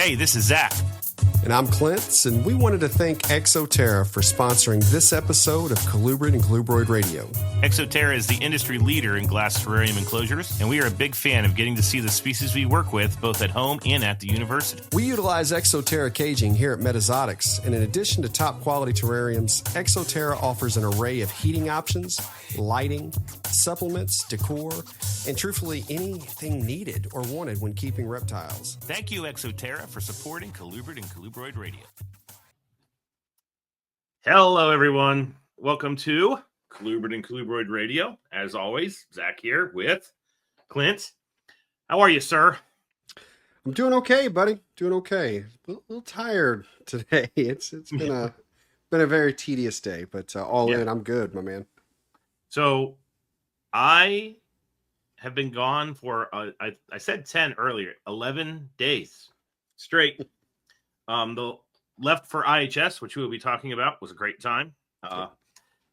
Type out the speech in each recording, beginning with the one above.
Hey, this is Zac. And I'm Clint, and we wanted to thank Exo-terra for sponsoring this episode of Colubrid and Colubroid Radio. Exo-terra is the industry leader in glass terrarium enclosures, and we are a big fan of getting to see the species we work with both at home and at the university. We utilize Exo-terra caging here at Metazotics, and in addition to top quality terrariums, Exo-terra offers an array of heating options, lighting, supplements, decor, and truthfully anything needed or wanted when keeping reptiles. Thank you, Exo-terra, for supporting Colubrid and Colubroid Radio. Hello, everyone. Welcome to Colubrid and Colubroid Radio. As always, Zac here with Clint. How are you, sir? I'm doing okay, buddy. Doing okay. A little tired today. It's been a very tedious day, but all in, I'm good, my man. So I have been gone for, I said 10 earlier, 11 days straight. The left for IHS, which we will be talking about, was a great time.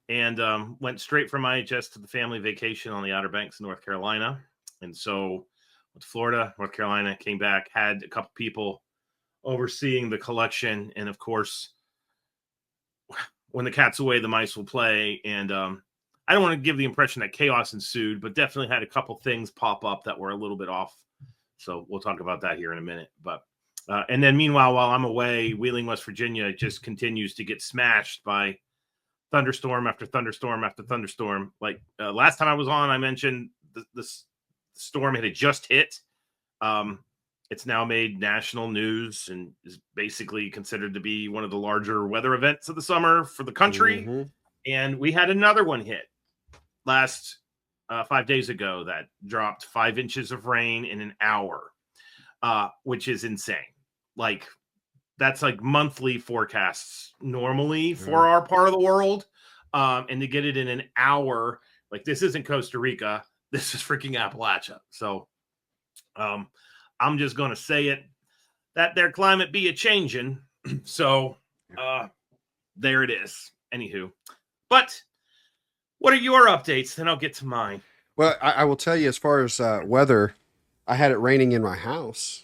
And went straight from IHS to the family vacation on the Outer Banks of North Carolina. And so went to Florida, North Carolina, came back, had a couple people overseeing the collection. And of course, when the cat's away, the mice will play. And I don't want to give the impression that chaos ensued, but definitely had a couple things pop up that were a little bit off. So we'll talk about that here in a minute. But and then meanwhile, while I'm away, Wheeling, West Virginia just continues to get smashed by thunderstorm after thunderstorm after thunderstorm. Like last time I was on, I mentioned the storm had just hit. It's now made national news and is basically considered to be one of the larger weather events of the summer for the country. Mm-hmm. And we had another one hit last 5 days ago that dropped 5 inches of rain in an hour, which is insane. Like that's like monthly forecasts normally for our part of the world. And to get it in an hour, like this isn't Costa Rica. This is freaking Appalachia. So I'm just going to say it, that their climate be a changing. So there it is. Anywho, but what are your updates? Then I'll get to mine. Well, I will tell you as far as weather, I had it raining in my house.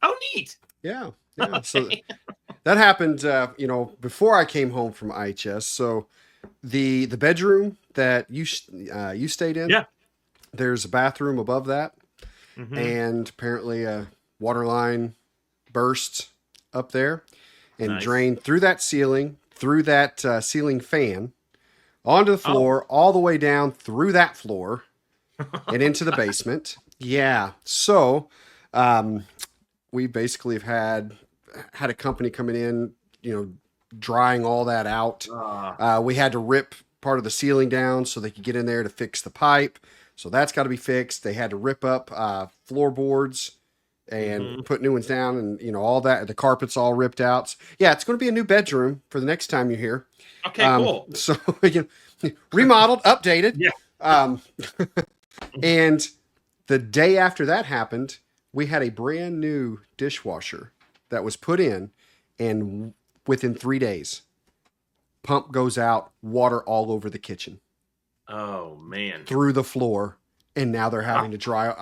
Oh, neat. Yeah. Okay. So that happened, before I came home from IHS. So the bedroom that you stayed in, there's a bathroom above that. Mm-hmm. And apparently a water line burst up there and drained through that ceiling, through that ceiling fan, onto the floor, all the way down through that floor and into the basement. Yeah. So we basically have had a company coming in, drying all that out. We had to rip part of the ceiling down so they could get in there to fix the pipe. So that's got to be fixed. They had to rip up floorboards and put new ones down, and all that. The carpet's all ripped out. So, yeah, it's going to be a new bedroom for the next time you're here. Okay, cool. So remodeled, updated. Yeah. And the day after that happened, we had a brand new dishwasher that was put in, and within 3 days, pump goes out, water all over the kitchen. Oh man! Through the floor, and now they're having to dry.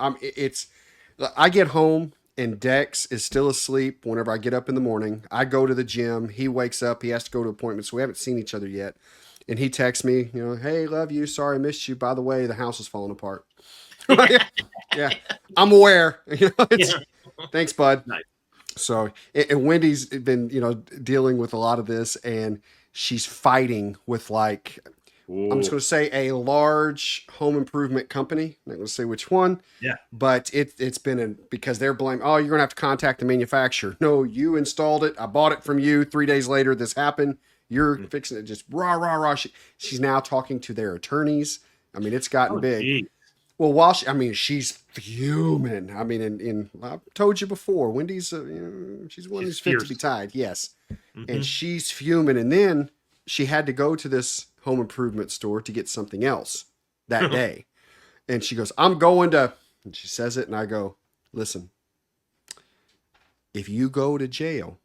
I get home and Dex is still asleep. Whenever I get up in the morning, I go to the gym. He wakes up. He has to go to appointments. So we haven't seen each other yet, and he texts me, hey, love you. Sorry I missed you. By the way, the house is falling apart. Yeah, I'm aware. Thanks, bud. Nice. So, and Wendy's been, dealing with a lot of this, and she's fighting with I'm just going to say a large home improvement company. I'm not going to say which one. Yeah. But it's been because they're blaming, you're going to have to contact the manufacturer. No, you installed it. I bought it from you. 3 days later, this happened. You're fixing it. Just rah. She's now talking to their attorneys. I mean, it's gotten big. Geez. Well, she's fuming. I mean, and I've told you before, Wendy's, she's one who's fit to be tied. Yes. Mm-hmm. And she's fuming. And then she had to go to this home improvement store to get something else that day. And she goes, I'm going to, and she says it. And I go, listen, if you go to jail,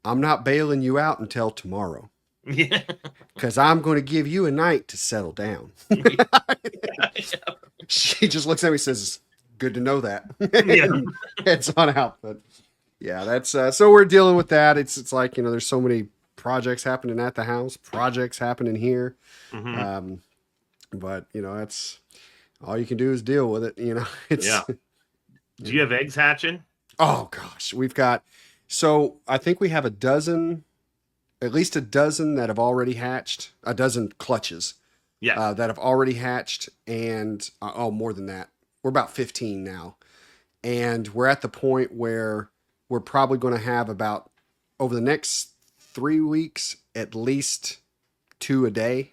I'm not bailing you out until tomorrow. Yeah. Because I'm going to give you a night to settle down. She just looks at me and says, good to know that. Yeah. Heads on out. But yeah, that's so we're dealing with that. It's like, there's so many projects happening at the house, projects happening here. Mm-hmm. But that's all you can do is deal with it. It's Yeah. Do you have eggs hatching? oh gosh, we've got so I think we have at least a dozen that have already hatched, a dozen clutches Yes. that have already hatched, and more than that. We're about 15 now. And we're at the point where we're probably going to have about over the next 3 weeks, at least 2 a day.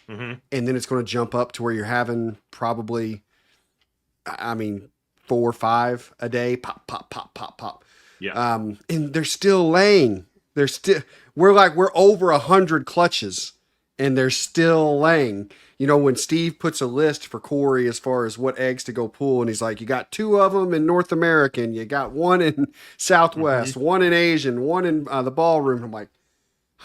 Mm-hmm. And then it's going to jump up to where you're having probably, I mean, 4 or 5 a day. Pop, pop, pop, pop, pop. Yeah. And they're still laying. We're over 100 clutches and they're still laying. When Steve puts a list for Corey as far as what eggs to go pull, and he's like, you got 2 of them in North American, you got 1 in Southwest, 1 in Asian, 1 in the ballroom. I'm like,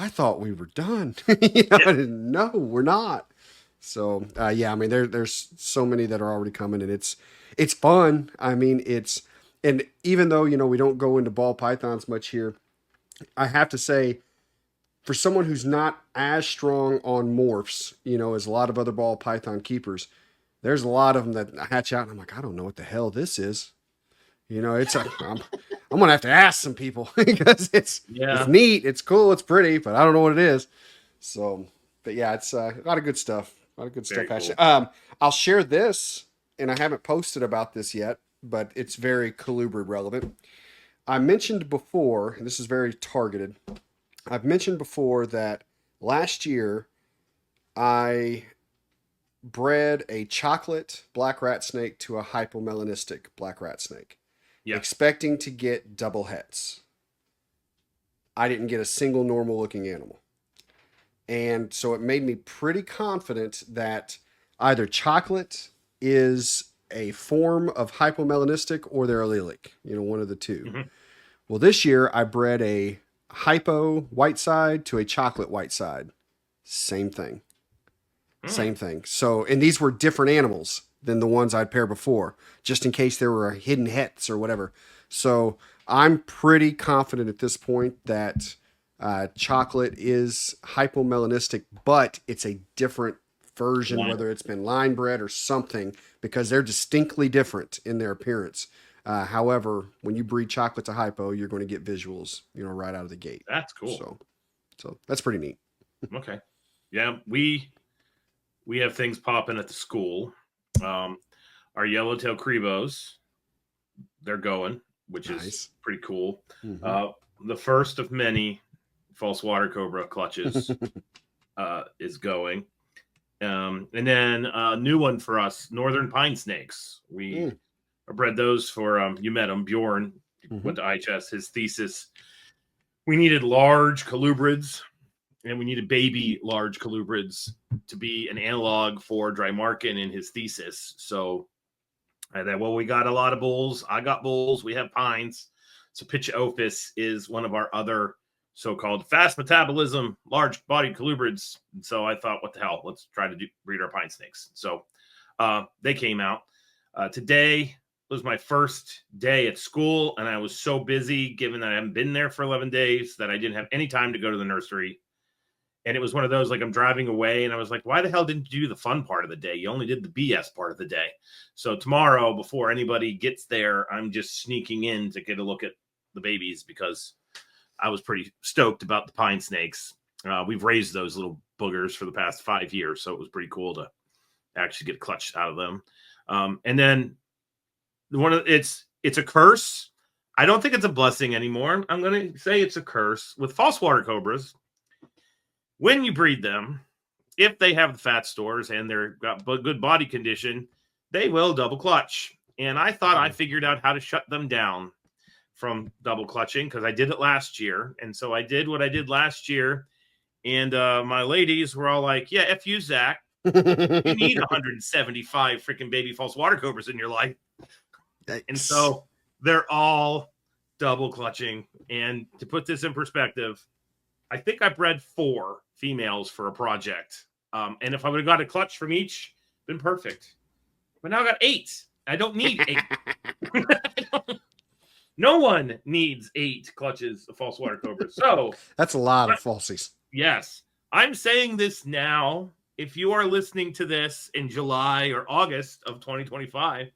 I thought we were done. No, we're not. So yeah, I mean, there's so many that are already coming, and it's fun. I mean, and even though we don't go into ball pythons much here, I have to say, for someone who's not as strong on morphs, as a lot of other ball python keepers, there's a lot of them that hatch out, and I'm like, I don't know what the hell this is. It's I'm gonna have to ask some people because it's neat, it's cool, it's pretty, but I don't know what it is. So, but yeah, it's a lot of good stuff. A lot of good stuff. Cool. I'll share this, and I haven't posted about this yet, but it's very colubrid relevant. I mentioned before, and this is very targeted. I've mentioned before that last year I bred a chocolate black rat snake to a hypomelanistic black rat snake, expecting to get double hets. I didn't get a single normal looking animal. And so it made me pretty confident that either chocolate is a form of hypomelanistic or they're allelic, one of the two. Mm-hmm. Well, this year I bred a hypo white side to a chocolate white side. Same thing. Same thing. So, and these were different animals than the ones I'd paired before, just in case there were hidden hets or whatever. So I'm pretty confident at this point that chocolate is hypomelanistic, but it's a different version, whether it's been line bred or something, because they're distinctly different in their appearance. However, when you breed chocolate to hypo, you're going to get visuals, right out of the gate. That's cool. So that's pretty neat. Okay. Yeah, we have things popping at the school. Our yellowtail Crebos, they're going, which is pretty cool. Mm-hmm. The first of many false water cobra clutches is going. And then a new one for us, northern pine snakes. We bred those for, you met him, Bjorn, went to IHS. His thesis, we needed large colubrids, and we needed baby large colubrids to be an analog for Drymarkin in his thesis. So I thought, well, we got a lot of bulls. I got bulls. We have pines. So Pitchophis is one of our other so-called fast metabolism, large-bodied colubrids. And so I thought, what the hell? Let's try to breed our pine snakes. So they came out. Today was my first day at school, and I was so busy, given that I haven't been there for 11 days, that I didn't have any time to go to the nursery. And it was one of those, like, I'm driving away, and I was like, why the hell didn't you do the fun part of the day? You only did the BS part of the day. So tomorrow, before anybody gets there, I'm just sneaking in to get a look at the babies, because I was pretty stoked about the pine snakes. We've raised those little boogers for the past 5 years, so it was pretty cool to actually get clutched out of them. And then it's a curse. I don't think it's a blessing anymore. I'm going to say it's a curse with false water cobras. When you breed them, if they have the fat stores and they're got good body condition, they will double clutch. And I thought I figured out how to shut them down from double clutching, because I did it last year. And so I did what I did last year. And my ladies were all like, yeah, F you, Zach. You need 175 freaking baby false water cobras in your life. And so they're all double clutching. And to put this in perspective, I think I bred 4 females for a project. And if I would have got a clutch from each, been perfect. But now I got 8. I don't need 8. No one needs 8 clutches of false water cobras. So that's a lot of falsies. Yes. I'm saying this now. If you are listening to this in July or August of 2025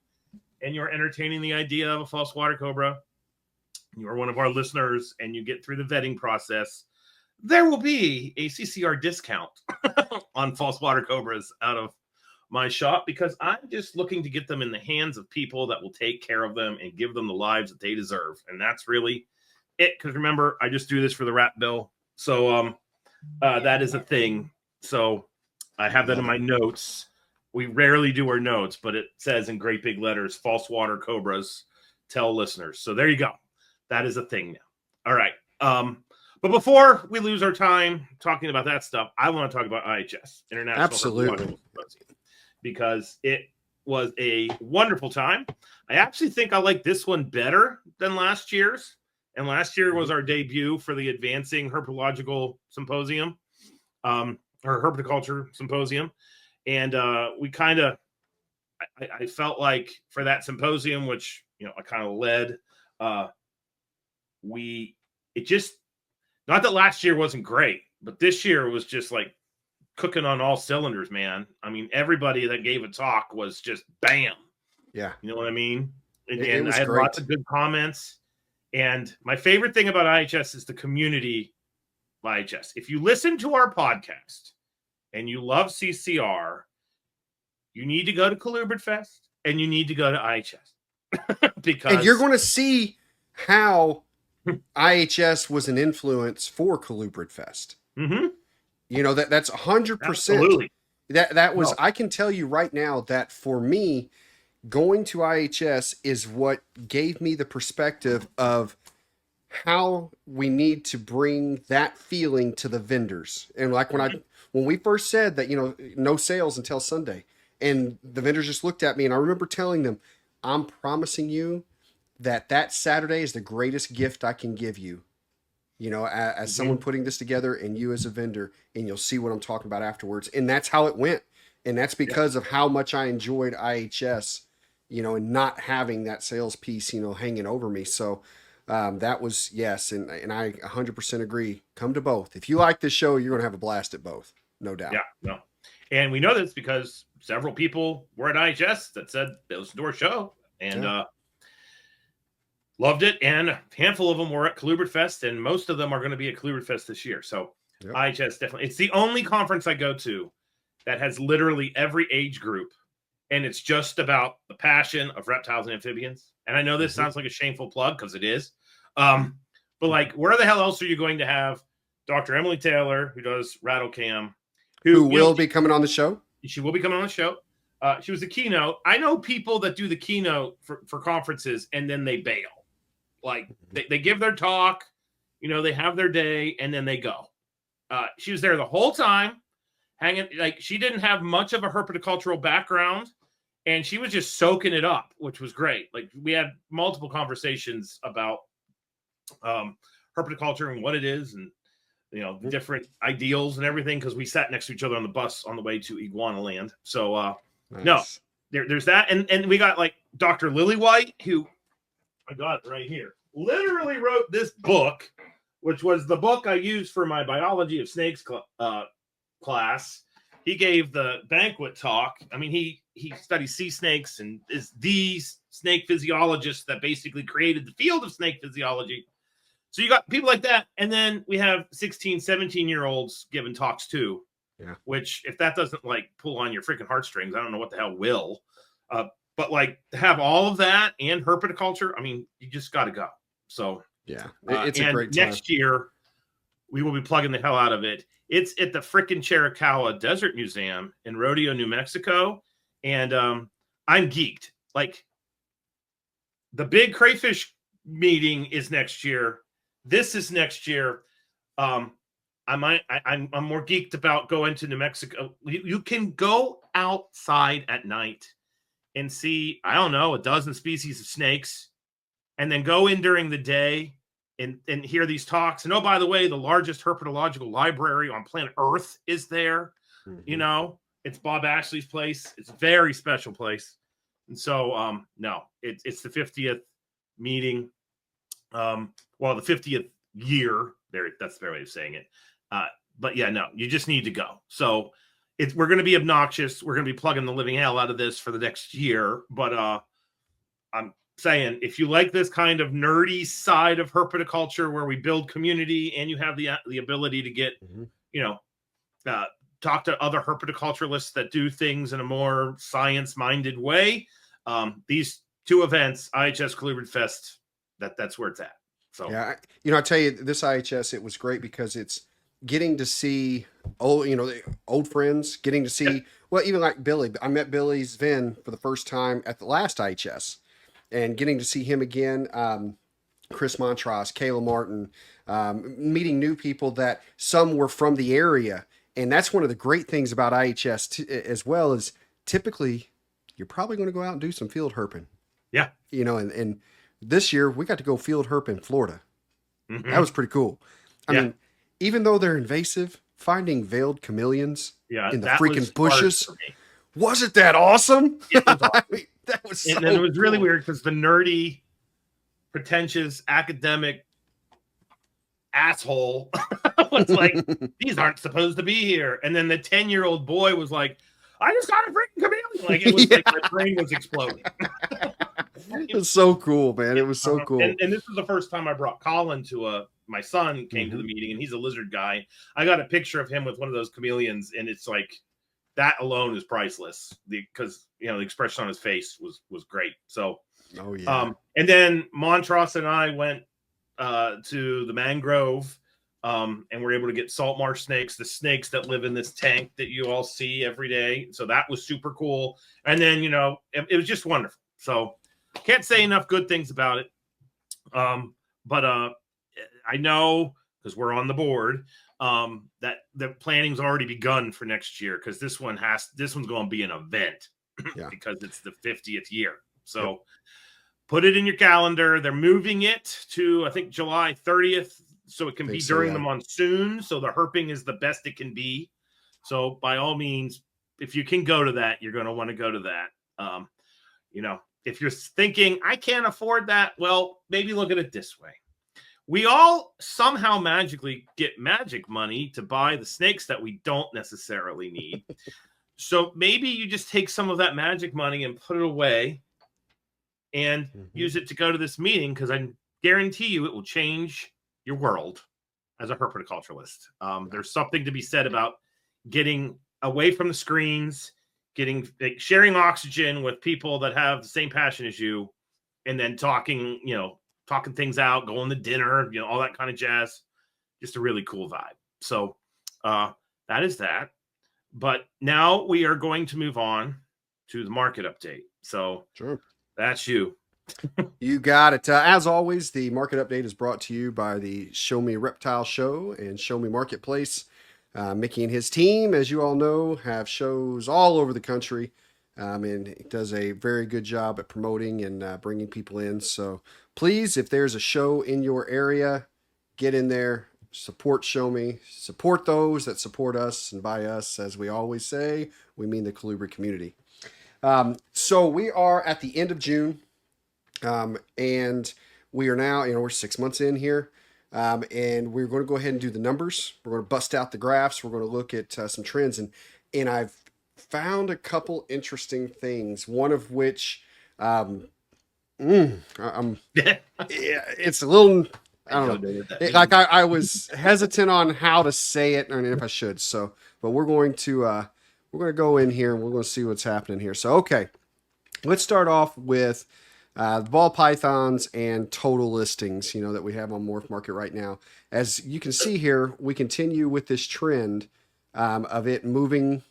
and you're entertaining the idea of a false water cobra, you're one of our listeners and you get through the vetting process, there will be a CCR discount on false water cobras out of my shop, because I'm just looking to get them in the hands of people that will take care of them and give them the lives that they deserve. And that's really it. Because remember, I just do this for the rat bill. So that is a thing. So I have that in my notes. We rarely do our notes, but it says in great big letters, false water cobras, tell listeners. So there you go. That is a thing now. All right. But before we lose our time talking about that stuff, I want to talk about IHS, International Absolutely. Symposium, because it was a wonderful time. I actually think I like this one better than last year's. And last year was our debut for the Advancing Herpetological Symposium, or Herpetoculture Symposium. And we kind of, I felt like for that symposium, which, I kind of led, not that last year wasn't great, but this year was just like cooking on all cylinders, man. I mean, everybody that gave a talk was just bam. Yeah. You know what I mean? It was I had great. lots of good comments. And my favorite thing about IHS is the community of IHS. If you listen to our podcast and you love CCR, you need to go to Colubrid Fest and you need to go to IHS. Because and you're going to see how IHS was an influence for Colubrid Fest. Mm-hmm. That's 100%. Absolutely. That was, I can tell you right now that for me, going to IHS is what gave me the perspective of how we need to bring that feeling to the vendors. And like when we first said that, no sales until Sunday, and the vendors just looked at me, and I remember telling them, I'm promising you that Saturday is the greatest gift I can give you, as someone putting this together, and you as a vendor, and you'll see what I'm talking about afterwards. And that's how it went. And that's because of how much I enjoyed IHS, and not having that sales piece, hanging over me. So that was, yes. And I 100% agree. Come to both. If you like this show, you're going to have a blast at both. No doubt. Yeah, no. And we know this because several people were at IHS that said they listened to our show and loved it. And a handful of them were at Colubrid Fest, and most of them are going to be at Colubrid Fest this year. So IHS definitely, it's the only conference I go to that has literally every age group. And it's just about the passion of reptiles and amphibians. And I know this sounds like a shameful plug because it is. But like, where the hell else are you going to have Dr. Emily Taylor, who does Rattle Cam, who will be coming on the show? She will be coming on the show. She was the keynote. I know people that do the keynote for conferences and then they bail. Like they give their talk, they have their day and then they go. She was there the whole time, hanging. Like, she didn't have much of a herpetocultural background. And she was just soaking it up, which was great. Like, we had multiple conversations about herpetoculture and what it is, and the different ideals and everything, because we sat next to each other on the bus on the way to Iguana Land. So Nice. No, there's that, and we got like Dr. Lily White, who I got it right here, literally wrote this book, which was the book I used for my biology of snakes class. He gave the banquet talk. I mean, he studies sea snakes and is the snake physiologist that basically created the field of snake physiology. So you got people like that. And then we have 16, 17-year-olds giving talks too, which if that doesn't like pull on your freaking heartstrings, I don't know what the hell will. But like to have all of that and herpetoculture, I mean, you just got to go. So it's a great time. Next year, we will be plugging the hell out of it. It's at the frickin' Chiricahua Desert Museum in Rodeo, New Mexico. And I'm geeked. Like, the big crayfish meeting is next year. This is next year. I'm more geeked about going to New Mexico. You can go outside at night and see, I don't know, a dozen species of snakes, and then go in during the day and hear these talks. And oh, by the way, the largest herpetological library on planet Earth is there. It's Bob Ashley's place. It's a very special place. And so, no, it's the 50th meeting. Well, the 50th year. That's the way of saying it. But yeah, no, you just need to go. So we're going to be obnoxious. We're going to be plugging the living hell out of this for the next year. But I'm saying, if you like this kind of nerdy side of herpetoculture where we build community and you have the ability to get, talk to other herpetoculturalists that do things in a more science-minded way, these two events, IHS Colubrid Fest, that's where it's at. So yeah, I tell you, this IHS, it was great because it's getting to see old friends, getting to see, well, even like Billy. I met Billy Sven for the first time at the last IHS, and getting to see him again. Chris Montross, Kayla Martin, meeting new people that some were from the area. And that's one of the great things about IHS as well, is typically you're probably going to go out and do some field herping. Yeah. And this year we got to go field herp in Florida. Mm-hmm. That was pretty cool. I mean, even though they're invasive, finding veiled chameleons in the freaking bushes, wasn't that awesome? It was awesome. I mean, that was so and it was really weird because the nerdy, pretentious, academic asshole was like, these aren't supposed to be here. And then the 10-year-old boy was like, I just got a freaking chameleon. Like, it was like my brain was exploding. It was so cool, man. It was so cool. And this was the first time I brought Colin to my son came to the meeting, and he's a lizard guy. I got a picture of him with one of those chameleons, and it's like, that alone is priceless because the expression on his face was great. So, and then Montross and I went to the mangrove, and we're able to get salt marsh snakes, the snakes that live in this tank that you all see every day. So that was super cool. And then it was just wonderful. So can't say enough good things about it. But I know, because we're on the board, that the planning's already begun for next year, because this one's going to be an event because it's the 50th year. So put it in your calendar. They're moving it to, I think, July 30th, so it can be during the monsoon. So the herping is the best it can be. So by all means, if you can go to that, you're going to want to go to that. If you're thinking, I can't afford that, well, maybe look at it this way. We all somehow magically get magic money to buy the snakes that we don't necessarily need. So maybe you just take some of that magic money and put it away and use it to go to this meeting, because I guarantee you it will change your world as a herpetoculturalist. There's something to be said about getting away from the screens, sharing oxygen with people that have the same passion as you, and then talking things out, going to dinner, all that kind of jazz. Just a really cool vibe. So that is that. But now we are going to move on to the market update. So that's you. You got it. As always, the market update is brought to you by the Show Me Reptile Show and Show Me Marketplace. Mickey and his team, as you all know, have shows all over the country, and he does a very good job at promoting and bringing people in. So please, if there's a show in your area, get in there, support Show Me, support those that support us, and by us, as we always say, we mean the Colubrid community. So we are at the end of June, and we are now, we're 6 months in here. And we're going to go ahead and do the numbers. We're going to bust out the graphs. We're going to look at some trends, and I've found a couple interesting things. One of which, it's a little, I don't know. I was hesitant on how to say it and if I should. So, but we're going to go in here and we're going to see what's happening here. So, okay, let's start off with the ball pythons and total listings, that we have on Morph Market right now. As you can see here, we continue with this trend of it moving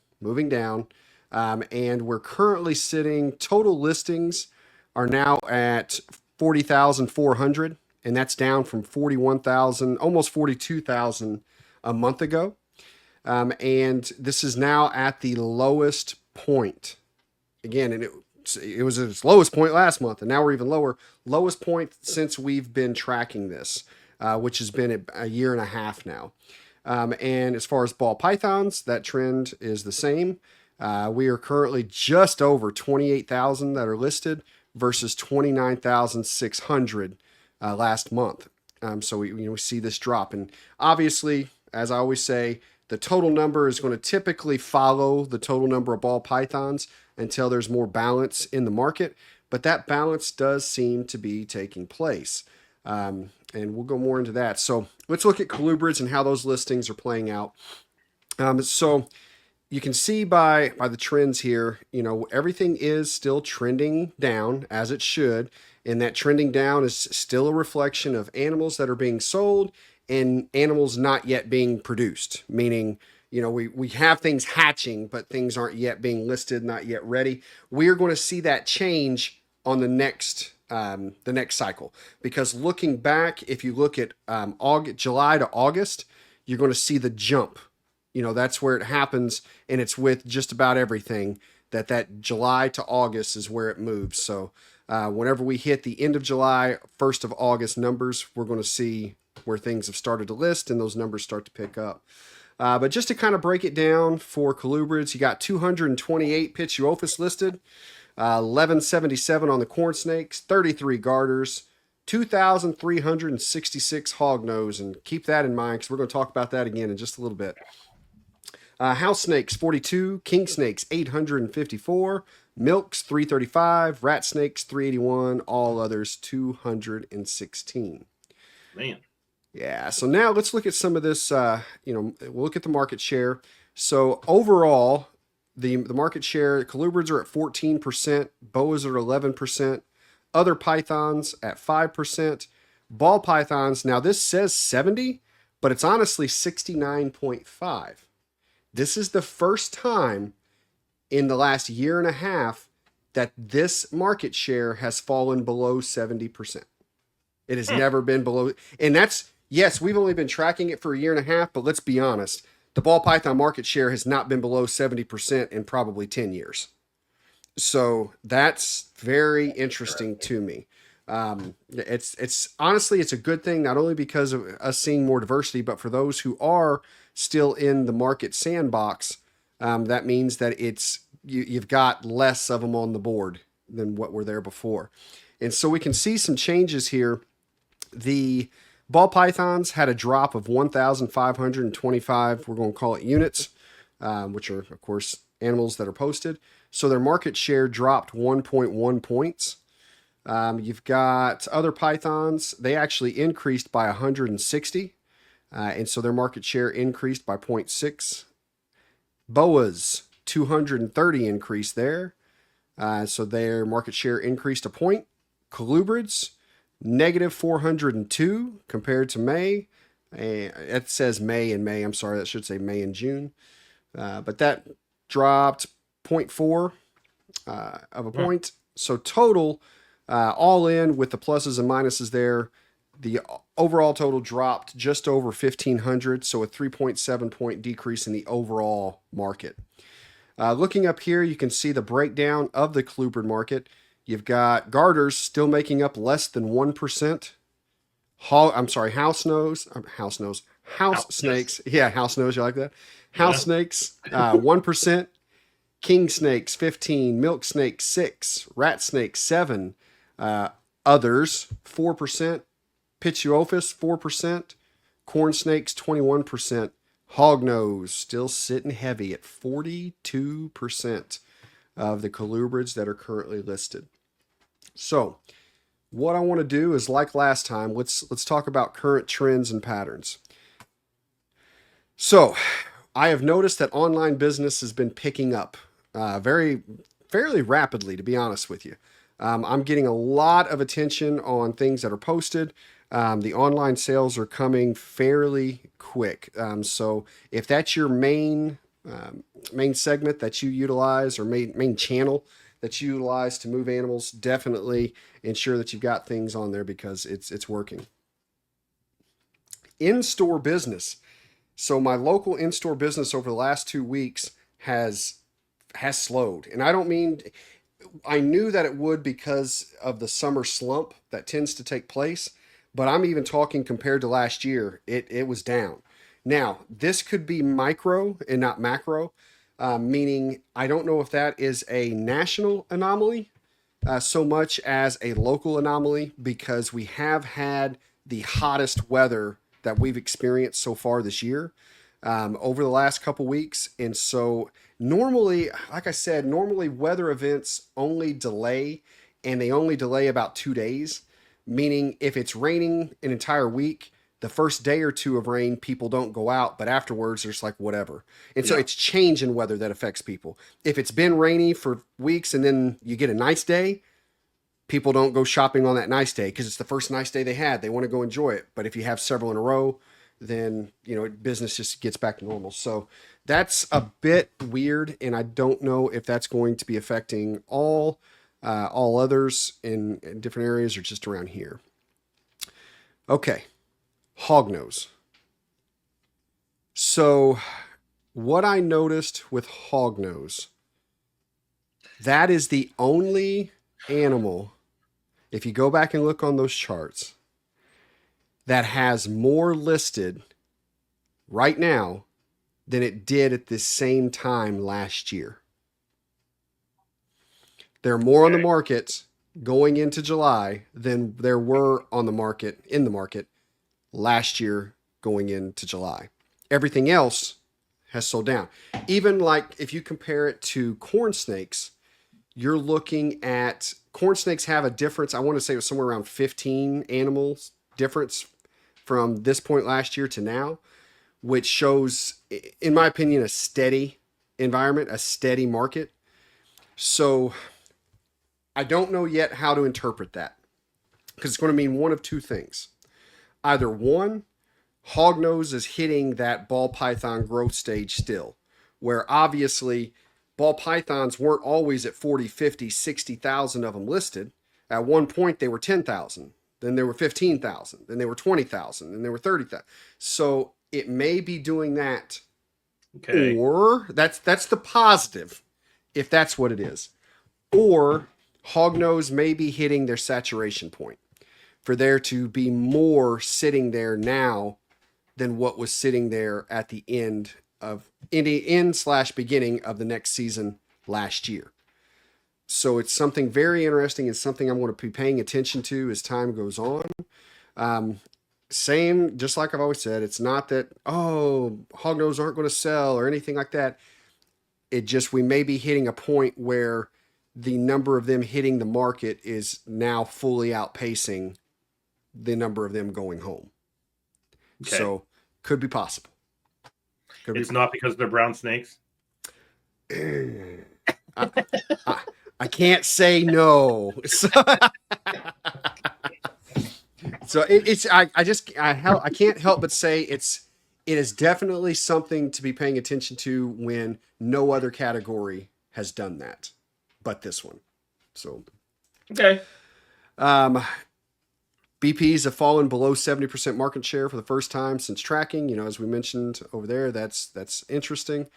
down, and we're currently sitting. Total listings are now at 40,400, and that's down from 41,000, almost 42,000 a month ago. And this is now at the lowest point again, and it was at its lowest point last month, and now we're even lower. Lowest point since we've been tracking this, which has been a year and a half now. And as far as ball pythons, that trend is the same. We are currently just over 28,000 that are listed versus 29,600 last month. So we see this drop. And obviously, as I always say, the total number is going to typically follow the total number of ball pythons until there's more balance in the market. But that balance does seem to be taking place. And we'll go more into that. So let's look at colubrids and how those listings are playing out. So you can see by the trends here, everything is still trending down as it should. And that trending down is still a reflection of animals that are being sold and animals not yet being produced, meaning, we have things hatching, but things aren't yet being listed, not yet ready. We are going to see that change on the next cycle, because looking back, if you look at July to August, you're going to see the jump. That's where it happens, and it's with just about everything that July to August is where it moves. So whenever we hit the end of July, 1st of August numbers, we're going to see where things have started to list and those numbers start to pick up. But just to kind of break it down for colubrids, you got 228 Pituophis listed, 1177 on the corn snakes, 33 garters, 2,366 hognose, and keep that in mind because we're going to talk about that again in just a little bit. House snakes 42, king snakes 854, milks 335, rat snakes 381, all others 216. Man. Yeah, so now let's look at some of this. We'll look at the market share. So overall, the market share, colubrids are at 14%, boas are 11%, other pythons at 5%, ball pythons, now this says 70, but it's honestly 69.5. This is the first time in the last year and a half that this market share has fallen below 70%. It has never been below, and yes, we've only been tracking it for a year and a half, but let's be honest, the ball python market share has not been below 70% in probably 10 years. So that's very interesting to me. It's honestly, it's a good thing, not only because of us seeing more diversity, but for those who are still in the market sandbox, that means that you've got less of them on the board than what were there before. And so we can see some changes here. The ball pythons had a drop of 1,525, we're going to call it units, which are, of course, animals that are posted. So their market share dropped 1.1 points. You've got other pythons. They actually increased by 160. And so their market share increased by 0.6. Boas, 230 increase there. So their market share increased a point. Colubrids, negative 402 compared to May. It says May and May. I'm sorry, that should say May and June. But that dropped 0.4 of a point. So total, all in with the pluses and minuses there, the overall total dropped just over 1,500. So a 3.7 point decrease in the overall market. Looking up here, you can see the breakdown of the colubrid market. You've got garters still making up less than 1%. House snakes. Yeah, house nose. You like that? House snakes, 1%. King snakes, 15. Milk snakes, 6. Rat snakes, 7. Others, 4%. Pituophis, 4%. Corn snakes, 21%. Hognose, still sitting heavy at 42% of the colubrids that are currently listed. So, what I want to do is, like last time, let's talk about current trends and patterns. So, I have noticed that online business has been picking up fairly rapidly, to be honest with you. I'm getting a lot of attention on things that are posted. The online sales are coming fairly quick. So if that's your main segment that you utilize, or main channel that you utilize to move animals, definitely ensure that you've got things on there because it's working. In-store business. So my local in-store business over the last 2 weeks has slowed. And I don't mean, I knew that it would because of the summer slump that tends to take place, but I'm even talking compared to last year, it was down. Now, this could be micro and not macro. meaning I don't know if that is a national anomaly so much as a local anomaly, because we have had the hottest weather that we've experienced so far this year over the last couple weeks. And so normally, like I said, normally weather events only delay, and they only delay about 2 days, meaning if it's raining an entire week, the first day or two of rain, people don't go out, but afterwards, there's like whatever. And so it's change in weather that affects people. If it's been rainy for weeks and then you get a nice day, people don't go shopping on that nice day because it's the first nice day they had. They want to go enjoy it. But if you have several in a row, then, business just gets back to normal. So that's a bit weird. And I don't know if that's going to be affecting all others in different areas or just around here. Okay. Hognose. So what I noticed with hognose, that is the only animal, if you go back and look on those charts, that has more listed right now than it did at the same time last year. There are more on the market going into July than there were in the market last year going into July. Everything else has sold down. Even like if you compare it to corn snakes, you're looking at corn snakes have a difference. I want to say it was somewhere around 15 animals difference from this point last year to now, which shows, in my opinion, a steady environment, a steady market. So I don't know yet how to interpret that, because it's going to mean one of two things. Either one, hognose is hitting that ball python growth stage still, where obviously ball pythons weren't always at 40, 50, 60,000 of them listed. At one point, they were 10,000. Then there were 15,000. Then they were 20,000. Then there were 30,000. So it may be doing that. Okay. Or that's the positive, if that's what it is. Or hognose may be hitting their saturation point for there to be more sitting there now than what was sitting there at the end / beginning of the next season last year. So it's something very interesting and something I'm going to be paying attention to as time goes on. Same, just like I've always said, it's not that, hognose aren't going to sell or anything like that. It just, we may be hitting a point where the number of them hitting the market is now fully outpacing the number of them going home. Okay. So could be possible. It's not because they're brown snakes. I can't say no. So I can't help but say it is definitely something to be paying attention to when no other category has done that, but this one. So okay. BPs have fallen below 70% market share for the first time since tracking. As we mentioned over there, that's interesting.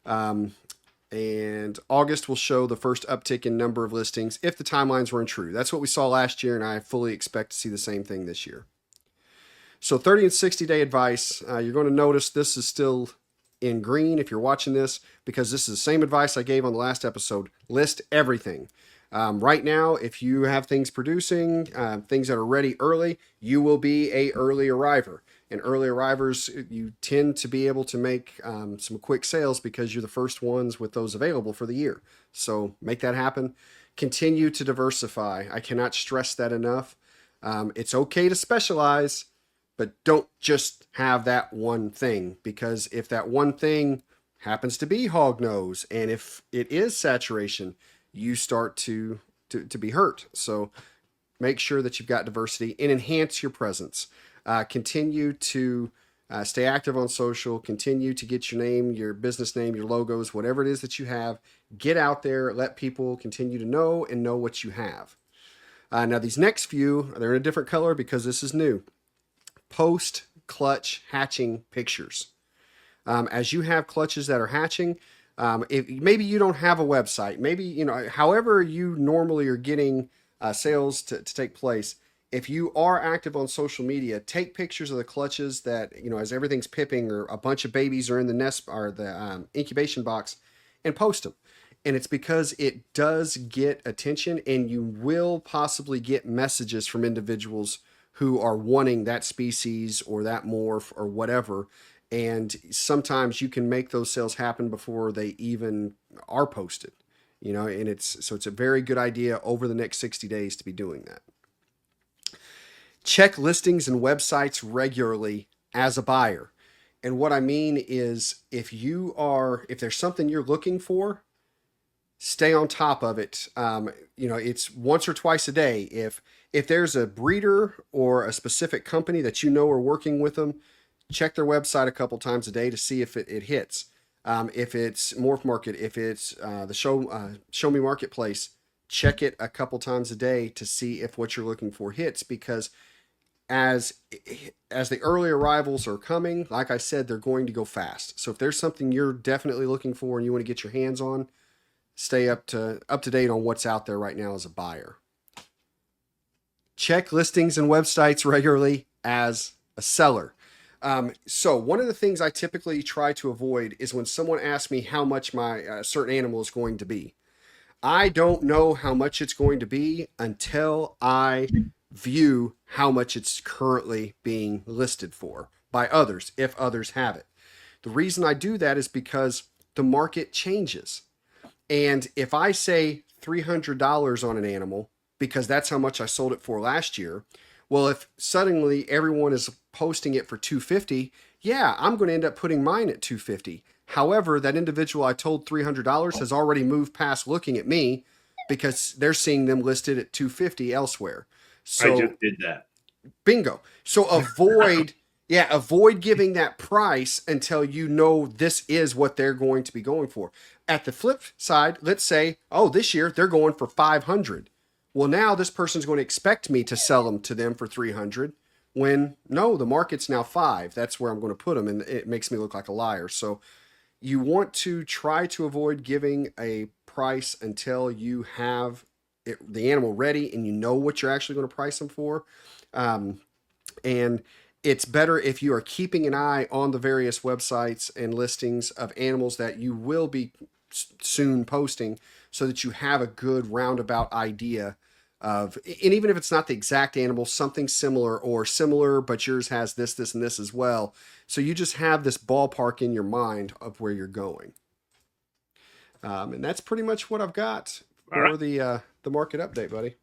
And August will show the first uptick in number of listings if the timelines were true. That's what we saw last year, and I fully expect to see the same thing this year. So 30 and 60-day advice. You're going to notice this is still in green if you're watching this, because this is the same advice I gave on the last episode. List everything. Right now, if you have things producing, things that are ready early, you will be an early arriver. And early arrivers, you tend to be able to make some quick sales because you're the first ones with those available for the year. So make that happen. Continue to diversify. I cannot stress that enough. It's okay to specialize, but don't just have that one thing, because if that one thing happens to be hognose, and if it is saturation, you start to be hurt. So make sure that you've got diversity and enhance your presence. Continue to stay active on social. Continue to get your name, your business name, your logos, whatever it is that you have. Get out there. Let people continue to know what you have. Now, these next few, they're in a different color because this is new. Post clutch hatching pictures. As you have clutches that are hatching, if maybe you don't have a website, maybe, however you normally are getting sales to take place, if you are active on social media, take pictures of the clutches that, as everything's pipping or a bunch of babies are in the nest or the incubation box, and post them. And it's because it does get attention, and you will possibly get messages from individuals who are wanting that species or that morph or whatever. And sometimes you can make those sales happen before they even are posted, and it's a very good idea over the next 60 days to be doing that. Check listings and websites regularly as a buyer. And what I mean is if there's something you're looking for, stay on top of it. It's once or twice a day. If there's a breeder or a specific company that are working with them, check their website a couple times a day to see if it hits. If it's Morph Market, if it's the Show Me Marketplace, check it a couple times a day to see if what you're looking for hits, because as the early arrivals are coming, like I said, they're going to go fast. So if there's something you're definitely looking for and you want to get your hands on, stay up to date on what's out there right now as a buyer. Check listings and websites regularly as a seller. So one of the things I typically try to avoid is when someone asks me how much my certain animal is going to be. I don't know how much it's going to be until I view how much it's currently being listed for by others, if others have it. The reason I do that is because the market changes. And if I say $300 on an animal, because that's how much I sold it for last year, well, if suddenly everyone is posting it for $250, yeah, I'm going to end up putting mine at $250. However, that individual I told $300 has already moved past looking at me because they're seeing them listed at $250 elsewhere. So I just did that. Bingo. So avoid giving that price until you know this is what they're going to be going for. At the flip side, let's say, this year they're going for $500. Well, now this person's going to expect me to sell them to them for $300 when no, the market's now $500. That's where I'm going to put them, and it makes me look like a liar. So you want to try to avoid giving a price until you have the animal ready and you know what you're actually going to price them for. And it's better if you are keeping an eye on the various websites and listings of animals that you will be soon posting, so that you have a good roundabout idea of, and even if it's not the exact animal, something similar or similar, but yours has this, this, and this as well. So you just have this ballpark in your mind of where you're going. And that's pretty much what I've got for the market update, buddy.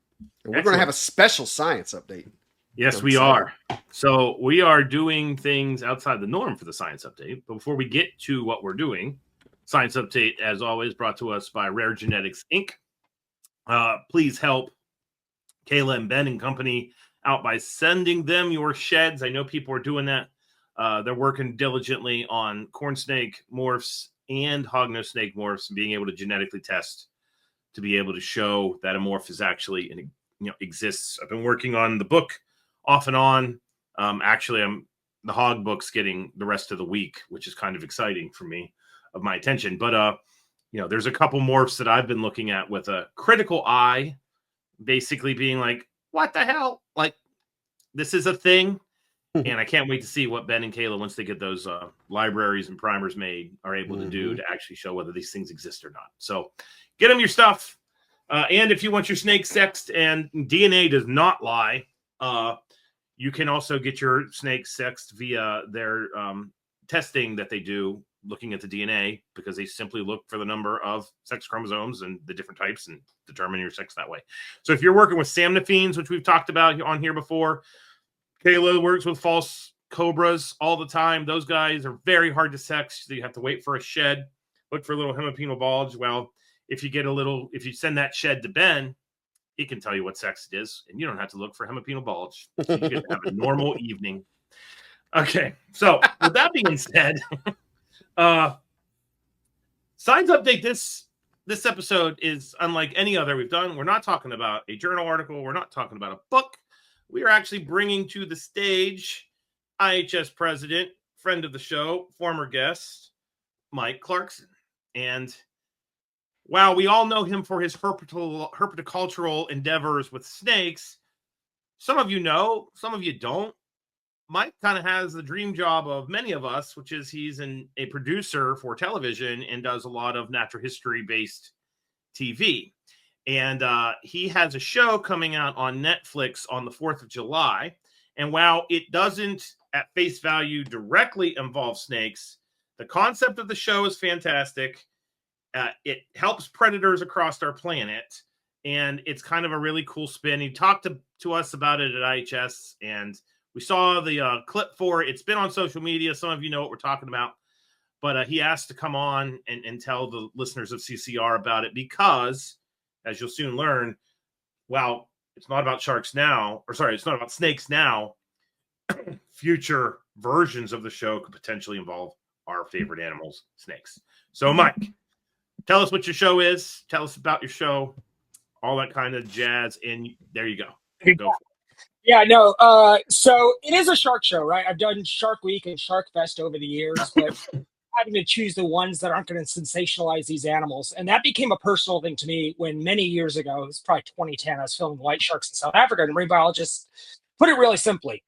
And we're going to have a special science update. Yes, we are. So we are doing things outside the norm for the science update. But before we get to what we're doing, science update, as always, brought to us by Rare Genetics, Inc. Please help Kayla and Ben and company out by sending them your sheds. I know people are doing that. They're working diligently on corn snake morphs and hognose snake morphs, and being able to genetically test to be able to show that a morph is actually exists. I've been working on the book off and on. Actually, the hog book's getting the rest of the week, which is kind of exciting for me, of my attention. But there's a couple morphs that I've been looking at with a critical eye, basically being like, what the hell? Like, this is a thing. And I can't wait to see what Ben and Kayla, once they get those libraries and primers made, are able to do to actually show whether these things exist or not. So get them your stuff. And if you want your snake sexed, and DNA does not lie, you can also get your snake sexed via their testing that they do, looking at the DNA, because they simply look for the number of sex chromosomes and the different types and determine your sex that way. So if you're working with samnophenes, which we've talked about on here before, Kayla works with false cobras all the time. Those guys are very hard to sex. So you have to wait for a shed, look for a little hemipenal bulge. Well, if you send that shed to Ben, he can tell you what sex it is, and you don't have to look for hemipenal bulge. So you get to have a normal evening. Okay, so with that being said, science update. This episode is unlike any other we've done. We're not talking about a journal article. We're not talking about a book. We are actually bringing to the stage IHS president, friend of the show, former guest, Mike Clarkson. And while we all know him for his herpetocultural endeavors with snakes, some of you know, some of you don't. Mike kind of has the dream job of many of us, which is he's a producer for television and does a lot of natural history based TV. And he has a show coming out on Netflix on the 4th of July. And while it doesn't at face value directly involve snakes, the concept of the show is fantastic. It helps predators across our planet. And it's kind of a really cool spin. He talked to us about it at IHS, and we saw the clip for it. It's been on social media. Some of you know what we're talking about. But he asked to come on and tell the listeners of CCR about it because, as you'll soon learn, while it's not about sharks now, it's not about snakes now, future versions of the show could potentially involve our favorite animals, snakes. So, Mike, tell us what your show is. Tell us about your show, all that kind of jazz. And there you go. Go for it. Yeah, no. So it is a shark show, right? I've done Shark Week and Shark Fest over the years, but having to choose the ones that aren't going to sensationalize these animals. And that became a personal thing to me when many years ago, it was probably 2010, I was filming white sharks in South Africa, and a marine biologist put it really simply.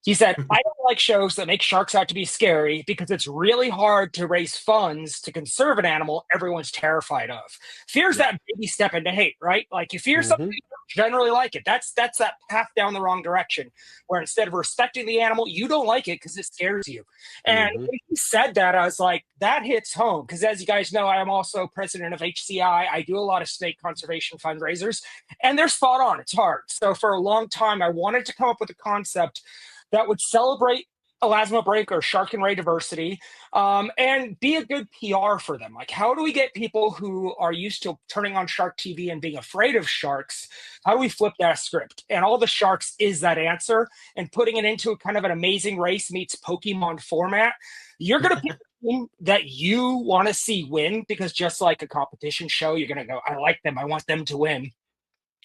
He said, I don't like shows that make sharks out to be scary because it's really hard to raise funds to conserve an animal everyone's terrified of. Fear's that baby step into hate, right? Like you fear something, you don't generally like it. That's that path down the wrong direction, where instead of respecting the animal, you don't like it because it scares you. And when he said that, I was like, that hits home. Because as you guys know, I am also president of HCI. I do a lot of snake conservation fundraisers, and they're spot on. It's hard. So for a long time, I wanted to come up with a concept that would celebrate elasmobranch or shark and ray diversity, and be a good PR for them. Like, how do we get people who are used to turning on shark TV and being afraid of sharks? How do we flip that script? And All the Sharks is that answer. And putting it into a kind of an Amazing Race meets Pokemon format, you're going to pick a team that you want to see win, because just like a competition show, you're going to go, I like them, I want them to win.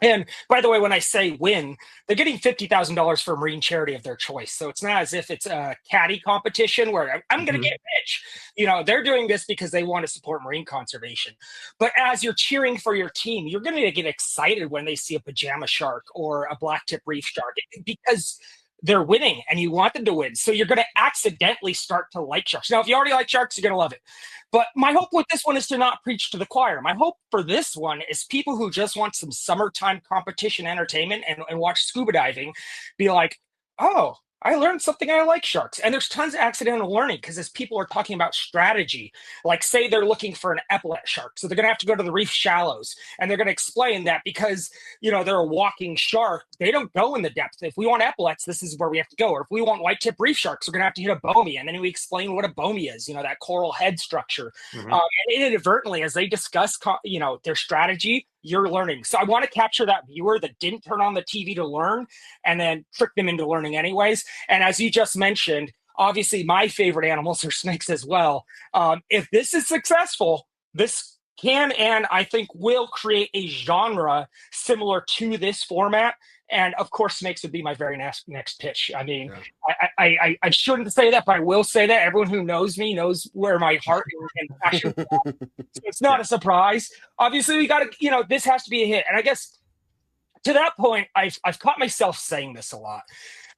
And by the way, when I say win, they're getting $50,000 for a marine charity of their choice. So it's not as if it's a caddy competition where I'm going to get rich. You know, they're doing this because they want to support marine conservation. But as you're cheering for your team, you're going to get excited when they see a pajama shark or a blacktip reef shark, because they're winning and you want them to win. So you're going to accidentally start to like sharks. Now, if you already like sharks, you're going to love it. But my hope with this one is to not preach to the choir. My hope for this one is people who just want some summertime competition entertainment and watch scuba diving be like, oh, I learned something. I like sharks. And there's tons of accidental learning, because as people are talking about strategy, like say they're looking for an epaulet shark, so they're going to have to go to the reef shallows, and they're going to explain that because, you know, they're a walking shark, they don't go in the depth. If we want epaulets, this is where we have to go. Or if we want white tip reef sharks, we're going to have to hit a bomie. And then we explain what a bomie is, you know, that coral head structure. And inadvertently, as they discuss, you know, their strategy, you're learning. So I want to capture that viewer that didn't turn on the TV to learn and then trick them into learning anyways. And as you just mentioned, obviously my favorite animals are snakes as well. If this is successful, this can and I think will create a genre similar to this format. And of course, snakes would be my very next pitch. I mean, I shouldn't say that, but I will say that. Everyone who knows me knows where my heart and passion is. So it's not a surprise. Obviously, we got to, you know, this has to be a hit. And I guess to that point, I've caught myself saying this a lot.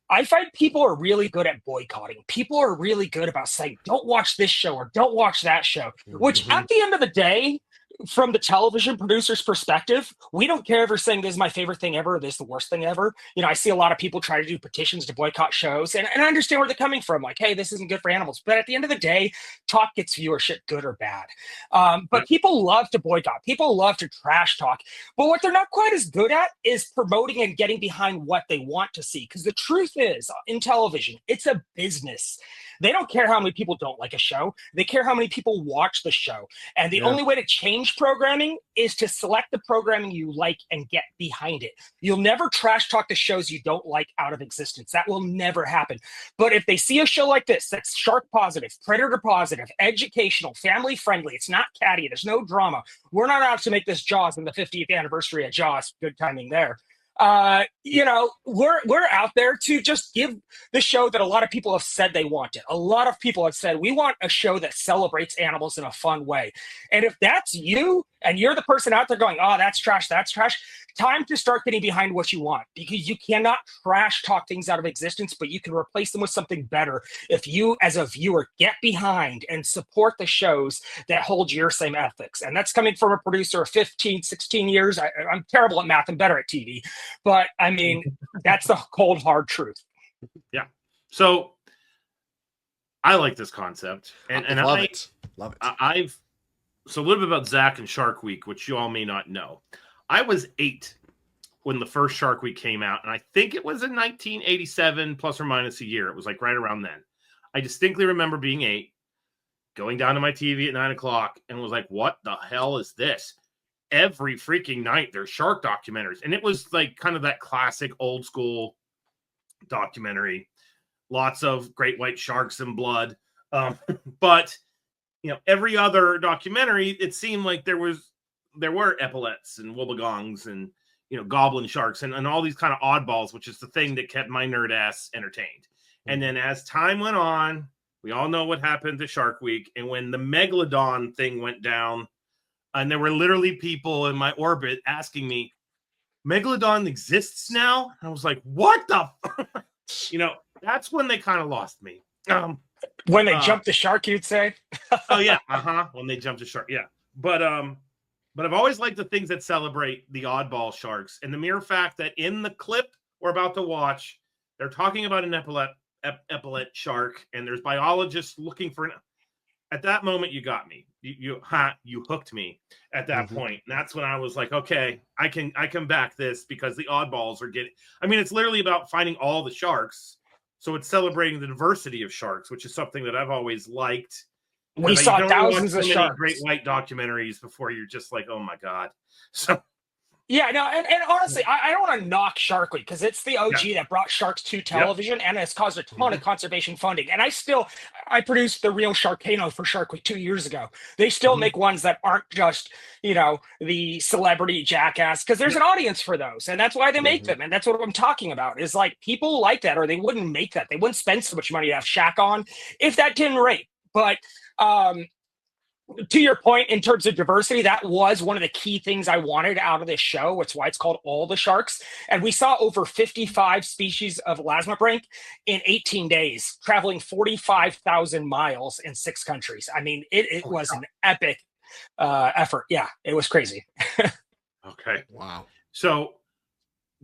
I find people are really good at boycotting. People are really good about saying, don't watch this show or don't watch that show, which at the end of the day, from the television producer's perspective, we don't care if you're saying this is my favorite thing ever or this is the worst thing ever. You know, I see a lot of people try to do petitions to boycott shows, and I understand where they're coming from. Like, hey, this isn't good for animals. But at the end of the day, talk gets viewership, good or bad. But people love to boycott. People love to trash talk. But what they're not quite as good at is promoting and getting behind what they want to see. Because the truth is, in television, it's a business. They don't care how many people don't like a show. They care how many people watch the show. And the only way to change programming is to select the programming you like and get behind it. You'll never trash talk the shows you don't like out of existence. That will never happen. But if they see a show like this, that's shark positive, predator positive, educational, family friendly, it's not catty, there's no drama. We're not out to make this Jaws in the 50th anniversary of Jaws. Good timing there. You know, we're out there to just give the show that a lot of people have said they wanted. A lot of people have said, we want a show that celebrates animals in a fun way. And if that's you, and you're the person out there going, oh, that's trash, time to start getting behind what you want, because you cannot trash talk things out of existence, but you can replace them with something better if you as a viewer get behind and support the shows that hold your same ethics. And that's coming from a producer of 15, 16 years. I'm terrible at math and better at TV, but I mean, that's the cold, hard truth. Yeah. So I like this concept, and love it. So a little bit about Zac and Shark Week, which you all may not know. I was 8 when the first Shark Week came out, and I think it was in 1987, plus or minus a year. It was like right around then. I distinctly remember being 8, going down to my TV at 9 o'clock, and was like, what the hell is this? Every freaking night there's shark documentaries. And it was like kind of that classic old school documentary. Lots of great white sharks and blood. But you know, every other documentary, it seemed like there were epaulets and wobbegongs and, you know, goblin sharks and all these kind of oddballs, which is the thing that kept my nerd ass entertained. And then as time went on, we all know what happened to Shark Week. And when the Megalodon thing went down, and there were literally people in my orbit asking me, Megalodon exists now? I was like, what the you know, that's when they kind of lost me. When they jumped the shark, you'd say? Oh yeah, when they jumped the shark, yeah. But I've always liked the things that celebrate the oddball sharks, and the mere fact that in the clip we're about to watch, they're talking about an epaulet shark, and there's biologists looking for an. At that moment, you got me. You hooked me at that point. And that's when I was like, okay, I can back this, because the oddballs are getting. I mean, it's literally about finding all the sharks. So it's celebrating the diversity of sharks, which is something that I've always liked. We saw thousands of sharks. Great white documentaries before you're just like, oh my God. So yeah, no, and honestly, I don't want to knock Shark Week, because it's the OG that brought sharks to television, and it's caused a ton of conservation funding. And I produced the real Sharkano for Shark Week 2 years ago. They still make ones that aren't just, you know, the celebrity jackass, because there's an audience for those, and that's why they make them. And that's what I'm talking about, is like, people like that, or they wouldn't make that. They wouldn't spend so much money to have Shaq on if that didn't rate. But to your point, in terms of diversity, that was one of the key things I wanted out of this show. It's why it's called All the Sharks. And we saw over 55 species of elasmobranch in 18 days, traveling 45,000 miles in 6 countries. I mean, it was an epic effort. Yeah, it was crazy. Okay. Wow. So,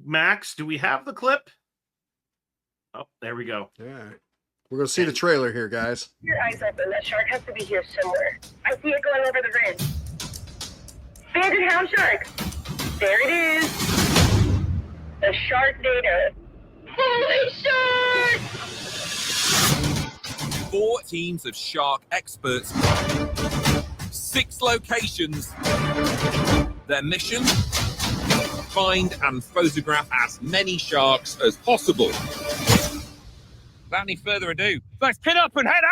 Max, do we have the clip? Oh, there we go. Yeah. We're going to see the trailer here, guys. Your eyes open. That shark has to be here somewhere. I see it going over the ridge. Banded hound shark. There it is. The shark data. Holy shark! 4 teams of shark experts. 6 locations. Their mission? Find and photograph as many sharks as possible. Without any further ado, let's pin up and head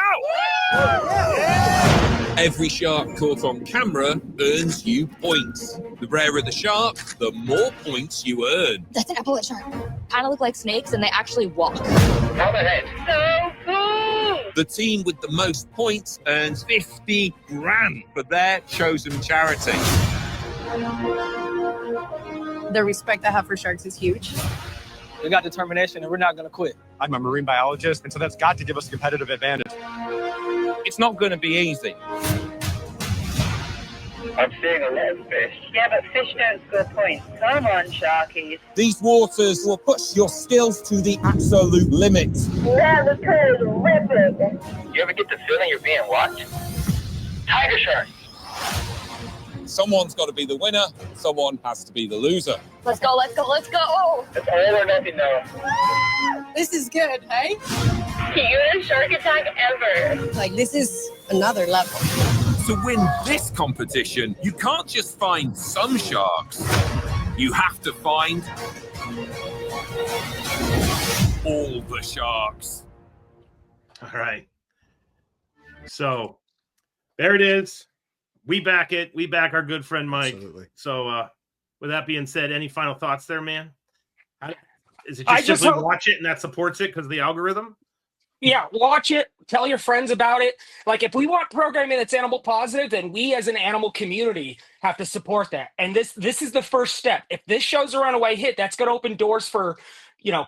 out! Every shark caught on camera earns you points. The rarer the shark, the more points you earn. That's an epaulet shark. Kind of look like snakes, and they actually walk. Hammerhead. So cool! The team with the most points earns 50 grand for their chosen charity. The respect I have for sharks is huge. We got determination, and we're not going to quit. I'm a marine biologist, and so that's got to give us a competitive advantage. It's not going to be easy. I'm seeing a lot of fish. Yeah, but fish don't score points. Come on, sharkies. These waters will push your skills to the absolute limit. Yeah, the curve is ripping. You ever get the feeling you're being watched? Tiger shark. Someone's got to be the winner. Someone has to be the loser. Let's go, let's go, let's go! It's all or nothing now. This is good, hey? Cutest shark attack ever. Like, this is another level. To win this competition, you can't just find some sharks. You have to find all the sharks. All right. So there it is. We back it. We back our good friend Mike. Absolutely. So with that being said, any final thoughts there, man? Is it just simply watch it and that supports it because of the algorithm? Yeah, watch it. Tell your friends about it. Like, if we want programming that's animal positive, then we as an animal community have to support that. And this is the first step. If this show's a runaway hit, that's going to open doors for,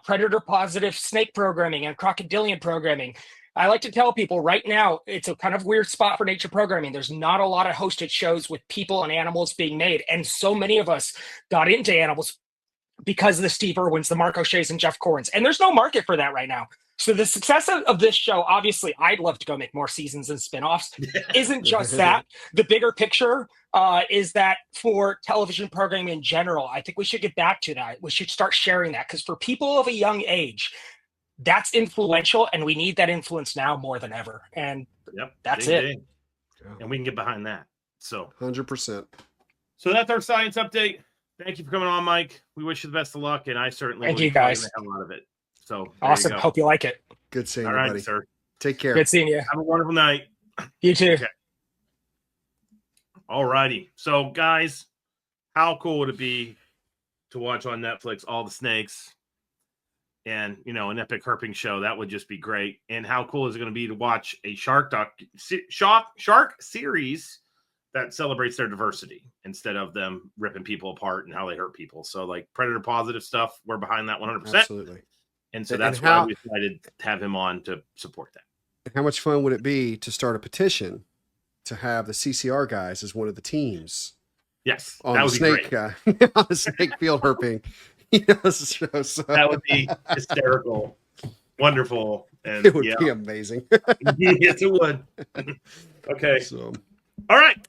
predator positive snake programming and crocodilian programming. I like to tell people right now, it's a kind of weird spot for nature programming. There's not a lot of hosted shows with people and animals being made. And so many of us got into animals because of the Steve Irwins, the Mark O'Shea's, and Jeff Corrins. And there's no market for that right now. So the success of this show, obviously, I'd love to go make more seasons and spinoffs, isn't just that. The bigger picture is that for television programming in general, I think we should get back to that. We should start sharing that, because for people of a young age, that's influential, and we need that influence now more than ever. And that's it. Ding. And we can get behind that. So 100%. So that's our science update. Thank you for coming on, Mike. We wish you the best of luck, and I certainly thank will you guys. the hell out of it. So awesome. Hope you like it. Good seeing you, right, buddy. Sir. Take care. Good seeing you. Have a wonderful night. You too. Okay. All righty. So, guys, how cool would it be to watch on Netflix all the snakes and, an epic herping show? That would just be great. And how cool is it going to be to watch a shark series that celebrates their diversity instead of them ripping people apart and how they hurt people? So, like, predator positive stuff, we're behind that 100%. Absolutely. And so that's why we decided to have him on to support that. How much fun would it be to start a petition to have the CCR guys as one of the teams? Yes, on that would be snake, great. On the snake field herping. Show, so. That would be hysterical, wonderful, and It would be amazing. Yes, it would. Okay. So. All right.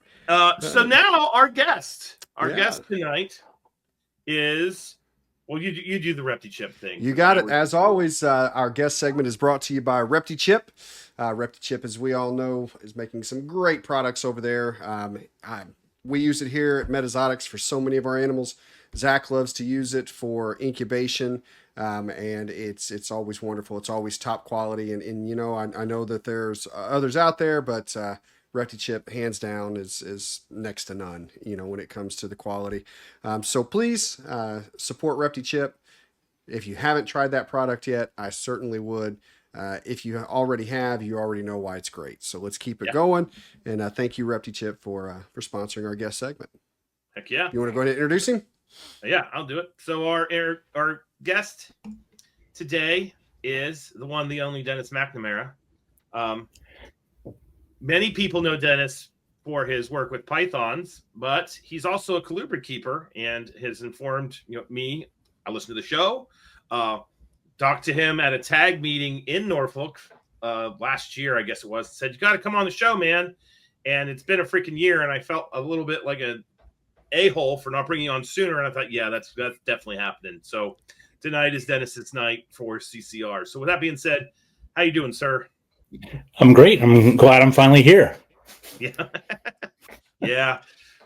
So now our guest tonight is. Well, you do the ReptiChip thing. You got it. As always, our guest segment is brought to you by ReptiChip. ReptiChip, as we all know, is making some great products over there. We use it here at Metazotics for so many of our animals. Zac loves to use it for incubation, and it's always wonderful. It's always top quality, and I know that there's others out there, but ReptiChip, hands down, is next to none, when it comes to the quality. So please support ReptiChip. If you haven't tried that product yet, I certainly would. If you already have, you already know why it's great. So let's keep it going. And thank you, ReptiChip, for sponsoring our guest segment. Heck yeah. You want to go ahead and introduce him? Yeah, I'll do it. So our guest today is the one, the only Dennis McNamara. Many people know Dennis for his work with pythons, but he's also a colubrid keeper and has informed me. I listened to the show, talked to him at a tag meeting in Norfolk last year, I guess it was. Said, you got to come on the show, man. And it's been a freaking year, and I felt a little bit like a a-hole for not bringing you on sooner. And I thought, yeah, that's definitely happening. So tonight is Dennis's night for CCR. So with that being said, how you doing, sir? I'm great. I'm glad I'm finally here. Yeah. Yeah.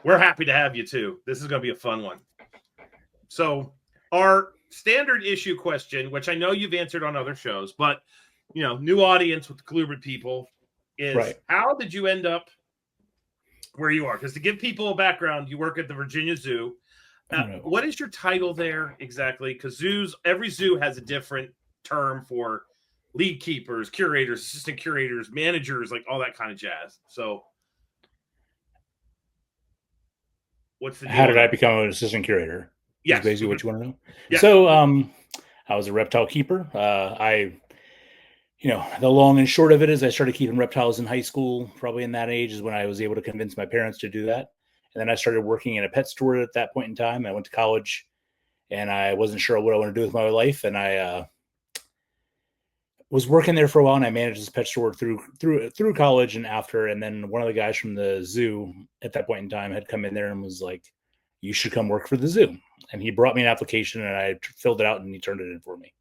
We're happy to have you too. This is going to be a fun one. So our standard issue question, which I know you've answered on other shows, but new audience with the Colubrid people is How did you end up where you are? Because to give people a background, you work at the Virginia Zoo. What is your title there exactly? Because every zoo has a different term for lead keepers, curators, assistant curators, managers, like all that kind of jazz. So what's the deal? How did I become an assistant curator? Yes. Is basically what you want to know. Yeah. So I was a reptile keeper. The long and short of it is I started keeping reptiles in high school. Probably in that age is when I was able to convince my parents to do that. And then I started working in a pet store at that point in time. I went to college and I wasn't sure what I wanted to do with my life. And I was working there for a while, and I managed this pet store through college and after. And then one of the guys from the zoo at that point in time had come in there and was like, you should come work for the zoo. And he brought me an application and I filled it out and he turned it in for me.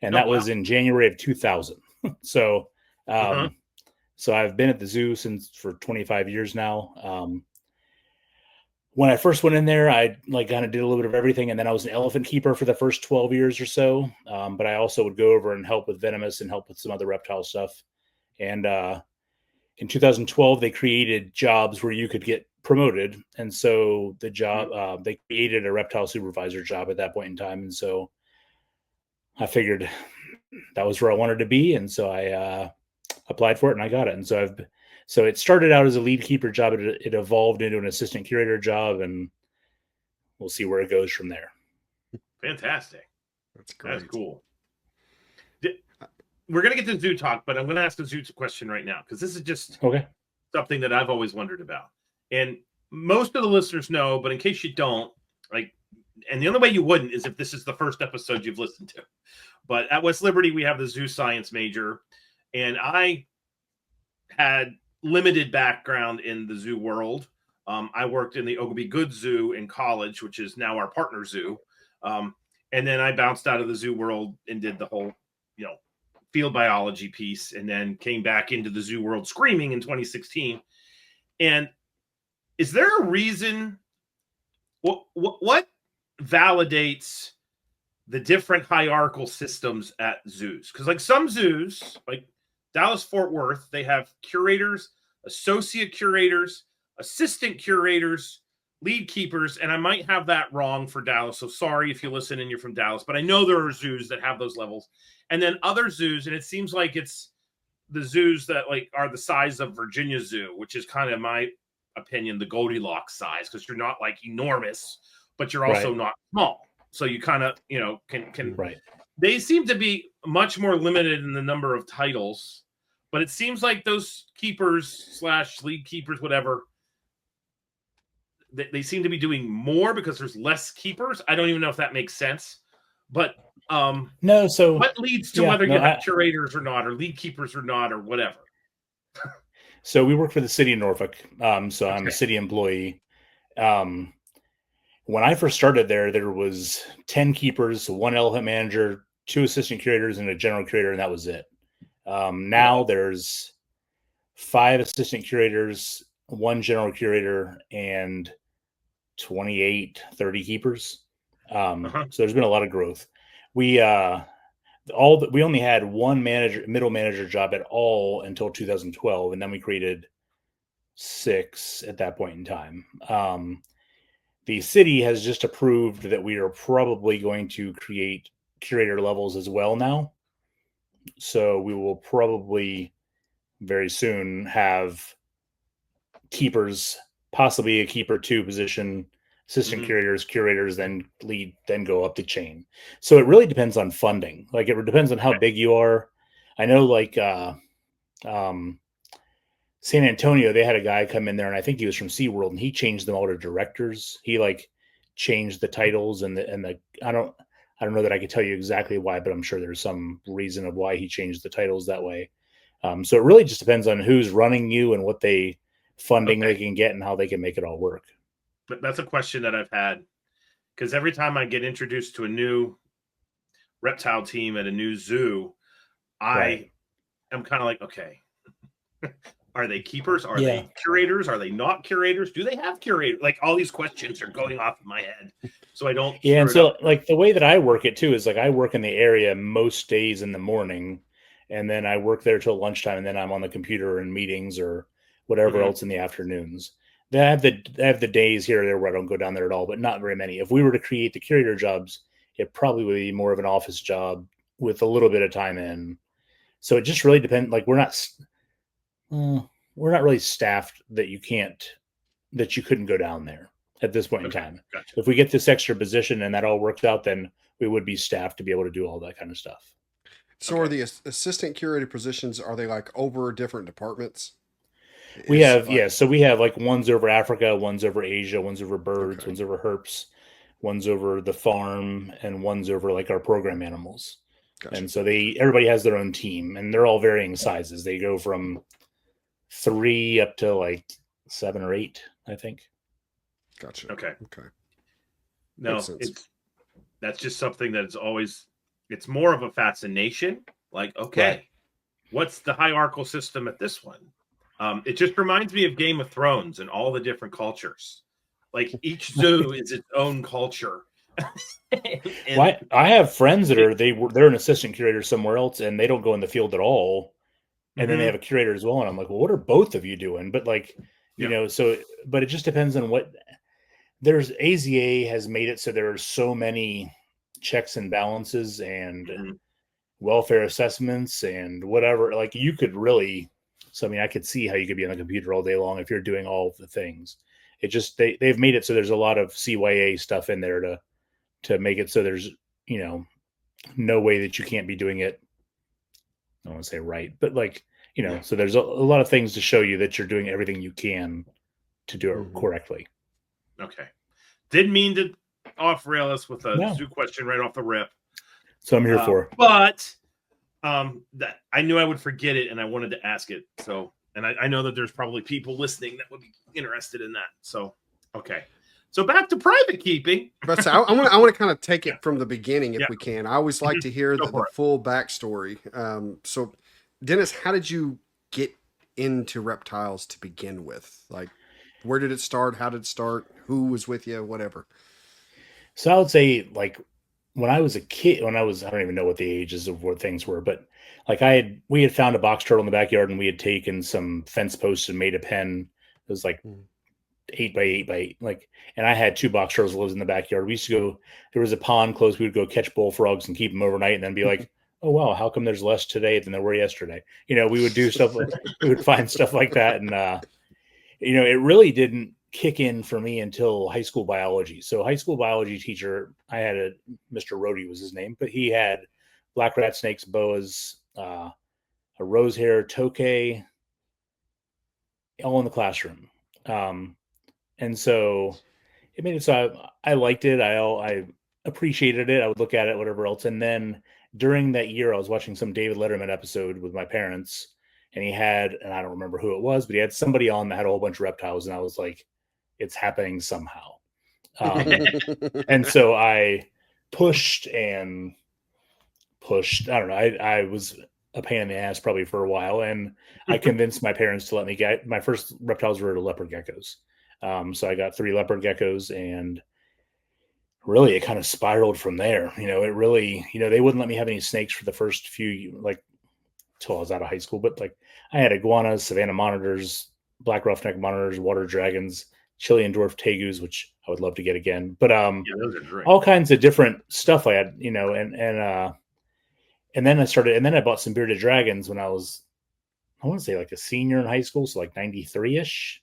And that was in January of 2000. So, so I've been at the zoo for 25 years now. When I first went in there, I kind of did a little bit of everything. And then I was an elephant keeper for the first 12 years or so. But I also would go over and help with venomous and help with some other reptile stuff. And in 2012, they created jobs where you could get promoted. And so the job, they created a reptile supervisor job at that point in time. And so I figured that was where I wanted to be. And so I applied for it and I got it. And so it started out as a lead keeper job. It evolved into an assistant curator job, and we'll see where it goes from there. Fantastic. That's great. That's cool. We're going to get to zoo talk, but I'm going to ask the zoo question right now, because this is just something that I've always wondered about. And most of the listeners know, but in case you don't, and the only way you wouldn't is if this is the first episode you've listened to. But at West Liberty, we have the zoo science major, and I had limited background in the zoo world. I worked in the Ogilvy Good Zoo in college, which is now our partner zoo. And then I bounced out of the zoo world and did the whole, field biology piece, and then came back into the zoo world screaming in 2016. And is there a reason what validates the different hierarchical systems at zoos? Because like some zoos, like Dallas Fort Worth, they have curators, associate curators, assistant curators, lead keepers, and I might have that wrong for Dallas, so sorry if you listen and you're from Dallas, but I know there are zoos that have those levels. And then other zoos, and it seems like it's the zoos that are the size of Virginia Zoo, which is kind of, my opinion, the Goldilocks size, because you're not enormous, but you're also not small. So you kind of, can right. They seem to be much more limited in the number of titles, but it seems like those keepers / lead keepers, whatever, they seem to be doing more because there's less keepers. I don't even know if that makes sense, but no. So what leads to whether you have curators or not, or lead keepers or not, or whatever? So we work for the city of Norfolk. So I'm a city employee. When I first started there was 10 keepers, 1 elephant manager, 2 assistant curators, and a general curator, and that was it. Now there's 5 assistant curators, 1 general curator, and 30 keepers. So there's been a lot of growth. We only had 1 middle manager job at all until 2012, and then we created 6 at that point in time. The city has just approved that we are probably going to create curator levels as well now. So we will probably very soon have keepers, possibly a keeper 2 position, assistant curators, then lead, then go up the chain. So it really depends on funding. It depends on how big you are. I know San Antonio, they had a guy come in there, and I think he was from SeaWorld, and he changed them all to directors. He changed the titles and I don't know that I could tell you exactly why, but I'm sure there's some reason of why he changed the titles that way. So it really just depends on who's running you and what funding they can get and how they can make it all work. But that's a question that I've had, because every time I get introduced to a new reptile team at a new zoo, I am kind of okay, are they keepers? Are they curators? Are they not curators? Do they have curators? All these questions are going off in my head, so I don't. Yeah, and so the way that I work it too is I work in the area most days in the morning, and then I work there till lunchtime, and then I'm on the computer in meetings or whatever else in the afternoons. They have the days here or there where I don't go down there at all, but not very many. If we were to create the curator jobs, it probably would be more of an office job with a little bit of time in. So it just really depends. We're not really staffed that you couldn't go down there at this point in time. Gotcha. If we get this extra position and that all works out, then we would be staffed to be able to do all that kind of stuff. So are the assistant curator positions, are they over different departments? We have, so we have one's over Africa, one's over Asia, one's over birds, one's over herps, one's over the farm, and one's over our program animals. Gotcha. And so everybody has their own team, and they're all varying sizes. They go from 3 up to 7 or 8, I think. Gotcha. Okay. No, that's just something that's always, it's more of a fascination. What's the hierarchical system at this one? It just reminds me of Game of Thrones and all the different cultures. Each zoo is its own culture. I have friends that they're an assistant curator somewhere else, and they don't go in the field at all. And then they have a curator as well. And I'm well, what are both of you doing? But but it just depends on what AZA has made it so there are so many checks and balances, and welfare assessments and whatever. Like you could really, so I mean, I could see how you could be on the computer all day long if you're doing all of the things. It just, they've made it so there's a lot of CYA stuff in there to make it so there's, you know, no way that you can't be doing it. I don't want to say right, but like, you know, so there's a lot of things to show you that you're doing everything you can to do it correctly. Okay. Didn't mean to off-rail us with a zoo question right off the rip. So I'm here for. But that I knew I would forget it, and I wanted to ask it. So, and I know that there's probably people listening that would be interested in that. So, okay. So back to private keeping. But so I want to kind of take it from the beginning if we can. I always like to hear the full backstory. So, Dennis, how did you get into reptiles to begin with? Like, where did it start? How did it start? Who was with you? Whatever. So I would say, like, when I was a kid, I don't even know what the ages of what things were, but like we had found a box turtle in the backyard, and we had taken some fence posts and made a pen. It was like 8 by 8 by 8, like, and I had 2 box turtles that lives in the backyard. We used to go, there was a pond close. We would go catch bullfrogs and keep them overnight, and then be like, oh wow, how come there's less today than there were yesterday? You know, we would do stuff like, we would find stuff like that. And, you know, it really didn't kick in for me until high school biology. So high school biology teacher, I had Mr. Rhodey was his name, but he had black rat snakes, boas, a rose hair, tokay, all in the classroom. And so it made it so I liked it. I appreciated it. I would look at it, whatever else. And then during that year, I was watching some David Letterman episode with my parents, and he had, and I don't remember who it was, but he had somebody on that had a whole bunch of reptiles. And I was like, it's happening somehow. And so I pushed. I don't know. I was a pain in the ass probably for a while. And I convinced my parents to let me get, my first reptiles were leopard geckos. So I got 3 leopard geckos, and really it kind of spiraled from there. You know, it really, you know, they wouldn't let me have any snakes for the first few, like, till I was out of high school. But like, I had iguanas, savanna monitors, black roughneck monitors, water dragons, Chilean dwarf tegus, which I would love to get again. But those are great. All kinds of different stuff I had, you know, and then I bought some bearded dragons when I was, I want to say like a senior in high school, so like 93-ish.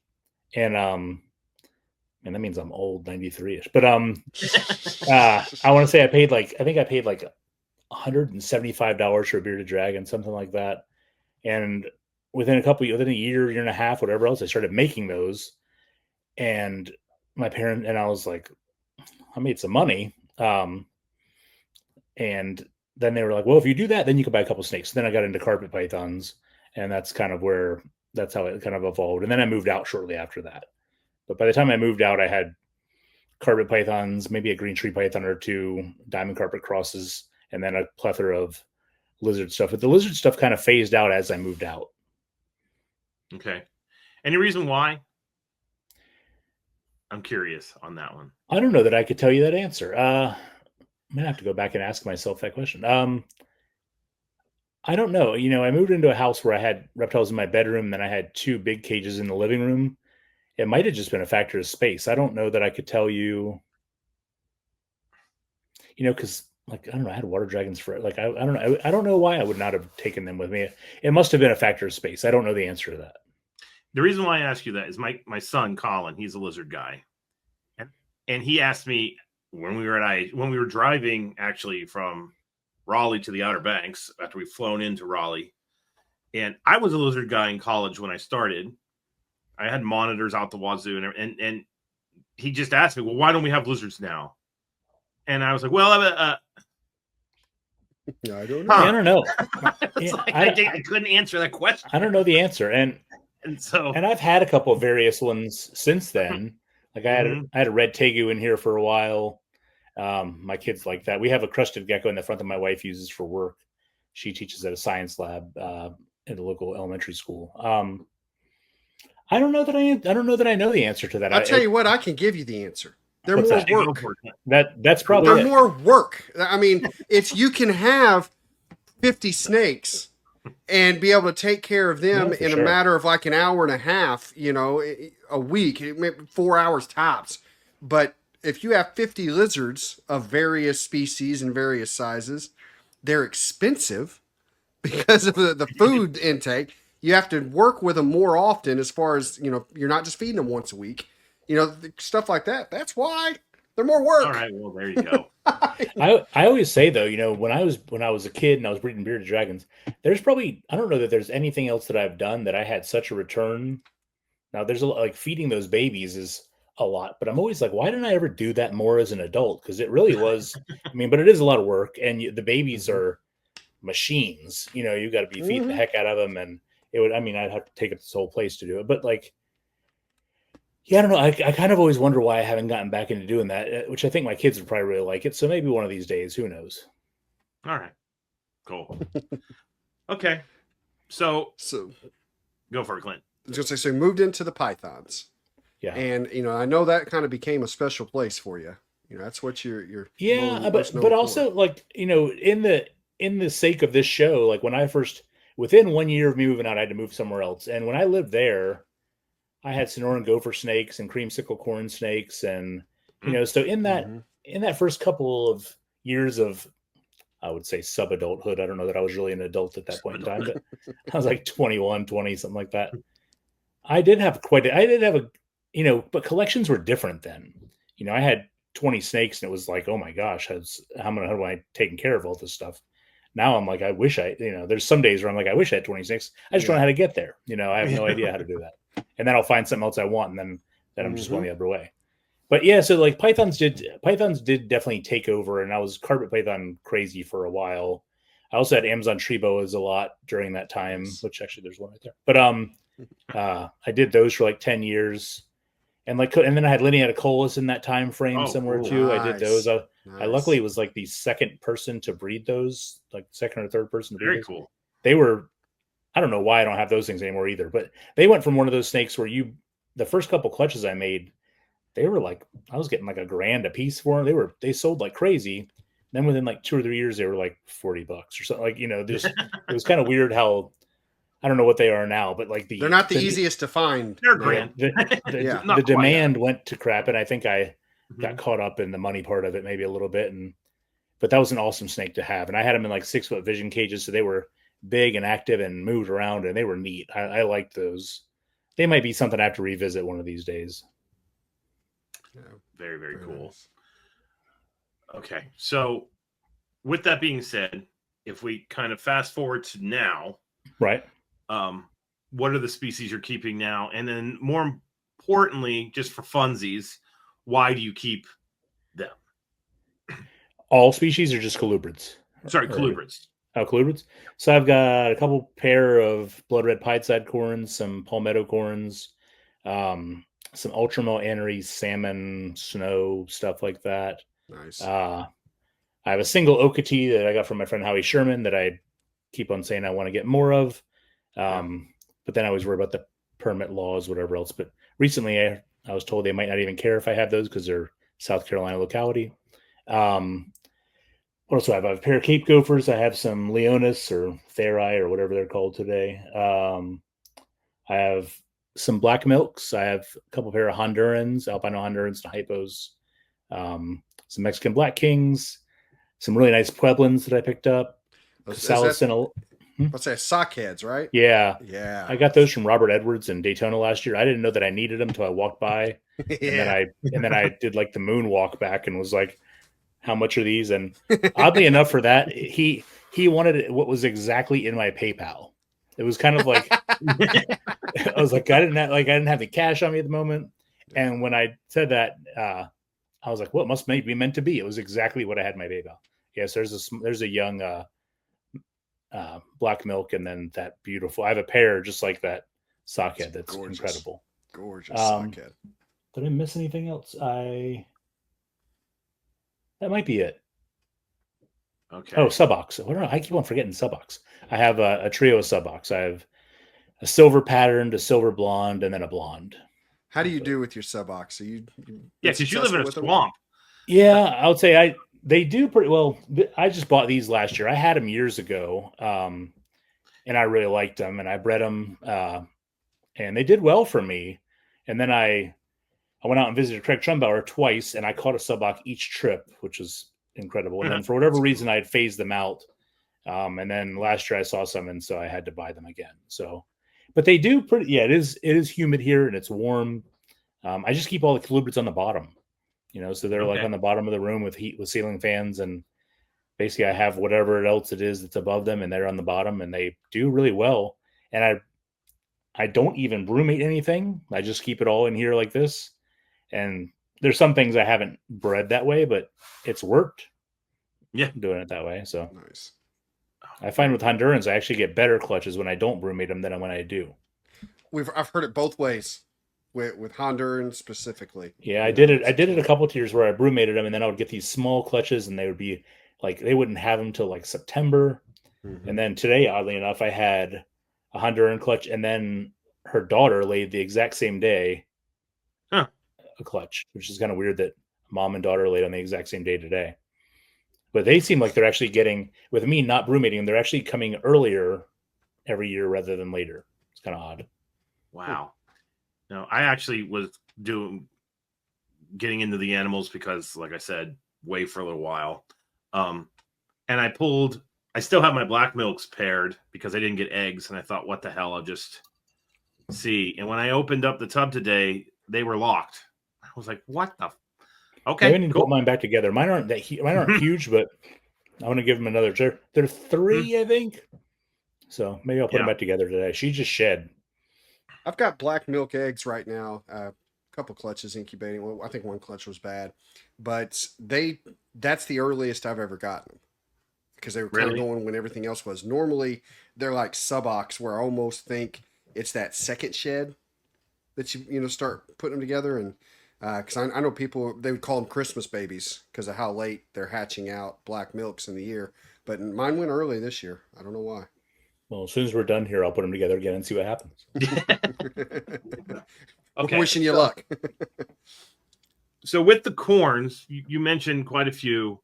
And that means I'm old, 93-ish. But I want to say I paid like $175 for a bearded dragon, something like that. And within a year and a half, whatever else, I started making those. And my parent and I was like, I made some money. And then they were like, well, if you do that, then you can buy a couple snakes. So then I got into carpet pythons, and that's how it kind of evolved. And then I moved out shortly after that. But by the time I moved out, I had carpet pythons, maybe a green tree python or 2, diamond carpet crosses, and then a plethora of lizard stuff. But the lizard stuff kind of phased out as I moved out. Okay. Any reason why? I'm curious on that one. I don't know that I could tell you that answer. I'm gonna have to go back and ask myself that question. I don't know. You know, I moved into a house where I had reptiles in my bedroom, then I had 2 big cages in the living room. It might have just been a factor of space. I don't know that I could tell you, you know, because like, I don't know, I had water dragons for like, I don't know. I don't know why I would not have taken them with me. It must have been a factor of space. I don't know the answer to that. The reason why I ask you that is my son, Colin, he's a lizard guy. And he asked me when we were driving actually from Raleigh to the Outer Banks after we've flown into Raleigh. And I was a lizard guy in college when I started. I had monitors out the wazoo, and he just asked me, well, why don't we have lizards now? And I was like, well, I don't know. I don't know. I couldn't answer that question. I don't know the answer. And I've had a couple of various ones since then. Like I had a red tegu in here for a while. My kids like that. We have a crested gecko in the front that my wife uses for work. She teaches at a science lab at a local elementary school. I don't know that I know the answer to that. I'll tell you what, I can give you the answer. They're What's more that? work. That's probably they're more work. I mean, you can have 50 snakes and be able to take care of them in a matter of like an hour and a half, you know, a week, maybe 4 hours tops. But if you have 50 lizards of various species and various sizes, they're expensive because of the food intake. You have to work with them more often as far as, you're not just feeding them once a week. Stuff like that. That's why they're more work. All right, well, there you go. I always say though, when I was a kid and I was breeding bearded dragons, there's probably, I don't know that there's anything else that I've done that I had such a return. Now there's like feeding those babies is a lot, but I'm always like, why didn't I ever do that more as an adult? Because it really was, but it is a lot of work, and the babies are machines. You got to be feeding the heck out of them, and it would, I'd have to take up this whole place to do it. But like, yeah, I don't know. I kind of always wonder why I haven't gotten back into doing that, which I think my kids would probably really like it. So maybe one of these days, who knows? All right, cool. Okay, so go for it, Clint. I was gonna say, so you moved into the pythons. Yeah. And I know that kind of became a special place for you. That's what you're yeah, but also like, in the sake of this show, like when I first, within 1 year of me moving out, I had to move somewhere else. And when I lived there, I had Sonoran gopher snakes and creamsicle corn snakes, and so in that first couple of years of, I would say, sub-adulthood, I don't know that I was really an adult at that point in time, but I was like 21, 20, something like that. I did have a but collections were different then. I had 20 snakes and it was like, oh my gosh, how am I taking care of all this stuff? Now I'm like, I wish there's some days where I'm like, I wish I had 20 snakes. I just don't know how to get there. I have no idea how to do that. And then I'll find something else I want, and then I'm just going the other way. But yeah, so like pythons did definitely take over, and I was carpet python crazy for a while. I also had Amazon tree boas a lot during that time, which actually there's one right there. But I did those for like 10 years. And then I had Lineaticolas in that time frame somewhere too. Nice. I did those. I luckily was like the second person to breed those, like second or third person to breed. Very cool. They were, I don't know why I don't have those things anymore either, but they went from one of those snakes where the first couple clutches I made, they were like, I was getting like $1,000 a piece for them. They sold like crazy. Then within like 2 or 3 years, they were like $40 or something. Like, it was kind of weird how, I don't know what they are now, but like they're not the easiest to find. They're grand. The demand went to crap, and I think I got caught up in the money part of it maybe a little bit. But that was an awesome snake to have, and I had them in like 6-foot vision cages, so they were big and active and moved around, and they were neat. I liked those. They might be something I have to revisit one of these days. Yeah, very, very cool. Nice. Okay, so with that being said, if we kind of fast forward to now, right? What are the species you're keeping now? And then more importantly, just for funsies, why do you keep them? All species or just colubrids? Sorry, colubrids. Oh, colubrids. So I've got a couple pair of blood red pied-side corns, some palmetto corns, some ultramel anneries, salmon, snow, stuff like that. Nice. I have a single Okatee that I got from my friend Howie Sherman that I keep on saying I want to get more of. But then I always worry about the permit laws, whatever else. But recently I was told they might not even care if I have those because they're South Carolina locality. What else do I have? I have a pair of Cape Gophers. I have some Leonis or Theri or whatever they're called today. I have some black milks. I have a couple pair of Hondurans, albino Hondurans, and hypos. Some Mexican Black Kings. Some really nice Pueblans that I picked up. Let's say sockheads, right? Yeah. Yeah. I got those from Robert Edwards in Daytona last year. I didn't know that I needed them until I walked by. And then I did like the moonwalk back and was like, how much are these? And oddly enough for that, he wanted what was exactly in my PayPal. It was kind of like I was like, I didn't have the cash on me at the moment. And when I said that, I was like, well, it must be meant to be. It was exactly what I had in my PayPal. Yes, there's a young black milk, and then that beautiful. I have a pair just like that sockhead that's gorgeous. Incredible. Gorgeous sockhead. Did I miss anything else? That might be it. Okay. Oh, subox. I keep on forgetting subox. I have a trio of subox. I have a silver patterned, a silver blonde, and then a blonde. How do you do with your subox? Because you live in a swamp. Yeah, I would say they do pretty well. I just bought these last year. I had them years ago, and I really liked them, and I bred them, and they did well for me. And then I went out and visited Craig Trumbauer twice, and I caught a subox each trip, which was incredible. And then for whatever reason, I had phased them out. And then last year I saw some, and so I had to buy them again. So, but they do pretty. Yeah, it is humid here and it's warm. I just keep all the colubrids on the bottom, so they're like on the bottom of the room with ceiling fans, and basically I have whatever else it is that's above them, and they're on the bottom, and they do really well. And I don't even brumate anything. I just keep it all in here like this. And there's some things I haven't bred that way, but it's worked. Yeah, doing it that way. So nice. I find with Hondurans, I actually get better clutches when I don't brumate them than when I do. I've heard it both ways with Hondurans specifically. Yeah, I did it a couple of years where I brumated them, and then I would get these small clutches, and they would be like they wouldn't have them till like September. Mm-hmm. And then today, oddly enough, I had a Honduran clutch, and then her daughter laid the exact same day a clutch, which is kind of weird that mom and daughter laid on the exact same day today. But they seem like they're actually getting, with me not brumating them, they're actually coming earlier every year rather than later. It's kind of odd. Wow. No, I actually was getting into the animals because, like I said, way for a little while. And I still have my black milks paired because I didn't get eggs. And I thought, what the hell? I'll just see. And when I opened up the tub today, they were locked. I was like, what the? Okay. I need to put mine back together. Mine aren't huge, but I want to give them another. They're 3, I think. So maybe I'll put them back together today. She just shed. I've got black milk eggs right now. A couple clutches incubating. Well, I think one clutch was bad, but that's the earliest I've ever gotten them because they were kind of going when everything else was. Normally they're like subox where I almost think it's that second shed that you start putting them together. And because I know people, they would call them Christmas babies because of how late they're hatching out black milks in the year. But mine went early this year. I don't know why. Well, as soon as we're done here, I'll put them together again and see what happens. Okay. Wishing you luck. So with the corns, you mentioned quite a few,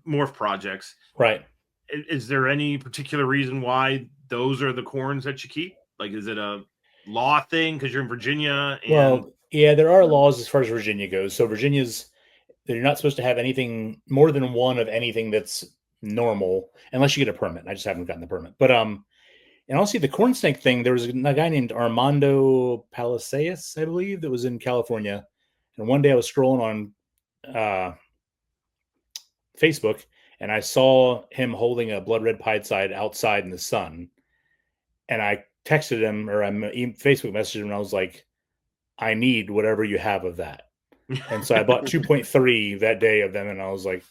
morph projects. Right. Is there any particular reason why those are the corns that you keep? Like, is it a law thing because you're in Virginia? Well, yeah, there are laws as far as Virginia goes. So they're not supposed to have anything more than one of anything that's normal unless you get a permit. I just haven't gotten the permit. But and also the corn snake thing, there was a guy named Armando Palacios, I believe, that was in California. And one day I was scrolling on Facebook and I saw him holding a blood red pied side outside in the sun. And I texted him or I Facebook messaged him and I was like, I need whatever you have of that. And so I bought 2.3 that day of them. And I was like,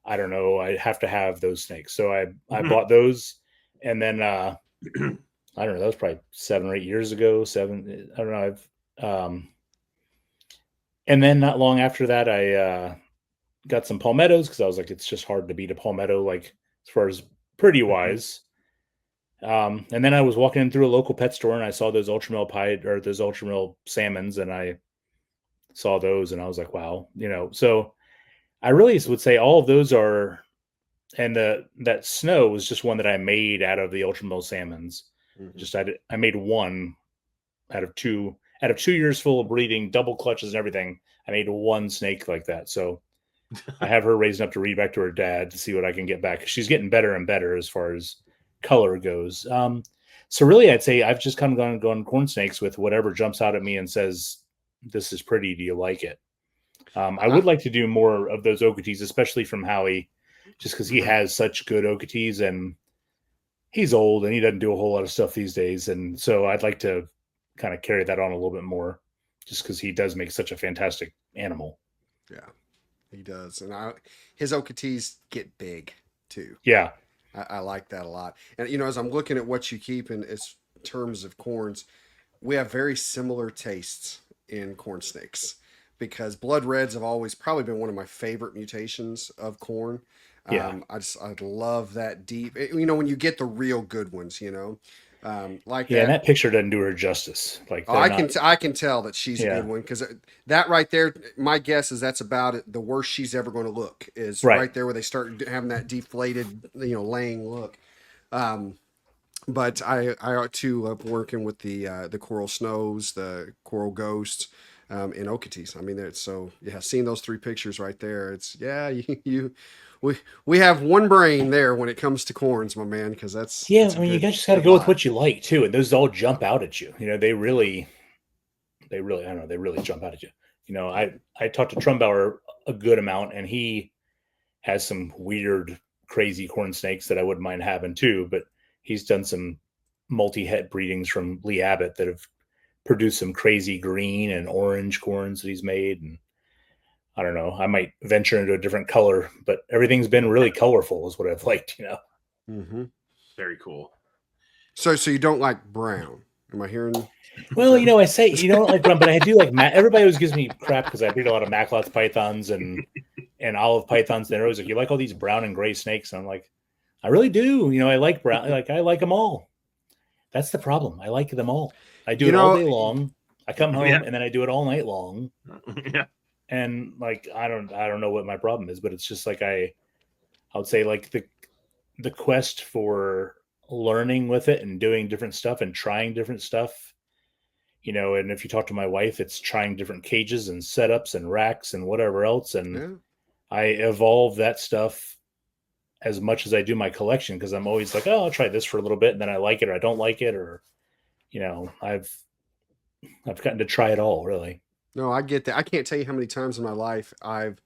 I don't know, I have to have those snakes. So I bought those. And then, I don't know, that was probably 7 or 8 years ago. I don't know. And then not long after that, I got some palmettos because I was like, it's just hard to beat a palmetto, like as far as pretty wise. And then I was walking in through a local pet store and I saw those ultramel pied or those ultramel salmons, and I saw those and I was like, wow, so I really would say all of those are, and that snow was just one that I made out of the ultramel salmons. Mm-hmm. Just I made one out of 2 years full of breeding, double clutches and everything. I made one snake like that. So I have her raising up to read back to her dad to see what I can get back. She's getting better and better as far as color goes. So really, I'd say I've just kind of gone corn snakes with whatever jumps out at me and says, "This is pretty. Do you like it?" I would like to do more of those Okeetees, especially from Howie, just because he has such good Okeetees and he's old and he doesn't do a whole lot of stuff these days. And so I'd like to kind of carry that on a little bit more just because he does make such a fantastic animal. Yeah, he does. And his Okeetees get big too. Yeah. I like that a lot. And, as I'm looking at what you keep in terms of corns, we have very similar tastes in corn snakes because blood reds have always probably been one of my favorite mutations of corn. Yeah. I love that deep, when you get the real good ones, like and that picture doesn't do her justice. Like, I can tell that she's a good one because that right there, my guess is that's about it. The worst she's ever going to look is right there where they start having that deflated, laying look. But I too love working with the coral snows, the coral ghosts. in Okeechobee. I mean, so yeah, seeing those 3 pictures right there, it's we have one brain there when it comes to corns, my man, because that's Yeah, that's I mean, you good, guys just got to good go with lot. what you like too, and those all jump out at you. You know, they really, I don't know, they really jump out at you. You know, I talked to Trumbauer a good amount, and he has some weird, crazy corn snakes that I wouldn't mind having too. But he's done some multi-het breedings from Lee Abbott that have produced some crazy green and orange corns that he's made. And I don't know, I might venture into a different color, but everything's been really colorful is what I've liked, you know? Mm-hmm. Very cool. So you don't like brown? Am I hearing? Well, you know, I say you don't like brown, but I do like everybody always gives me crap because I breed a lot of Macklot's pythons and olive pythons. They're always like, you like all these brown and gray snakes? And I'm like, I really do. You know, I like brown. I like them all. That's the problem. I like them all. I do it all day long. I come home and then I do it all night long. Yeah. And like, I don't know what my problem is, but it's just like, I would say like the quest for learning with it and doing different stuff and trying different stuff, you know, and if you talk to my wife, it's trying different cages and setups and racks and whatever else. And I evolve that stuff as much as I do my collection, because I'm always like, oh, I'll try this for a little bit, and then I like it or I don't like it, or, you know, I've gotten to try it all, really. No, I get that. I can't tell you how many times in my life I've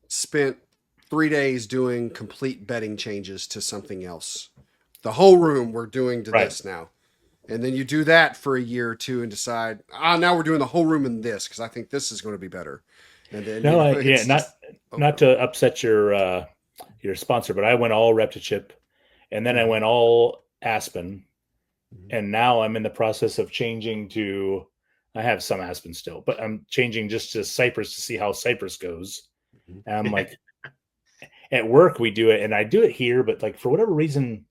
spent 3 days doing complete bedding changes to something else. The whole room we're doing to this now. And then you do that for a year or two and decide, now we're doing the whole room in this because I think this is going to be better. And then not to upset your sponsor, but I went all Reptichip, and then I went all Aspen, and now I'm in the process of changing to. I have some Aspen still, but I'm changing just to Cypress to see how Cypress goes. And I'm like, at work we do it, and I do it here, but like for whatever reason,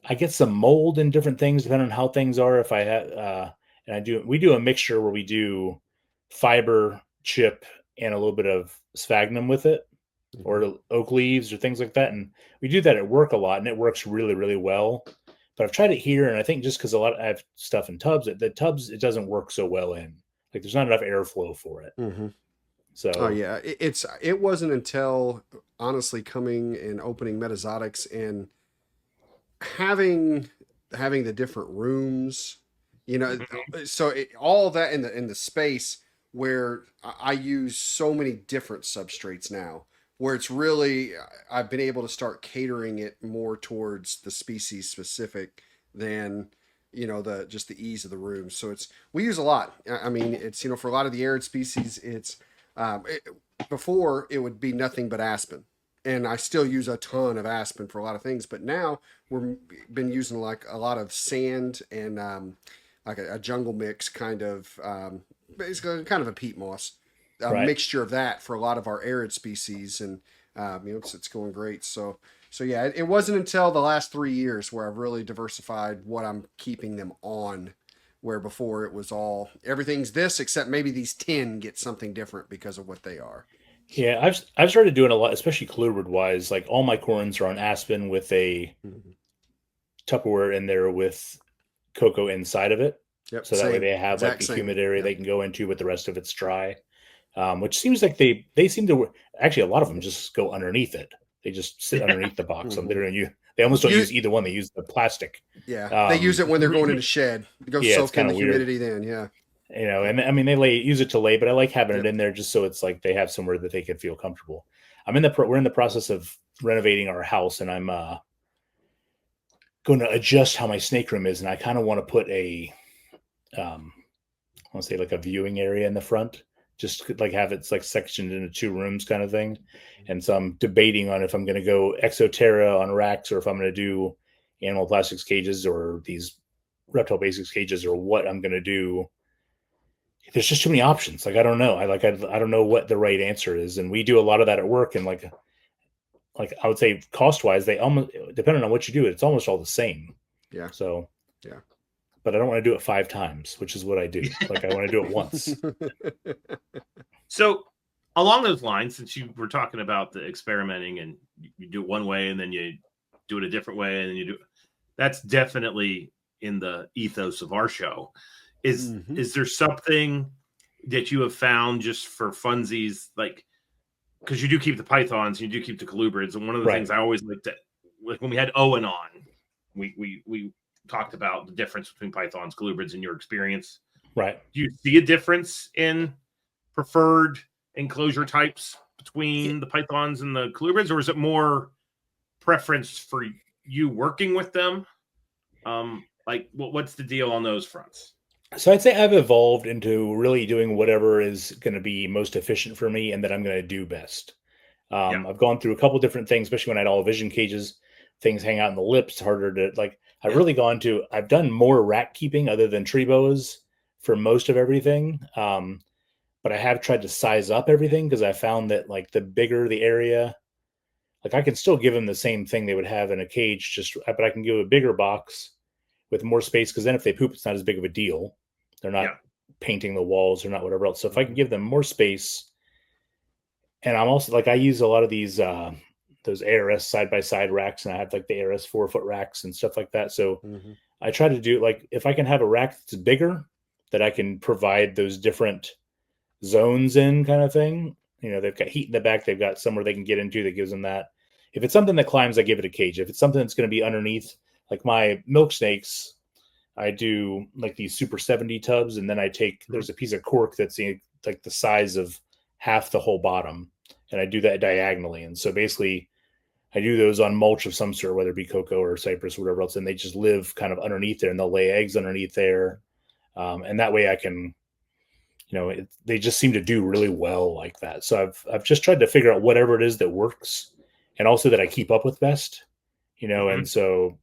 I get some mold in different things depending on how things are. If I have, and we do a mixture where we do fiber chip and a little bit of sphagnum with it, or oak leaves or things like that. And we do that at work a lot, and it works really, really well. But I've tried it here, and I think just because I have stuff in tubs, the tubs, it doesn't work so well in. Like there's not enough airflow for it. Mm-hmm. So yeah, it wasn't until honestly coming and opening Metazotics and having the different rooms, you know, so all that in the space where I use so many different substrates now, where it's really, I've been able to start catering it more towards the species specific than, you know, just the ease of the room. So we use a lot. I mean, it's, you know, for a lot of the arid species, it's, before it would be nothing but aspen. And I still use a ton of aspen for a lot of things, but now we've been using like a lot of sand and like a jungle mix kind of, basically kind of a peat moss, mixture of that for a lot of our arid species, and you know, it's going great. So yeah, it wasn't until the last 3 years where I've really diversified what I'm keeping them on. Where before it was all everything's this except maybe these 10 get something different because of what they are. Yeah, I've started doing a lot, especially Colubrid wise. Like all my corns are on aspen with a Tupperware in there with cocoa inside of it. Yep, so that way they have like the humid area they can go into, but the rest of it's dry. Which seems like they seem to actually a lot of them just go underneath it. They just sit underneath the box. They almost don't use either one. They use the plastic. Yeah, they use it when they're going in the shed. It goes soak in the humidity then. Yeah. You know, and I mean they use it to lay, but I like having it in there just so it's like they have somewhere that they can feel comfortable. We're in the process of renovating our house, and I'm going to adjust how my snake room is, and I kind of want to put I want to say like a viewing area in the front, just like have it like sectioned into 2 rooms kind of thing. And so I'm debating on if I'm going to go Exo-terra on racks, or if I'm going to do animal plastics cages or these reptile basics cages, or what I'm going to do. There's just too many options. Like, I don't know. I don't know what the right answer is. And we do a lot of that at work. And like I would say cost wise, they almost, depending on what you do, it's almost all the same. Yeah. So, yeah. But I don't want to do it 5 times, which is what I do. Like I want to do it once. So along those lines, since you were talking about the experimenting and you do it one way and then you do it a different way and then you do, that's definitely in the ethos of our show. Is there something that you have found just for funsies, like, because you do keep the pythons, you do keep the colubrids, and one of the things I always liked to, like when we had Owen on, we talked about the difference between pythons, colubrids, in your experience. Right. Do you see a difference in preferred enclosure types between the pythons and the colubrids, or is it more preference for you working with them? Like, what's the deal on those fronts? So I'd say I've evolved into really doing whatever is going to be most efficient for me and that I'm going to do best. I've gone through a couple different things, especially when I had all vision cages. Things hang out in the lips, harder to like. I've done more rack keeping other than tree boas for most of everything. But I have tried to size up everything because I found that like the bigger the area, like I can still give them the same thing they would have in a cage, but I can give a bigger box with more space, because then if they poop, it's not as big of a deal. They're not painting the walls or not whatever else. So if I can give them more space, and I'm also like, I use a lot of these those ARS side-by-side racks, and I have like the ARS 4-foot racks and stuff like that. So I try to do like, if I can have a rack that's bigger, that I can provide those different zones in kind of thing. You know, they've got heat in the back, they've got somewhere they can get into that gives them that. If it's something that climbs, I give it a cage. If it's something that's going to be underneath, like my milk snakes, I do like these Super 70 tubs, and then I take, there's a piece of cork that's like the size of half the whole bottom, and I do that diagonally. And so basically I do those on mulch of some sort, whether it be cocoa or cypress or whatever else, and they just live kind of underneath there, and they'll lay eggs underneath there. And that way I can, you know, they just seem to do really well like that. So I've just tried to figure out whatever it is that works, and also that I keep up with best, you know. And so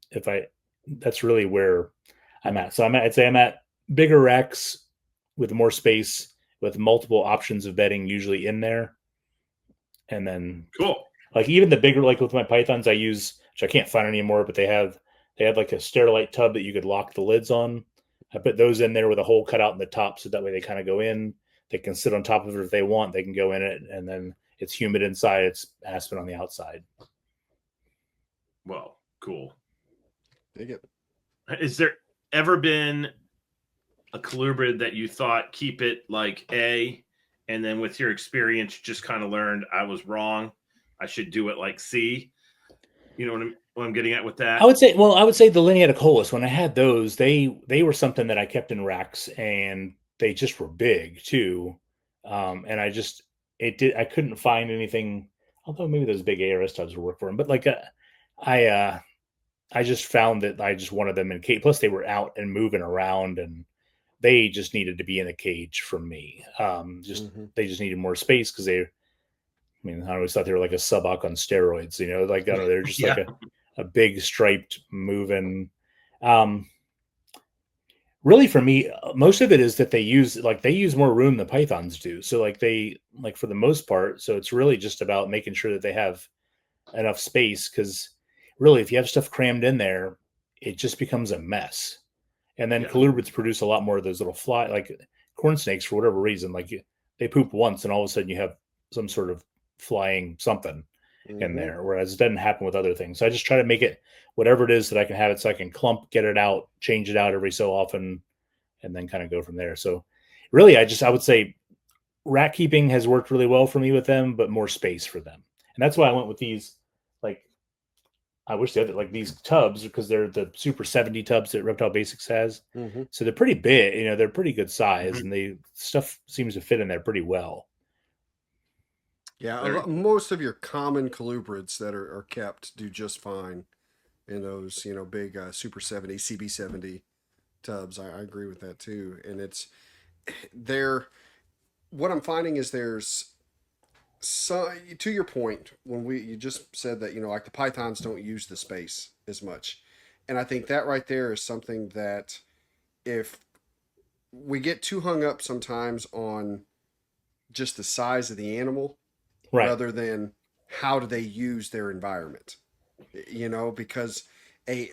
that's really where I'm at. So I'd say I'm at bigger racks with more space, with multiple options of bedding usually in there. And then like even the bigger, like with my pythons I use, which I can't find anymore, but they have like a Sterilite tub that you could lock the lids on. I put those in there with a hole cut out in the top, so that way they kind of go in. They can sit on top of it if they want. They can go in it, and then it's humid inside. It's aspen on the outside. Well, cool. Dig it. Is there ever been a colubrid that you thought keep it like A, and then with your experience just kind of learned I was wrong, I should do it like C? You know what I'm getting at with that? I would say the Lineaticolis, when I had those, they were something that I kept in racks, and they just were big too. And I couldn't find anything, although maybe those big ARS tubs would work for them. But like I just found that I just wanted them in cage. Plus they were out and moving around, and they just needed to be in a cage for me. They just needed more space, because I always thought they were like a Subak on steroids, you know, like, I don't know, they're just like a big striped moving. Really for me, most of it is that they use more room than pythons do. So like for the most part, so it's really just about making sure that they have enough space, because really if you have stuff crammed in there, it just becomes a mess. And then colubrids produce a lot more of those little like corn snakes, for whatever reason, like they poop once and all of a sudden you have some sort of flying something in there, whereas it doesn't happen with other things. So I just try to make it whatever it is that I can have it, so I can clump, get it out, change it out every so often, and then kind of go from there. So really I would say rack keeping has worked really well for me with them, but more space for them. And that's why I went with these, like, I wish they had like these tubs, because they're the Super 70 tubs that Reptile Basics has. So they're pretty big, you know, they're pretty good size, and stuff seems to fit in there pretty well. Yeah, most of your common colubrids that are kept do just fine in those, you know, big Super 70, CB70 tubs. I agree with that too. And what I'm finding is there's, so to your point, you just said that, you know, like the pythons don't use the space as much. And I think that right there is something that if we get too hung up sometimes on just the size of the animal, rather than how do they use their environment, you know, because a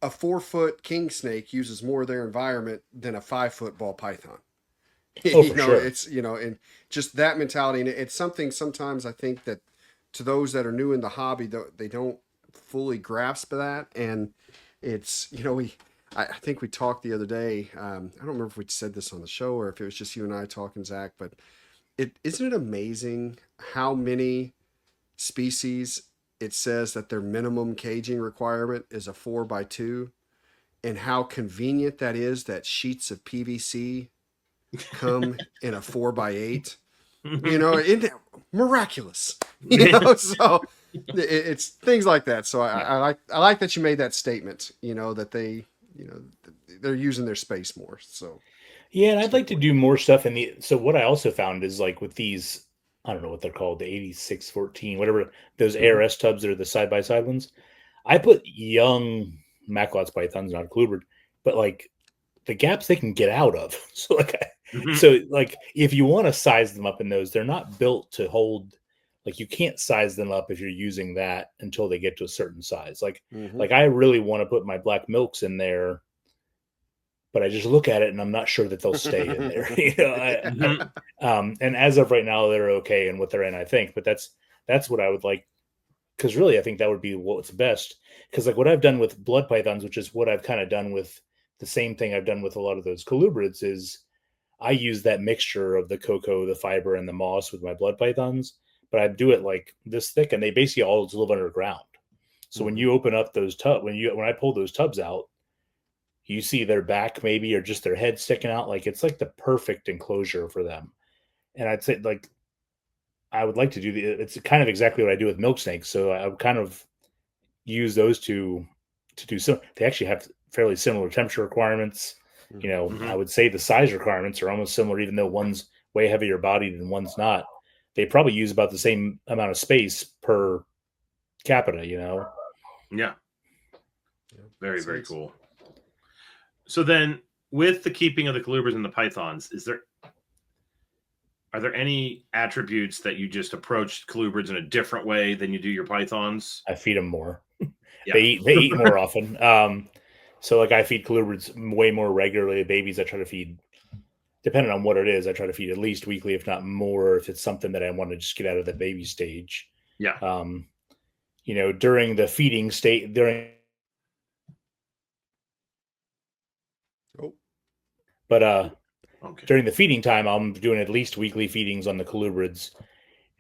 4-foot king snake uses more of their environment than a 5-foot ball python. It's, you know, and just that mentality. And it's something sometimes I think that to those that are new in the hobby, they don't fully grasp that. And it's, you know, I think we talked the other day. I don't remember if we said this on the show or if it was just you and I talking, Zach, but isn't it amazing how many species it says that their minimum caging requirement is a 4x2, and how convenient that is that sheets of PVC come in a 4x8. You know, miraculous. You know, so it's things like that. So I like that you made that statement. You know, that they're using their space more. So yeah, and I'd like to do more stuff in the. So what I also found is like with these, I don't know what they're called, the 8614, whatever those ARS tubs that are the side by side ones. I put young Macklot's pythons, not a colubrid, but like the gaps they can get out of. So like if you want to size them up in those, they're not built to hold. Like you can't size them up if you're using that until they get to a certain size. Like I really want to put my black milks in there, but I just look at it and I'm not sure that they'll stay in there. You know, and as of right now, they're okay in what they're in, I think. But that's what I would like, because really I think that would be what's best. Because like what I've done with blood pythons, which is what I've kind of done with the same thing I've done with a lot of those colubrids, is I use that mixture of the cocoa, the fiber, and the moss with my blood pythons. But I do it like this thick, and they basically all live underground. So when you open up those tubs, when I pull those tubs out, you see their back maybe or just their head sticking out. Like it's like the perfect enclosure for them. And I'd say like I would like to do it's kind of exactly what I do with milk snakes. So I would kind of use those to do so. They actually have fairly similar temperature requirements. You know, I would say the size requirements are almost similar, even though one's way heavier bodied and one's not. They probably use about the same amount of space per capita, you know? Yeah. Very, very cool. So then with the keeping of the colubrids and the pythons, are there any attributes that you just approach colubrids in a different way than you do your pythons? I feed them more. Yeah. They eat more often. So like I feed colubrids way more regularly. Babies I try to feed, depending on what it is, I try to feed at least weekly, if not more, if it's something that I want to just get out of the baby stage. Yeah. You know, during the feeding state, during the feeding time, I'm doing at least weekly feedings on the colubrids,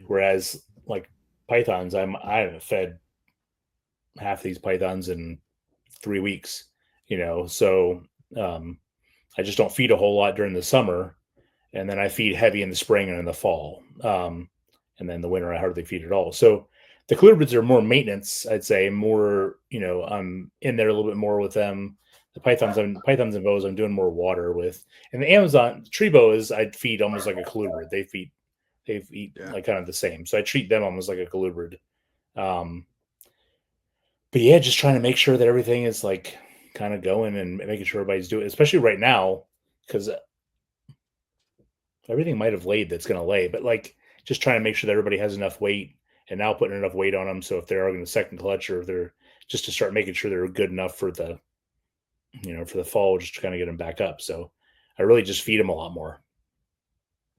whereas like pythons, I haven't fed half these pythons in 3 weeks, you know, so I just don't feed a whole lot during the summer, and then I feed heavy in the spring and in the fall, and then the winter I hardly feed at all. So the colubrids are more maintenance, I'd say, more, you know, I'm in there a little bit more with them. The pythons and boas I'm doing more water with, and the Amazon tree boas I'd feed almost like a colubrid. They eat like kind of the same, so I treat them almost like a colubrid. But yeah, just trying to make sure that everything is like kind of going and making sure everybody's doing it, especially right now, because everything might have laid that's going to lay, but like just trying to make sure that everybody has enough weight, and now putting enough weight on them. So if they are going to second clutch, or if they're just to start making sure they're good enough for the, you know, for the fall, just to kind of get them back up. So I really just feed them a lot more.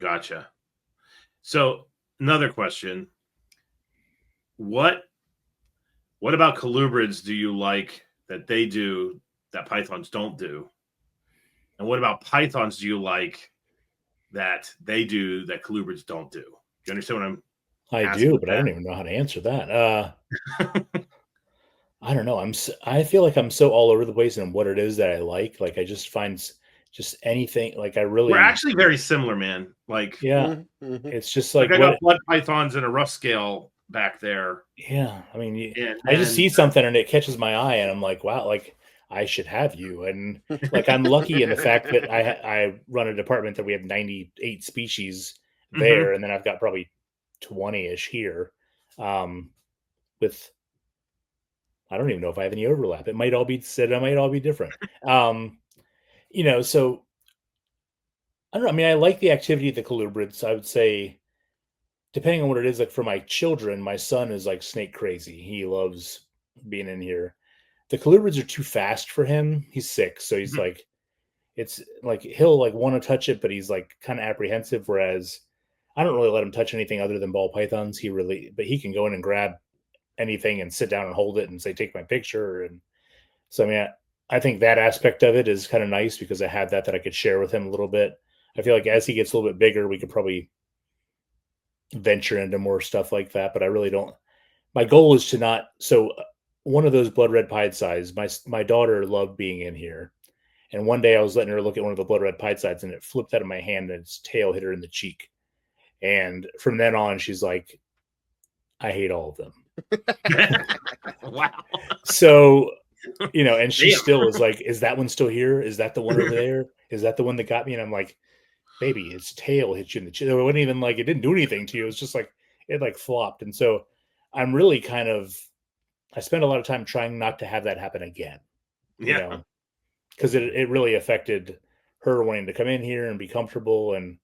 Gotcha. So another question, what about colubrids do you like that they do that pythons don't do? And what about pythons do you like that they do that colubrids don't do? Do you understand what I'm I do, but I don't even know how to answer that. I don't know. I feel like I'm so all over the place in what it is that I like. Like I just find just anything. Like we're actually very similar, man. Like, yeah, it's just like I got blood pythons in a rough scale back there. Yeah, I mean, I just see something and it catches my eye, and I'm like, wow, like I should have you. And like I'm lucky in the fact that I run a department that we have 98 species there, and then I've got probably 20-ish here. With I don't even know if I have any overlap. It might all be said. It might all be different. You know, so I don't know. I mean, I like the activity of the colubrids. I would say, depending on what it is, like for my children, my son is like snake crazy. He loves being in here. The colubrids are too fast for him. He's 6, so he's like, it's like he'll like want to touch it, but he's like kind of apprehensive. Whereas I don't really let him touch anything other than ball pythons. But he can go in and grab anything and sit down and hold it and say, "Take my picture." And so I mean, I think that aspect of it is kind of nice because I had that I could share with him a little bit. I feel like as he gets a little bit bigger, we could probably venture into more stuff like that, but I really don't. My goal is to not. So one of those blood red pied sides, my daughter loved being in here. And one day I was letting her look at one of the blood red pied sides and it flipped out of my hand and its tail hit her in the cheek. And from then on, she's like, I hate all of them. Wow. So, and she still is like, is that one still here? Is that the one over there? Is that the one that got me? And I'm like, baby, its tail hit you in the cheek. It wasn't even like, it didn't do anything to you. It was just like, it like flopped. And so I'm really I spend a lot of time trying not to have that happen again. Because it really affected her wanting to come in here and be comfortable. And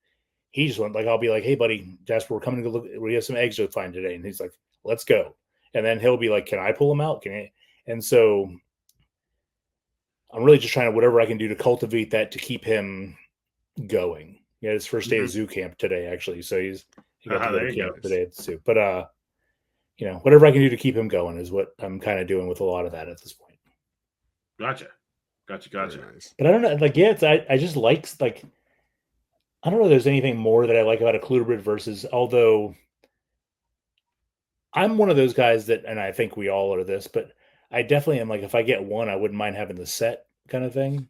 he just went like, I'll be like, hey buddy, Jasper, we're coming to look, we have some eggs to find today. And he's like, let's go. And then he'll be like, can I pull them out? Can I? And so I'm really just trying to, whatever I can do to cultivate that, to keep him going. Yeah. His first day of zoo camp today, actually. So he got to go to camp today at the zoo, but, whatever I can do to keep him going is what I'm kind of doing with a lot of that at this point. Gotcha. Nice. But I don't know, I just like, I don't know if there's anything more that I like about a Colubrid versus, although I'm one of those guys that, and I think we all are this, but I definitely am like, if I get one, I wouldn't mind having the set kind of thing.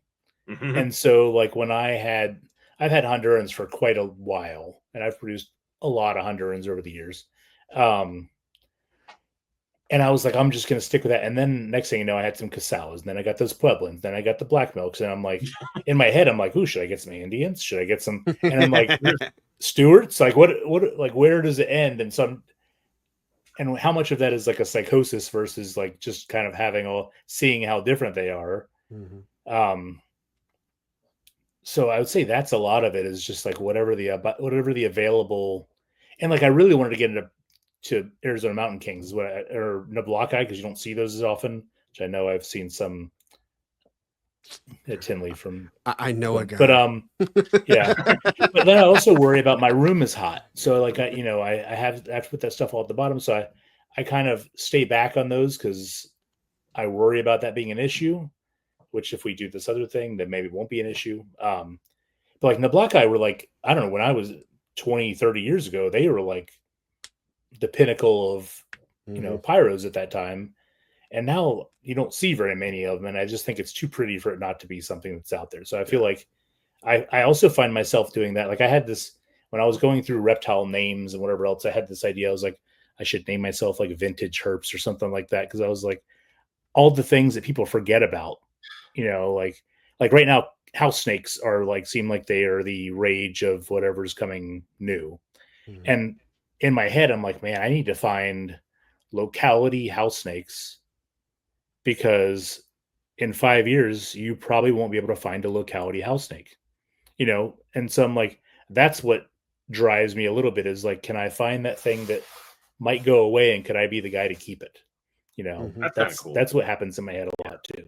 Mm-hmm. And so like when I've had Hondurans for quite a while, and I've produced a lot of Hondurans over the years. And I was like, I'm just going to stick with that. And then next thing you know, I had some Casalas. And then I got those Pueblans. Then I got the Black Milks. And I'm like, in my head, I'm like, ooh, should I get some Indians? Should I get some? And I'm like, Stewarts? Like, what, like, where does it end? And so and how much of that is like a psychosis versus like just kind of seeing how different they are. Mm-hmm. So I would say that's a lot of it is just like whatever the available. And like, I really wanted to get into Arizona Mountain Kings or Nablaki, because you don't see those as often, which I know I've seen some at Tinley from. I know a guy. But yeah. But then I also worry about my room is hot, so like I have to put that stuff all at the bottom, so I kind of stay back on those because I worry about that being an issue. Which if we do this other thing, then maybe it won't be an issue. But like Nablaki were like, I don't know, when I was 20, 30 years ago, they were like the pinnacle of pyros at that time, and now you don't see very many of them, and I just think it's too pretty for it not to be something that's out there. So I feel like I also find myself doing that. Like I had this when I was going through reptile names and whatever else, I had this idea. I was like, I should name myself like Vintage Herps or something like that, because I was like, all the things that people forget about, like right now house snakes are like, seem like they are the rage of whatever's coming new. And in my head, I'm like, man, I need to find locality house snakes, because in 5 years, you probably won't be able to find a locality house snake, And so I'm like, that's what drives me a little bit, is like, can I find that thing that might go away, and could I be the guy to keep it? That's cool. That's what happens in my head a lot too.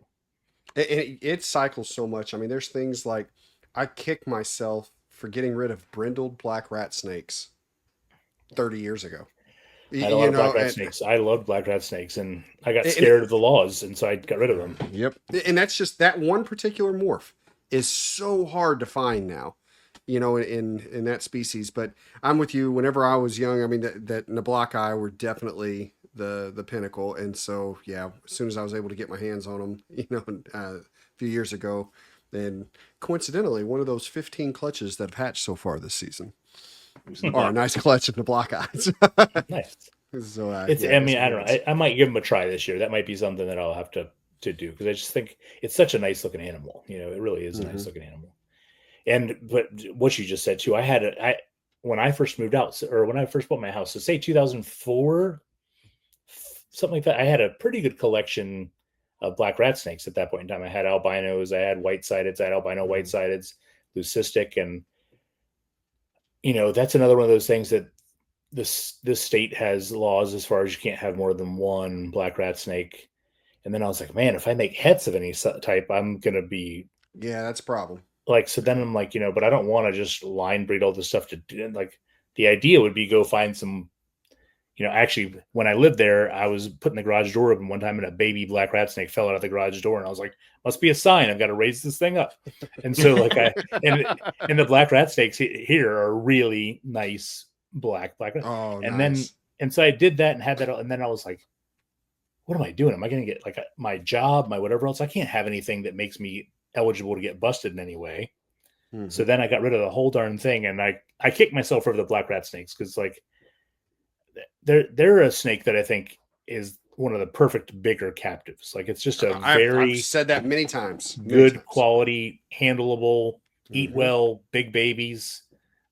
It cycles so much. I mean, there's things like I kick myself for getting rid of brindled black rat snakes 30 years ago. I had a lot of black rat snakes. I loved black rat snakes, and I got scared of the laws, and so I got rid of them. Yep. And that's just that one particular morph is so hard to find now, in that species. But I'm with you. Whenever I was young, I mean, that Nablaki were definitely the pinnacle. And so, yeah, as soon as I was able to get my hands on them, a few years ago, and coincidentally, one of those 15 clutches that have hatched so far this season. Or a nice clutch of Nablaki. Nice. So, I don't know. I might give them a try this year. That might be something that I'll have to do, because I just think it's such a nice looking animal. It really is a nice looking animal. But what you just said too, when I first moved out, or when I first bought my house, so say 2004, something like that, I had a pretty good collection of black rat snakes at that point in time. I had albinos, I had white-sideds, I had albino white-sideds, leucistic, and that's another one of those things that this state has laws as far as you can't have more than one black rat snake. And then I was like, man, if I make hets of any type, I'm going to be... Yeah, that's a problem. Like, so then I'm like, but I don't want to just line breed all this stuff to do. Like, the idea would be go find some, actually, when I lived there, I was putting the garage door open one time and a baby black rat snake fell out of the garage door. And I was like, must be a sign. I've got to raise this thing up. And so and the black rat snakes here are really nice black rat. Oh, and nice. And so I did that and had that. And then I was like, what am I doing? Am I going to get like my job, my whatever else? I can't have anything that makes me eligible to get busted in any way. Mm-hmm. So then I got rid of the whole darn thing. And I kicked myself over the black rat snakes because like, they're a snake that I think is one of the perfect bigger captives. Like it's just I've said that many times. Good quality, handleable, eat well, big babies.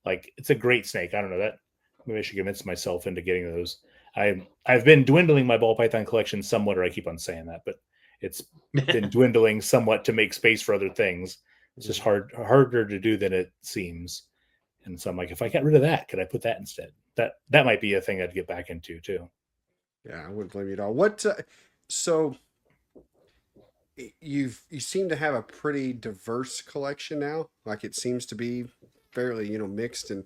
Like it's a great snake. I don't know that. Maybe I should convince myself into getting those. I've been dwindling my ball python collection somewhat, or I keep on saying that, but it's been dwindling somewhat to make space for other things. It's just harder to do than it seems. And so I'm like, if I got rid of that, could I put that instead? That might be a thing I'd get back into too. Yeah, I wouldn't blame you at all. What? So you seem to have a pretty diverse collection now. Like it seems to be fairly mixed. And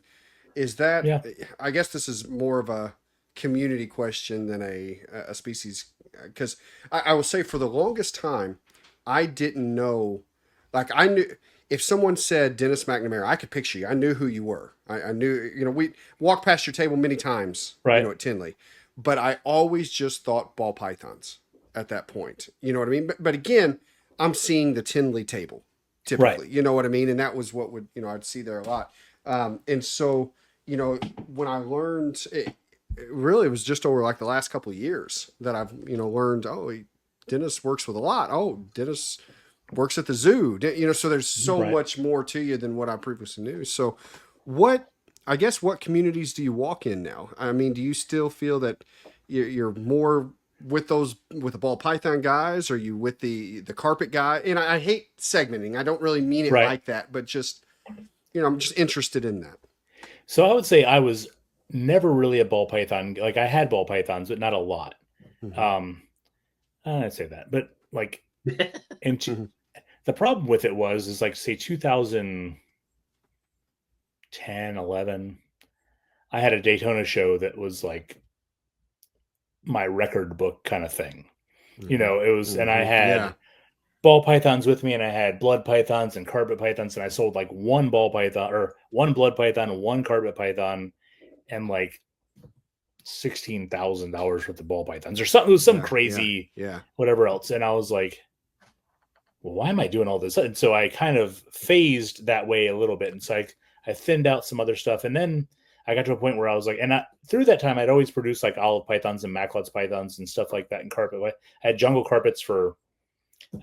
is that? Yeah. I guess this is more of a community question than a species. Because I will say for the longest time, I didn't know. Like I knew. If someone said Dennis McNamara, I could picture you. I knew who you were. I knew, we walked past your table many times, right. At Tinley. But I always just thought ball pythons at that point. You know what I mean? But again, I'm seeing the Tinley table typically. Right. You know what I mean? And that was what would, I'd see there a lot. And so, when I learned, it really was just over like the last couple of years that I've, learned, Dennis works with a lot. Oh, Dennis works at the zoo, so there's so much more to you than what I previously knew. So what communities do you walk in now? I mean, do you still feel that you're more with the ball python guys? Or are you with the carpet guy? And I hate segmenting. I don't really mean it like that, but just, I'm just interested in that. So I would say I was never really a ball python. Like I had ball pythons, but not a lot. Mm-hmm. I'd say that, but like the problem with it is like say 2010, 11, I had a Daytona show that was like my record book kind of thing. Mm-hmm. It was, and I had ball pythons with me and I had blood pythons and carpet pythons. And I sold like one ball python or one blood python and one carpet python and like $16,000 worth of ball pythons or something. It was some crazy, whatever else. And I was like, well, why am I doing all this? And so I kind of phased that way a little bit. And so I thinned out some other stuff. And then I got to a point where I was like, through that time, I'd always produced like olive pythons and Macklot's pythons and stuff like that in carpet. I had jungle carpets for,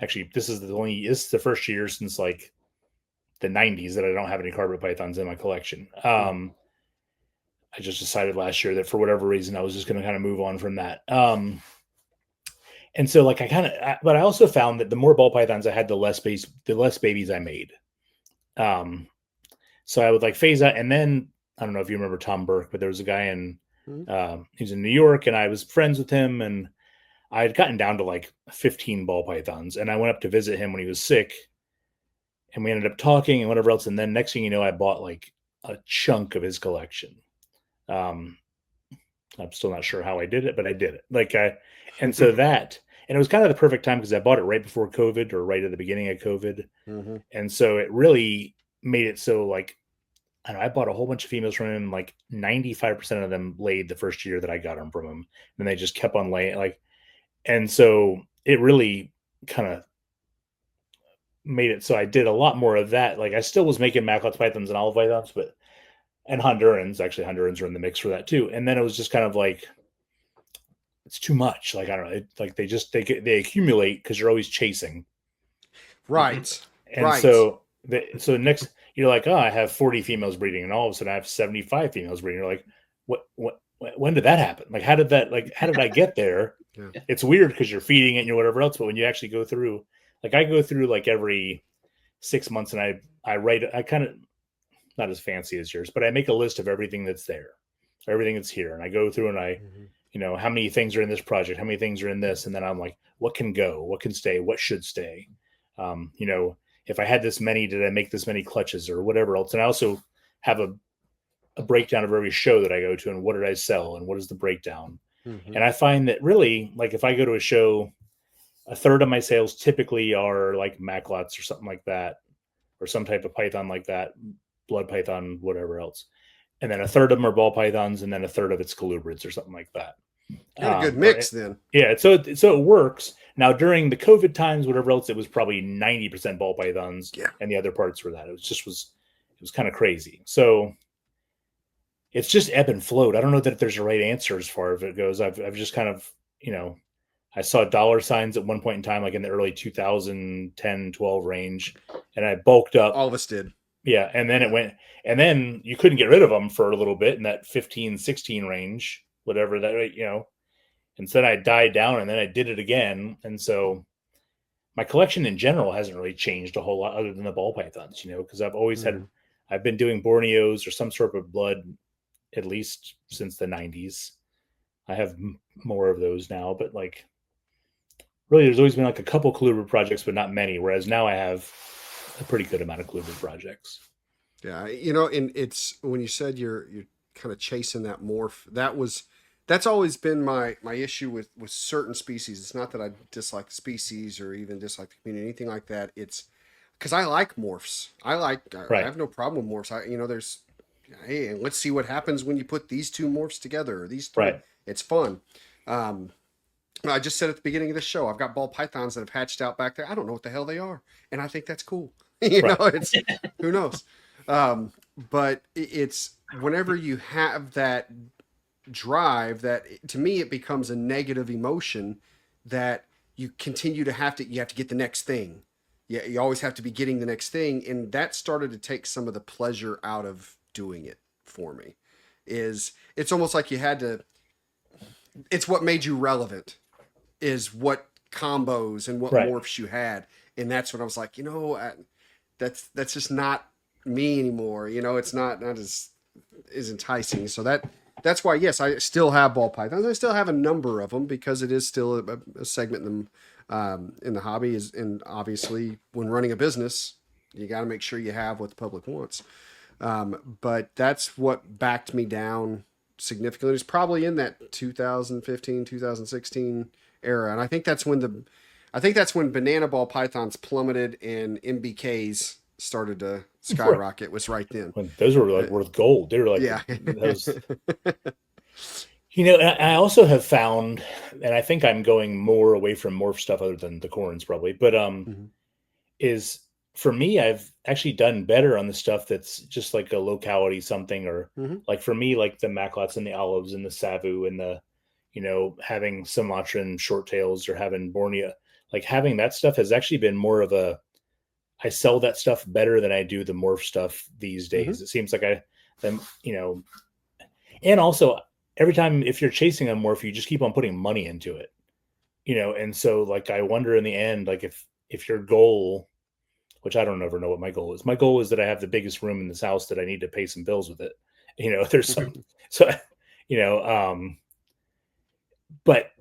actually, this is the first year since like the 90s that I don't have any carpet pythons in my collection. I just decided last year that for whatever reason, I was just going to kind of move on from that. And so like but I also found that the more ball pythons I had, the less babies I made. So I would like phase out. And then I don't know if you remember Tom Burke, but there was a guy he's in New York and I was friends with him and I had gotten down to like 15 ball pythons and I went up to visit him when he was sick and we ended up talking and whatever else. And then next thing you know, I bought like a chunk of his collection. I'm still not sure how I did it, but I did it. And it was kind of the perfect time because I bought it right before COVID or right at the beginning of COVID. Mm-hmm. And so it really made it so like, I don't know, I bought a whole bunch of females from him. Like 95% of them laid the first year that I got them from him. And they just kept on laying and so it really kind of made it so I did a lot more of that. Like I still was making Macklot's pythons and olive pythons, and Hondurans. Actually, Hondurans are in the mix for that too. And then it was just kind of like, it's too much. Like, I don't know. They accumulate because you're always chasing. Right. And so next you're like, I have 40 females breeding and all of a sudden I have 75 females breeding. You're like, when did that happen? Like, how did I get there? Yeah. It's weird because you're feeding it and whatever else. But when you actually go through, like I go through like every 6 months and I write, I kind of, not as fancy as yours, but I make a list of everything that's there, everything that's here. And I go through and I, how many things are in this project, how many things are in this. And then I'm like, what can go, what can stay, what should stay? If I had this many, did I make this many clutches or whatever else? And I also have a breakdown of every show that I go to and what did I sell and what is the breakdown. Mm-hmm. And I find that really, like if I go to a show, a third of my sales typically are like Maclots or something like that, or some type of python like that, blood python, whatever else. And then a third of them are ball pythons, and then a third of it's colubrids or something like that. Got a good mix then. Yeah, so it works. Now during the COVID times, whatever else, it was probably 90% ball pythons, and the other parts were that. It was kind of crazy. So it's just ebb and float. I don't know that there's a right answer as far as it goes. I've just kind of, I saw dollar signs at one point in time, like in the early 2010, 12 range, and I bulked up. All of us did. Yeah, and then it went, and then you couldn't get rid of them for a little bit in that 15, 16 range, whatever that, and then I died down, and then I did it again, and so my collection in general hasn't really changed a whole lot other than the ball pythons, because I've always I've been doing Borneos or some sort of blood at least since the 90s. I have more of those now, but like really there's always been like a couple Colubrid projects, but not many, whereas now I have a pretty good amount of Colubrid projects. Yeah, and it's when you said you're kind of chasing that morph, that's always been my issue with certain species. It's not that I dislike the species or even dislike the community, anything like that. It's because I like morphs. I have no problem with morphs. There's, hey, and let's see what happens when you put these two morphs together or these three. Right. It's fun. I just said at the beginning of the show, I've got ball pythons that have hatched out back there. I don't know what the hell they are, and I think that's cool. It's who knows. But it's whenever you have that drive, that to me it becomes a negative emotion that you continue to have to get the next thing. Yeah, you always have to be getting the next thing, and that started to take some of the pleasure out of doing it for me. It's almost like you had to. It's what made you relevant, is what combos and what morphs you had, and that's when I was like, that's just not me anymore. It's not as enticing. So that's why, yes, I still have ball pythons. I still have a number of them because it is still a segment in the hobby. And obviously, when running a business, you got to make sure you have what the public wants. But that's what backed me down significantly. It's probably in that 2015, 2016 era, and I think that's when banana ball pythons plummeted and MBKs started to skyrocket. Was right then. When those were like worth gold. They were like, yeah. I also have found, and I think I'm going more away from morph stuff other than the corns probably, but is for me, I've actually done better on the stuff that's just like a locality something, or like for me, like the Maclots and the olives and the Savu and the, having Sumatran short tails or having Borneo, like having that stuff has actually been more of I sell that stuff better than I do the morph stuff these days. It seems like and also every time if you're chasing a morph, you just keep on putting money into it, and so like I wonder in the end, like if your goal, which I don't ever know what my goal is. My goal is that I have the biggest room in this house that I need to pay some bills with it. There's some, but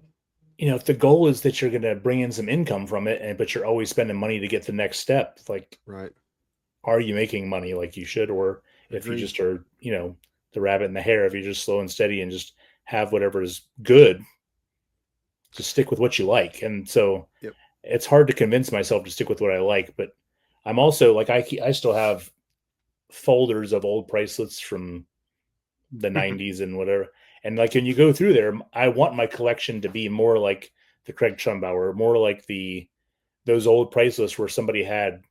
if the goal is that you're going to bring in some income from it, but you're always spending money to get the next step, like, are you making money like you should? Or if you just are, the rabbit and the hare, if you're just slow and steady and just have whatever is good, just stick with what you like. And so it's hard to convince myself to stick with what I like, but I'm also like, I still have folders of old price lists from the 90s and whatever. And like, when you go through there, I want my collection to be more like the Craig Trumbauer, more like those old price lists where somebody had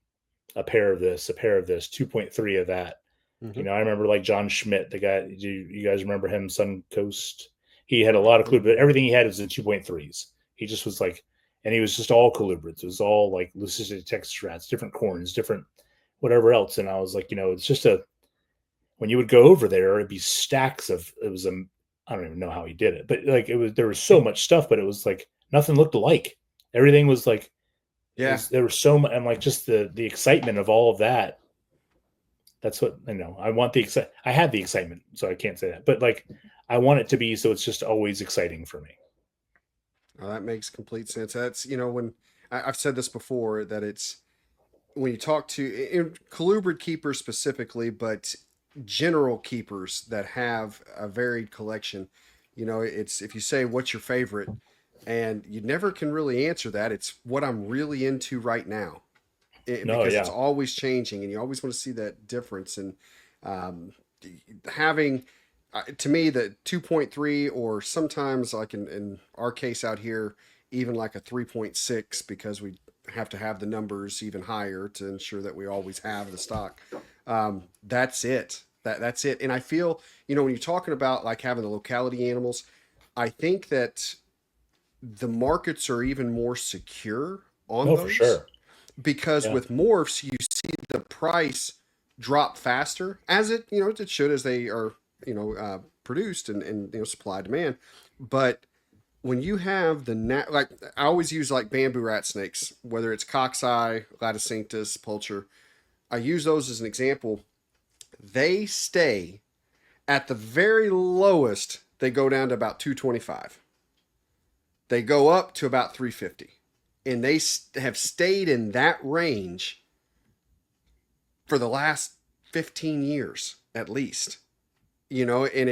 a pair of this, 2.3 of that. I remember like John Schmidt, the guy, do you guys remember him? Suncoast. He had a lot of Colubrids, but everything he had was in 2.3s. He just was like, and he was just all Colubrids. It was all like Leucistic Texas rats, different corns, different whatever else. And I was like, it's just when you would go over there, it'd be stacks of, I don't even know how he did it, but like there was so much stuff, but it was like nothing looked alike. Everything was like, there was so much, and like just the excitement of all of that. That's what I want I had the excitement, so I can't say that, but like I want it to be so it's just always exciting for me. Oh, that makes complete sense. That's, when I've said this before, that it's when you talk to Colubrid keepers specifically, but general keepers that have a varied collection, you know, it's if you say what's your favorite, and you never can really answer that. It's what I'm really into right now, because it's always changing, and you always want to see that difference. And um, having to me the 2.3, or sometimes like in our case out here, even like a 3.6, because we have to have the numbers even higher to ensure that we always have the stock. That's it. That's it. And I feel, you know, when you're talking about like having the locality animals, I think that the markets are even more secure on those. For sure. Because with morphs, you see the price drop faster, as it, you know, it should, as they are, you know, produced and you know, supply demand. But when you have like I always use like bamboo rat snakes, whether it's coxeye, laticinctus, pulcher, I use those as an example. They stay at the very lowest. They go down to about 225. They go up to about 350. And they have stayed in that range for the last 15 years, at least, you know, and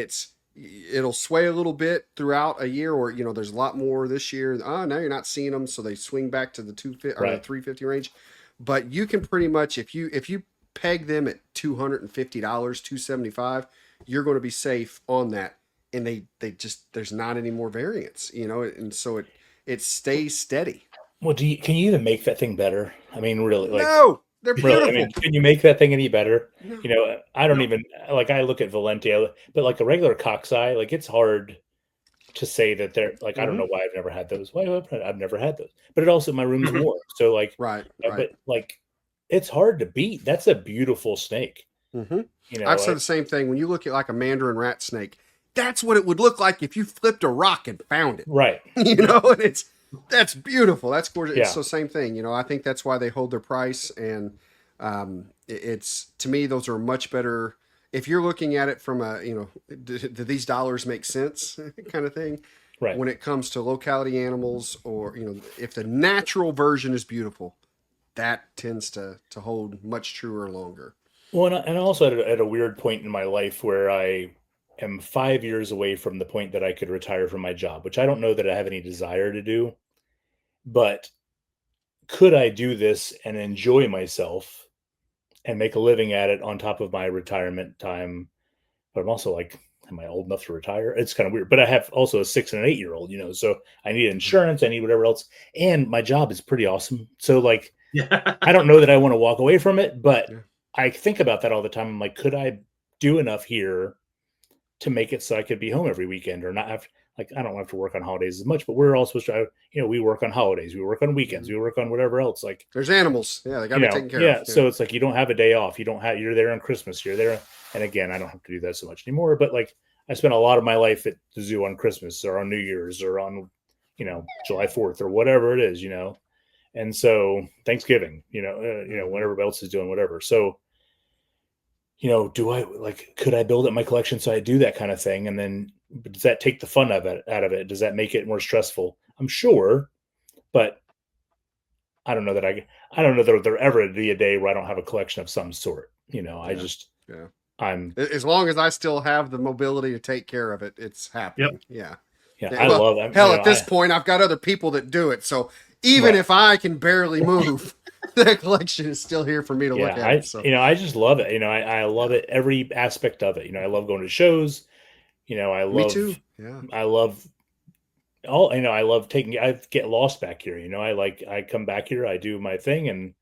it'll sway a little bit throughout a year, or, you know, there's a lot more this year. Oh, now you're not seeing them. So they swing back to the 250 or the 350 range, but you can pretty much, if you peg them at $250, $275, you're going to be safe on that. And they just, there's not any more variance, you know, and so it stays steady. Well, can you even make that thing better? I mean, really, like, no, they're beautiful. Really, I mean, can you make that thing any better? No. You know, I don't even, like, I look at Valentia, but like a regular coxeye, like, it's hard to say that they're like, I don't know why I've never had those. Why I've never had those, but it also, my room's warm. So like, right. But like, it's hard to beat. That's a beautiful snake. Mm-hmm. You know, I've said the same thing. When you look at like a mandarin rat snake, that's what it would look like if you flipped a rock and found it. Right. You know, and that's beautiful. That's gorgeous. Yeah. So same thing, you know, I think that's why they hold their price. And it's, to me, those are much better. If you're looking at it from a, you know, do these dollars make sense kind of thing. Right. When it comes to locality animals, or, you know, if the natural version is beautiful, that tends to hold much truer longer. Well, and also at a weird point in my life where I am 5 years away from the point that I could retire from my job, which I don't know that I have any desire to do. But could I do this and enjoy myself and make a living at it on top of my retirement time? But I'm also like, am I old enough to retire? It's kind of weird. But I have also a 6 and an 8 year old, you know, so I need insurance, I need whatever else. And my job is pretty awesome. So like, I don't know that I want to walk away from it, but I think about that all the time. I'm like, could I do enough here to make it so I could be home every weekend, or not have, like, I don't have to work on holidays as much, but we're all supposed to, you know, we work on holidays, we work on weekends, we work on whatever else. Like, there's animals. Yeah. They got to be taken care of. Yeah. So it's like, you don't have a day off. You're there on Christmas, you're there. And again, I don't have to do that so much anymore, but like, I spent a lot of my life at the zoo on Christmas or on New Year's or on, you know, July 4th or whatever it is, you know? And so Thanksgiving, you know, when everybody else is doing whatever. So, you know, could I build up my collection so I do that kind of thing? And then does that take the fun out of it? Does that make it more stressful? I'm sure, but I don't know that there'll ever be a day where I don't have a collection of some sort. You know, I'm, as long as I still have the mobility to take care of it, it's happening. Yeah. I love it. Hell, at this point, I've got other people that do it. So even if I can barely move, the collection is still here for me to look at. So. You know, I just love it. You know, I love it, every aspect of it. You know, I love going to shows. You know, I love. Me too. Yeah. I love all. You know, I love I get lost back here. You know, I come back here, I do my thing, and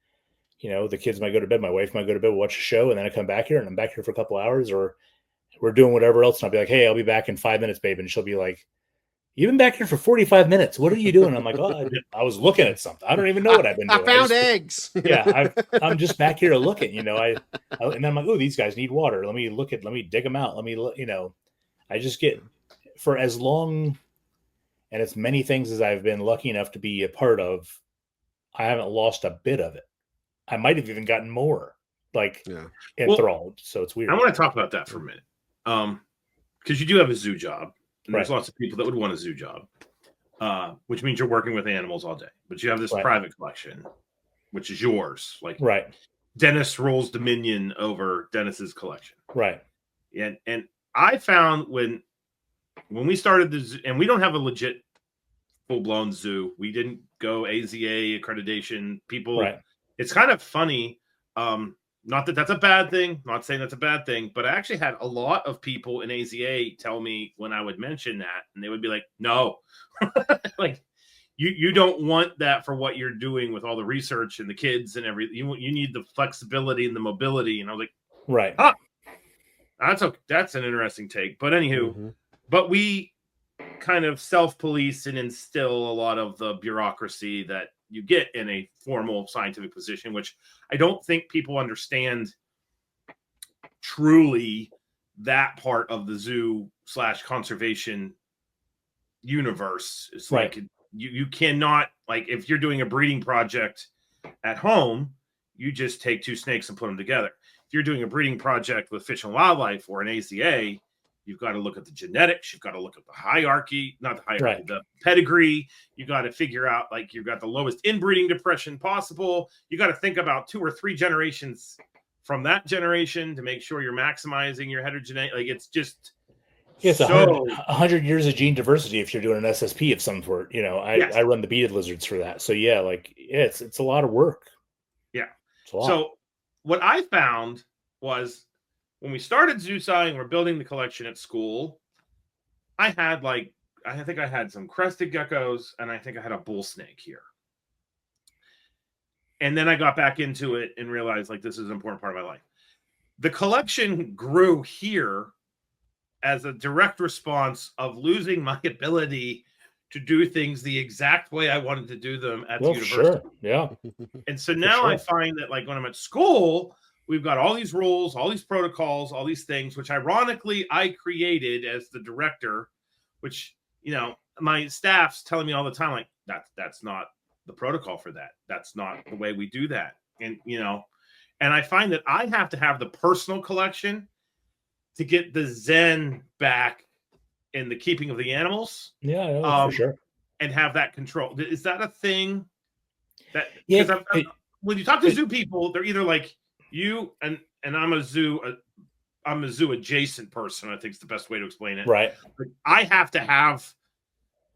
you know, the kids might go to bed, my wife might go to bed, watch a show, and then I come back here, and I'm back here for a couple hours, or we're doing whatever else, and I'll be like, hey, I'll be back in 5 minutes, babe, and she'll be like, you've been back here for 45 minutes. What are you doing? I'm like, oh, I was looking at something. I don't even know what I've been doing. I found eggs. Yeah, I'm just back here looking. You know, and then I'm like, oh, these guys need water. Let me dig them out. You know, I just get, for as long and as many things as I've been lucky enough to be a part of, I haven't lost a bit of it. I might have even gotten more, like, enthralled. So it's weird. I want to talk about that for a minute, because you do have a zoo job. And there's lots of people that would want a zoo job, which means you're working with animals all day. But you have this private collection, which is yours. Like, right. Dennis rules dominion over Dennis's collection. Right. And I found when we started the zoo, and we don't have a legit full-blown zoo. We didn't go AZA accreditation. People, Right. It's kind of funny. Not that that's a bad thing. Not saying that's a bad thing, but I actually had a lot of people in AZA tell me when I would mention that, and they would be like, "No, like you don't want that for what you're doing with all the research and the kids and everything. You need the flexibility and the mobility." And I was like, Right. That's an interesting take. But anywho, but we kind of self-police and instill a lot of the bureaucracy that you get in a formal scientific position, which I don't think people understand truly that part of the zoo / conservation universe. It's right. Like you cannot, like, if you're doing a breeding project at home, you just take 2 snakes and put them together. If you're doing a breeding project with Fish and Wildlife or an AZA, you've got to look at the genetics. You've got to look at the hierarchy, not the hierarchy, Right. the pedigree. You got to figure out, like, you've got the lowest inbreeding depression possible. You got to think about 2 or 3 generations from that generation to make sure you're maximizing your heterogeneity. Like, it's just It's so 100 years of gene diversity if you're doing an SSP of some sort. You know, I run the beaded lizards for that. So yeah, like it's a lot of work. Yeah. It's a lot. So what I found was when we started ZooSci and we're building the collection at school, I think I had some crested geckos and I think I had a bull snake here. And then I got back into it and realized, like, this is an important part of my life. The collection grew here as a direct response of losing my ability to do things the exact way I wanted to do them at the university. Sure. Yeah. And so now I find that, like, when I'm at school, we've got all these rules, all these protocols, all these things, which ironically I created as the director, which, you know, my staff's telling me all the time, like, that's not the protocol for that. That's not the way we do that. And, you know, and I find that I have to have the personal collection to get the zen back in the keeping of the animals. Yeah, for sure. And have that control. Is that a thing? That when you talk to zoo people, they're either like you and I'm a zoo adjacent person, I think is the best way to explain it. Right. Like, I have to have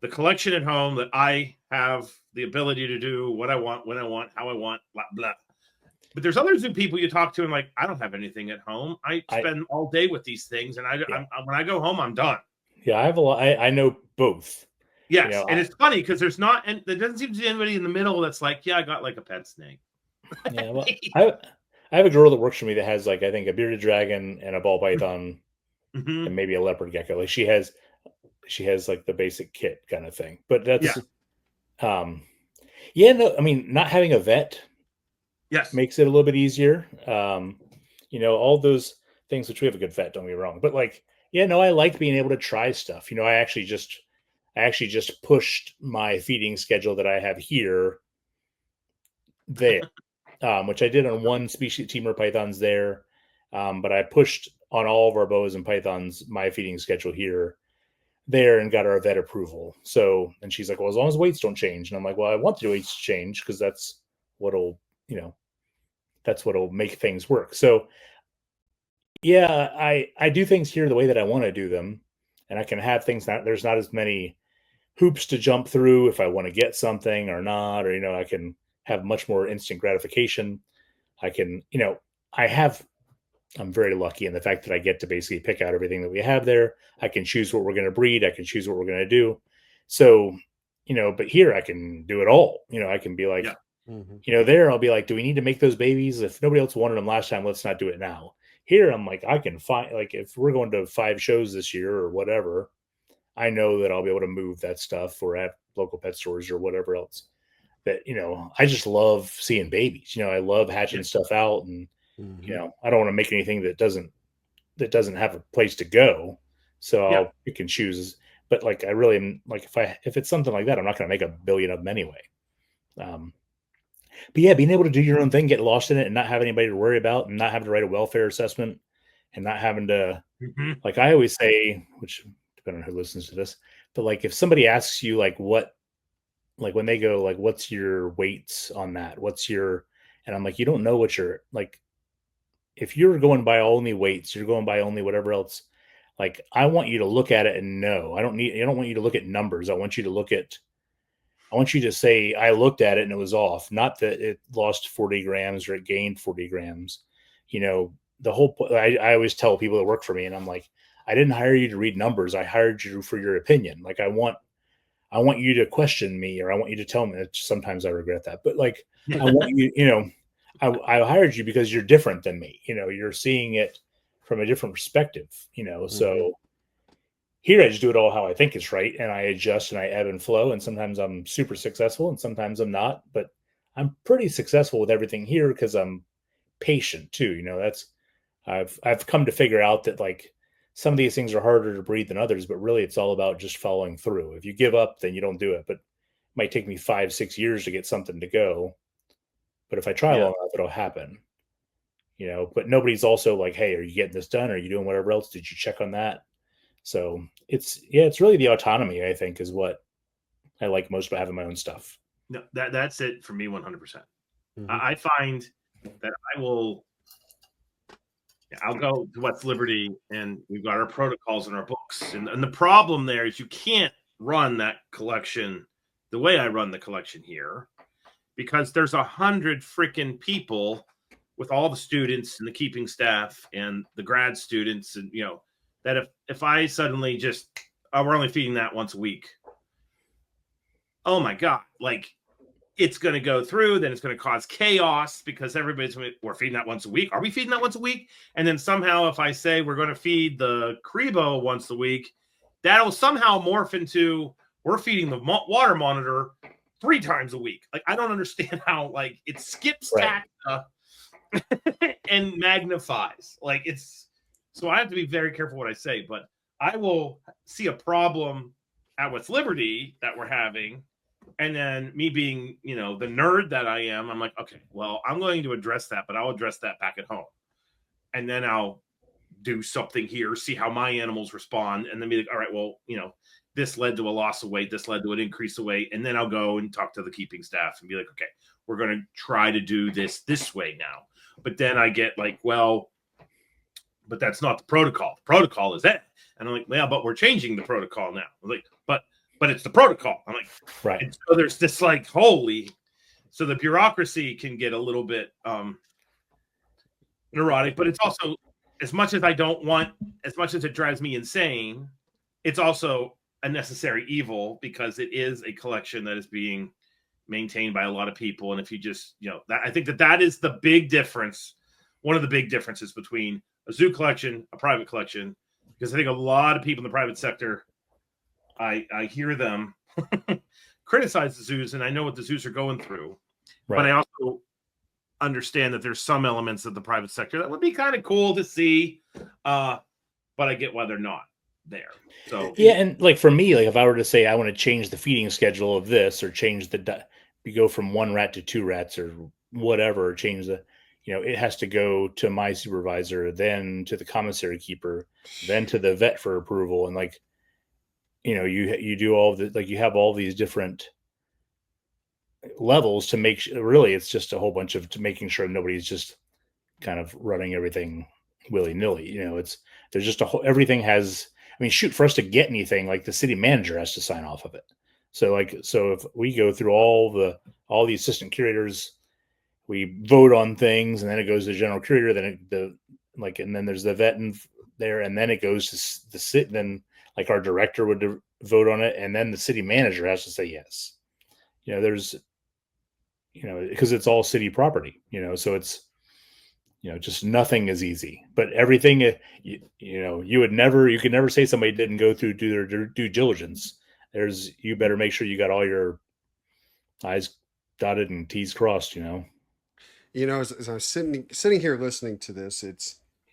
the collection at home that I have the ability to do what I want, when I want, how I want, blah, blah. But there's other zoo people you talk to and like, I don't have anything at home. I spend all day with these things. And when I go home, I'm done. Yeah, I have a lot. I know both. Yes. You know, and it's funny because there doesn't seem to be anybody in the middle that's like, yeah, I got like a pet snake. Yeah. Well, I have a girl that works for me that has, like, I think a bearded dragon and a ball python and maybe a leopard gecko. Like she has like the basic kit kind of thing. But that's, no, I mean, not having a vet makes it a little bit easier. You know, all those things, which we have a good vet, don't get me wrong. But like, yeah, no, I like being able to try stuff. You know, I actually just pushed my feeding schedule that I have here there, which I did on one species, Timor pythons there. But I pushed on all of our boas and pythons my feeding schedule there, and got our vet approval. So, and she's like, well, as long as weights don't change. And I'm like, well, I want the weights to change because that's what'll make things work. So yeah, I do things here the way that I want to do them. And I can have things there's not as many hoops to jump through if I want to get something or not, or, you know, I can have much more instant gratification. I can, you know, I'm very lucky in the fact that I get to basically pick out everything that we have there. I can choose what we're going to breed. I can choose what we're going to do. So, you know, but here I can do it all. You know, I can be like, you know, there I'll be like, do we need to make those babies? If nobody else wanted them last time, let's not do it now. Here I'm like, I can find, like, if we're going to 5 shows this year or whatever, I know that I'll be able to move that stuff or at local pet stores or whatever else. That, you know, I just love seeing babies. You know, I love hatching stuff out, and you know, I don't want to make anything that doesn't have a place to go. So I'll pick and choose. But like, I really am like, if it's something like that, I'm not going to make a billion of them anyway. But yeah, being able to do your own thing, get lost in it, and not have anybody to worry about, and not having to write a welfare assessment, and not having to, like I always say, which depending on who listens to this, but like if somebody asks you like what, like when they go like, what's your weights on that? What's your, and I'm like, you don't know what your, like, if you're going by only weights, you're going by only whatever else. Like, I want you to look at it and know. I don't want you to look at numbers. I want you to say, I looked at it and it was off. Not that it lost 40 grams or it gained 40 grams. The whole, I always tell people that work for me, and I'm like, I didn't hire you to read numbers. I hired you for your opinion. Like, I want you to question me, or I want you to tell me. Sometimes I regret that, but like, I want you, I hired you because you're different than me. You're seeing it from a different perspective, so here I just do it all how I think is right. And I adjust and I ebb and flow. And sometimes I'm super successful and sometimes I'm not, but I'm pretty successful with everything here because I'm patient too. I've come to figure out that like some of these things are harder to breathe than others, but really it's all about just following through. If you give up, then you don't do it, but it might take me 5-6 years to get something to go. But if I try long enough, it'll happen. But nobody's also like, hey, are you getting this done? Are you doing whatever else? Did you check on that? So it's really the autonomy, I think, is what I like most about having my own stuff. No, that's it for me 100%. I find that I'll go to West Liberty and we've got our protocols in our books. And the problem there is you can't run that collection the way I run the collection here because there's 100 freaking people with all the students and the keeping staff and the grad students and, that if I suddenly we're only feeding that once a week. Oh my God. Like it's going to go through, then it's going to cause chaos because we're feeding that once a week. Are we feeding that once a week? And then somehow if I say we're going to feed the Crebo once a week, that'll somehow morph into we're feeding the water monitor 3 times a week. Like, I don't understand how like it skips tacta and magnifies. Like so I have to be very careful what I say, but I will see a problem at West Liberty that we're having. And then me being, the nerd that I am, I'm like, okay, well, I'm going to address that, but I'll address that back at home. And then I'll do something here, see how my animals respond, and then be like, all right, well, this led to a loss of weight, this led to an increase of weight. And then I'll go and talk to the keeping staff and be like, okay, we're going to try to do this way now. But then I get like, well, but that's not the protocol. The protocol is that. And I'm like, yeah, but we're changing the protocol now. I'm like, but it's the protocol. I'm like, right. And so there's this like, so the bureaucracy can get a little bit neurotic, but it's also, as much as it drives me insane, it's also a necessary evil because it is a collection that is being maintained by a lot of people. And if you just, I think that is the big difference. One of the big differences between a zoo collection, a private collection, because I think a lot of people in the private sector, I hear them criticize the zoos, and I know what the zoos are going through. Right. But I also understand that there's some elements of the private sector that would be kind of cool to see, but I get why they're not there. So yeah, and like for me, like if I were to say I want to change the feeding schedule of this, or change we go from 1 rat to 2 rats, or whatever, or change the, it has to go to my supervisor, then to the commissary keeper, then to the vet for approval, and like. You do all the, like, you have all these different levels to make really it's just a whole bunch of making sure nobody's just kind of running everything willy-nilly. There's just everything has, shoot, for us to get anything, like the city manager has to sign off of it. So if we go through all the assistant curators, we vote on things, and then it goes to the general curator, then and then there's the vet in there, and then it goes to the sit, then like our director would vote on it, and then the city manager has to say yes. There's, because it's all city property, so it's, just nothing is easy. But everything, you could never say somebody didn't go through do their due diligence. You better make sure you got all your I's dotted and T's crossed. As I was sitting here listening to this,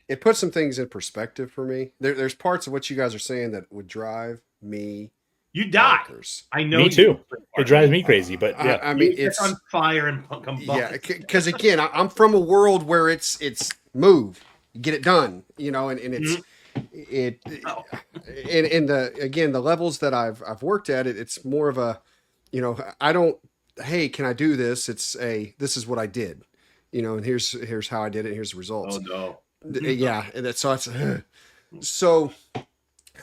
it puts some things in perspective for me. There's parts of what you guys are saying that would drive me. You die. Bonkers. I know. Me too. It drives me crazy, but yeah. It's on fire and combust. Yeah, because again, I'm from a world where it's move, get it done, and it's in the levels that I've worked at it. It's more of a, I don't. Hey, can I do this? It's this is what I did. and here's how I did it. Here's the results. Oh no. Yeah. And that's so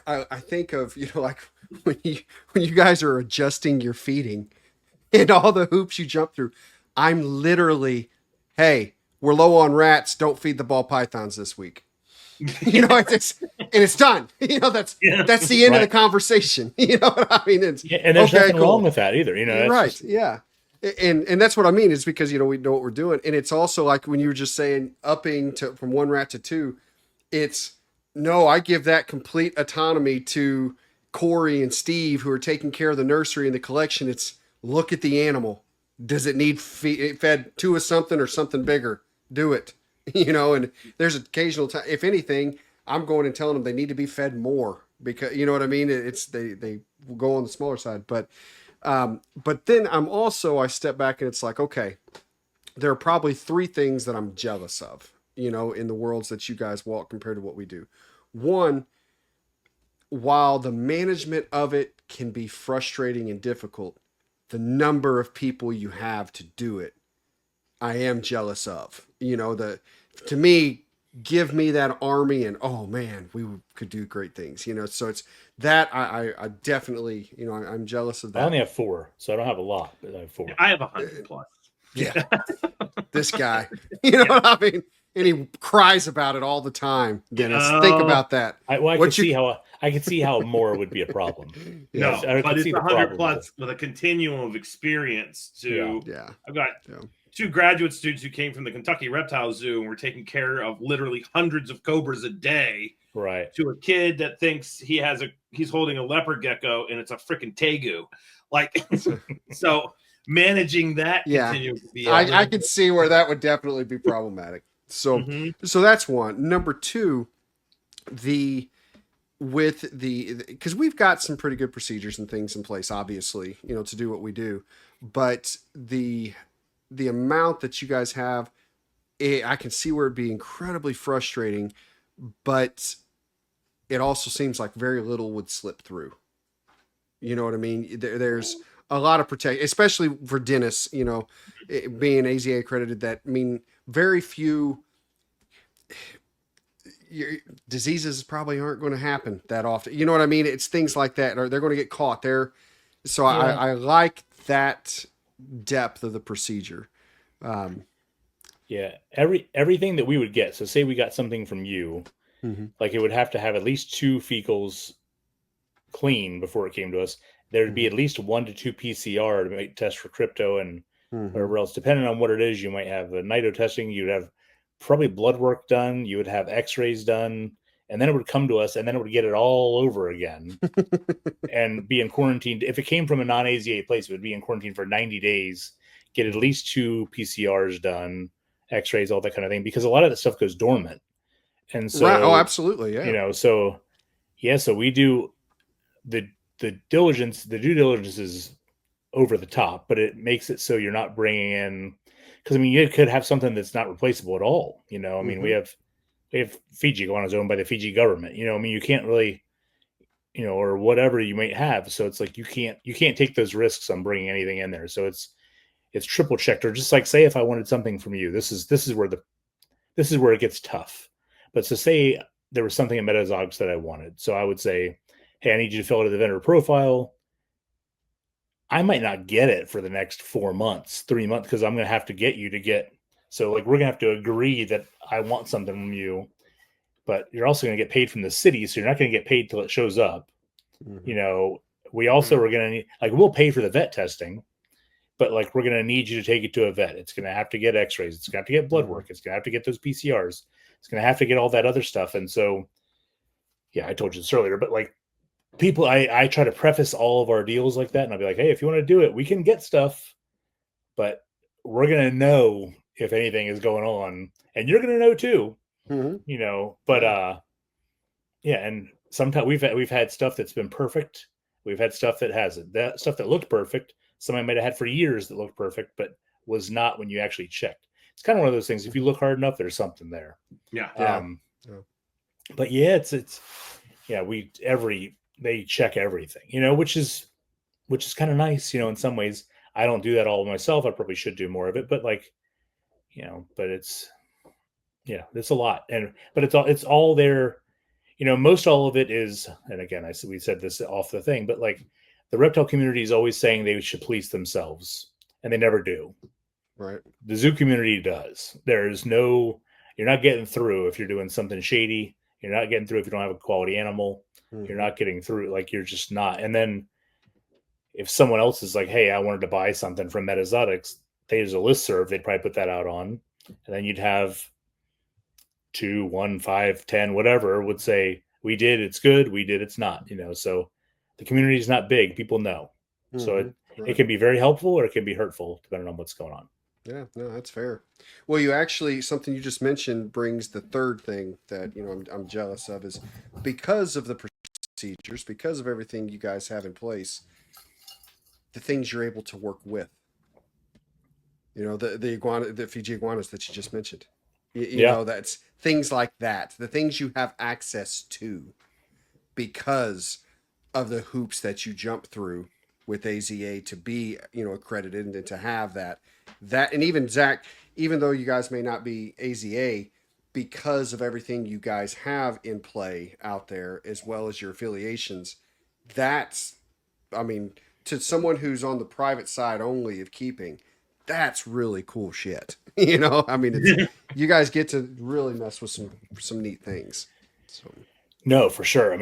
I think of, like when you guys are adjusting your feeding and all the hoops you jump through, I'm literally, hey, we're low on rats. Don't feed the ball pythons this week. It's done. That's the end of the conversation. You know what I mean? And there's nothing wrong with that either. Right. Just... Yeah. And that's what I mean is because, we know what we're doing. And it's also like when you were just saying upping from 1 rat to 2, I give that complete autonomy to Corey and Steve, who are taking care of the nursery and the collection. It's look at the animal. Does it need fed to a something or something bigger? Do it. And there's occasional time, if anything, I'm going and telling them they need to be fed more because, you know what I mean? It's, they go on the smaller side, but then I step back and it's like, okay, there are probably 3 things that I'm jealous of, in the worlds that you guys walk compared to what we do. One, while the management of it can be frustrating and difficult, the number of people you have to do it, I am jealous of. To me, give me that army and, oh man, we could do great things. So it's that I definitely, I'm jealous of that. I only have 4, so I don't have a lot, but I have 4. I have 100 plus. Yeah. This guy, what I mean? And he cries about it all the time. Dennis, think about that. I can see how more would be a problem. No, but it's 100 plus with a continuum of experience to. Yeah. I've got 2 graduate students who came from the Kentucky Reptile Zoo and were taking care of literally hundreds of cobras a day. Right. To a kid that thinks he's holding a leopard gecko and it's a freaking tegu. Like, so managing that. Yeah. I could see where that would definitely be problematic. So, so that's one. Number 2, because we've got some pretty good procedures and things in place, obviously, to do what we do, but the amount that you guys have, I can see where it'd be incredibly frustrating, but it also seems like very little would slip through. You know what I mean? There's a lot of protection, especially for Dennis, being AZA accredited, very few diseases probably aren't going to happen that often. You know what I mean? It's things like that, or they're going to get caught there. So I like that depth of the procedure. Everything that we would get. So say we got something from you, like it would have to have at least 2 fecals clean before it came to us. There'd be at least 1 to 2 PCR to make test for crypto and whatever else. Depending on what it is, you might have a NITO testing. You'd have probably blood work done. You would have X-rays done, and then it would come to us, and then it would get it all over again and be in quarantine. If it came from a non-AZA place, it would be in quarantine for 90 days. Get at least 2 PCRs done, X-rays, all that kind of thing, because a lot of that stuff goes dormant. And so, right. Oh, absolutely, yeah. So we do the due diligence is over the top, but it makes it so you're not bringing in, because you could have something that's not replaceable at all. We have Fiji going on, owned by the Fiji government. You can't really, or whatever you might have. So it's like you can't take those risks on bringing anything in there. So it's triple checked. Or just like, say if I wanted something from you, this is where it gets tough. But so say there was something in Metazotics that I wanted, so I would say, hey, I need you to fill out the vendor profile. I might not get it for the next 4 months, 3 months, because I'm going to have to get you to get. So like, we're going to have to agree that I want something from you, but you're also going to get paid from the city. So you're not going to get paid till it shows up. We also are going to need, like, we'll pay for the vet testing, but like, we're going to need you to take it to a vet. It's going to have to get X-rays. It's going to have to get blood work. It's going to have to get those PCRs. It's going to have to get all that other stuff. And so, yeah, I told you this earlier, but like, people, I try to preface all of our deals like that, and I'll be like, hey, if you want to do it, we can get stuff, but we're gonna know if anything is going on, and you're gonna know too. But and sometimes we've had stuff that's been perfect. We've had stuff that hasn't. That stuff that looked perfect, somebody might have had for years that looked perfect, but was not when you actually checked. It's kind of one of those things. If you look hard enough, there's something there. But yeah, they check everything, which is kind of nice, in some ways. I don't do that all myself. I probably should do more of it, but like, but it's a lot. But it's all there. Most all of it is, and again, we said this off the thing, but like the reptile community is always saying they should police themselves, and they never do. Right. The zoo community does. You're not getting through if you're doing something shady. You're not getting through if you don't have a quality animal. Mm-hmm. You're not getting through. Like, you're just not. And then if someone else is like, hey, I wanted to buy something from Metazotics, there's a listserv, they'd probably put that out on. And then you'd have 2, 1, 5, 10, whatever would say, we did, it's good. We did, it's not, so the community is not big. People know. Mm-hmm. So it can be very helpful or it can be hurtful depending on what's going on. Yeah, no, that's fair. Well, something you just mentioned brings the third thing that, I'm jealous of is because of the procedures, because of everything you guys have in place, the things you're able to work with, the Fiji iguanas that you just mentioned, you know, that's things like that, the things you have access to because of the hoops that you jump through with AZA to be, accredited and to have that, and even Zac, even though you guys may not be AZA, because of everything you guys have in play out there, as well as your affiliations, to someone who's on the private side only of keeping, that's really cool shit. You guys get to really mess with some neat things. So. No, for sure.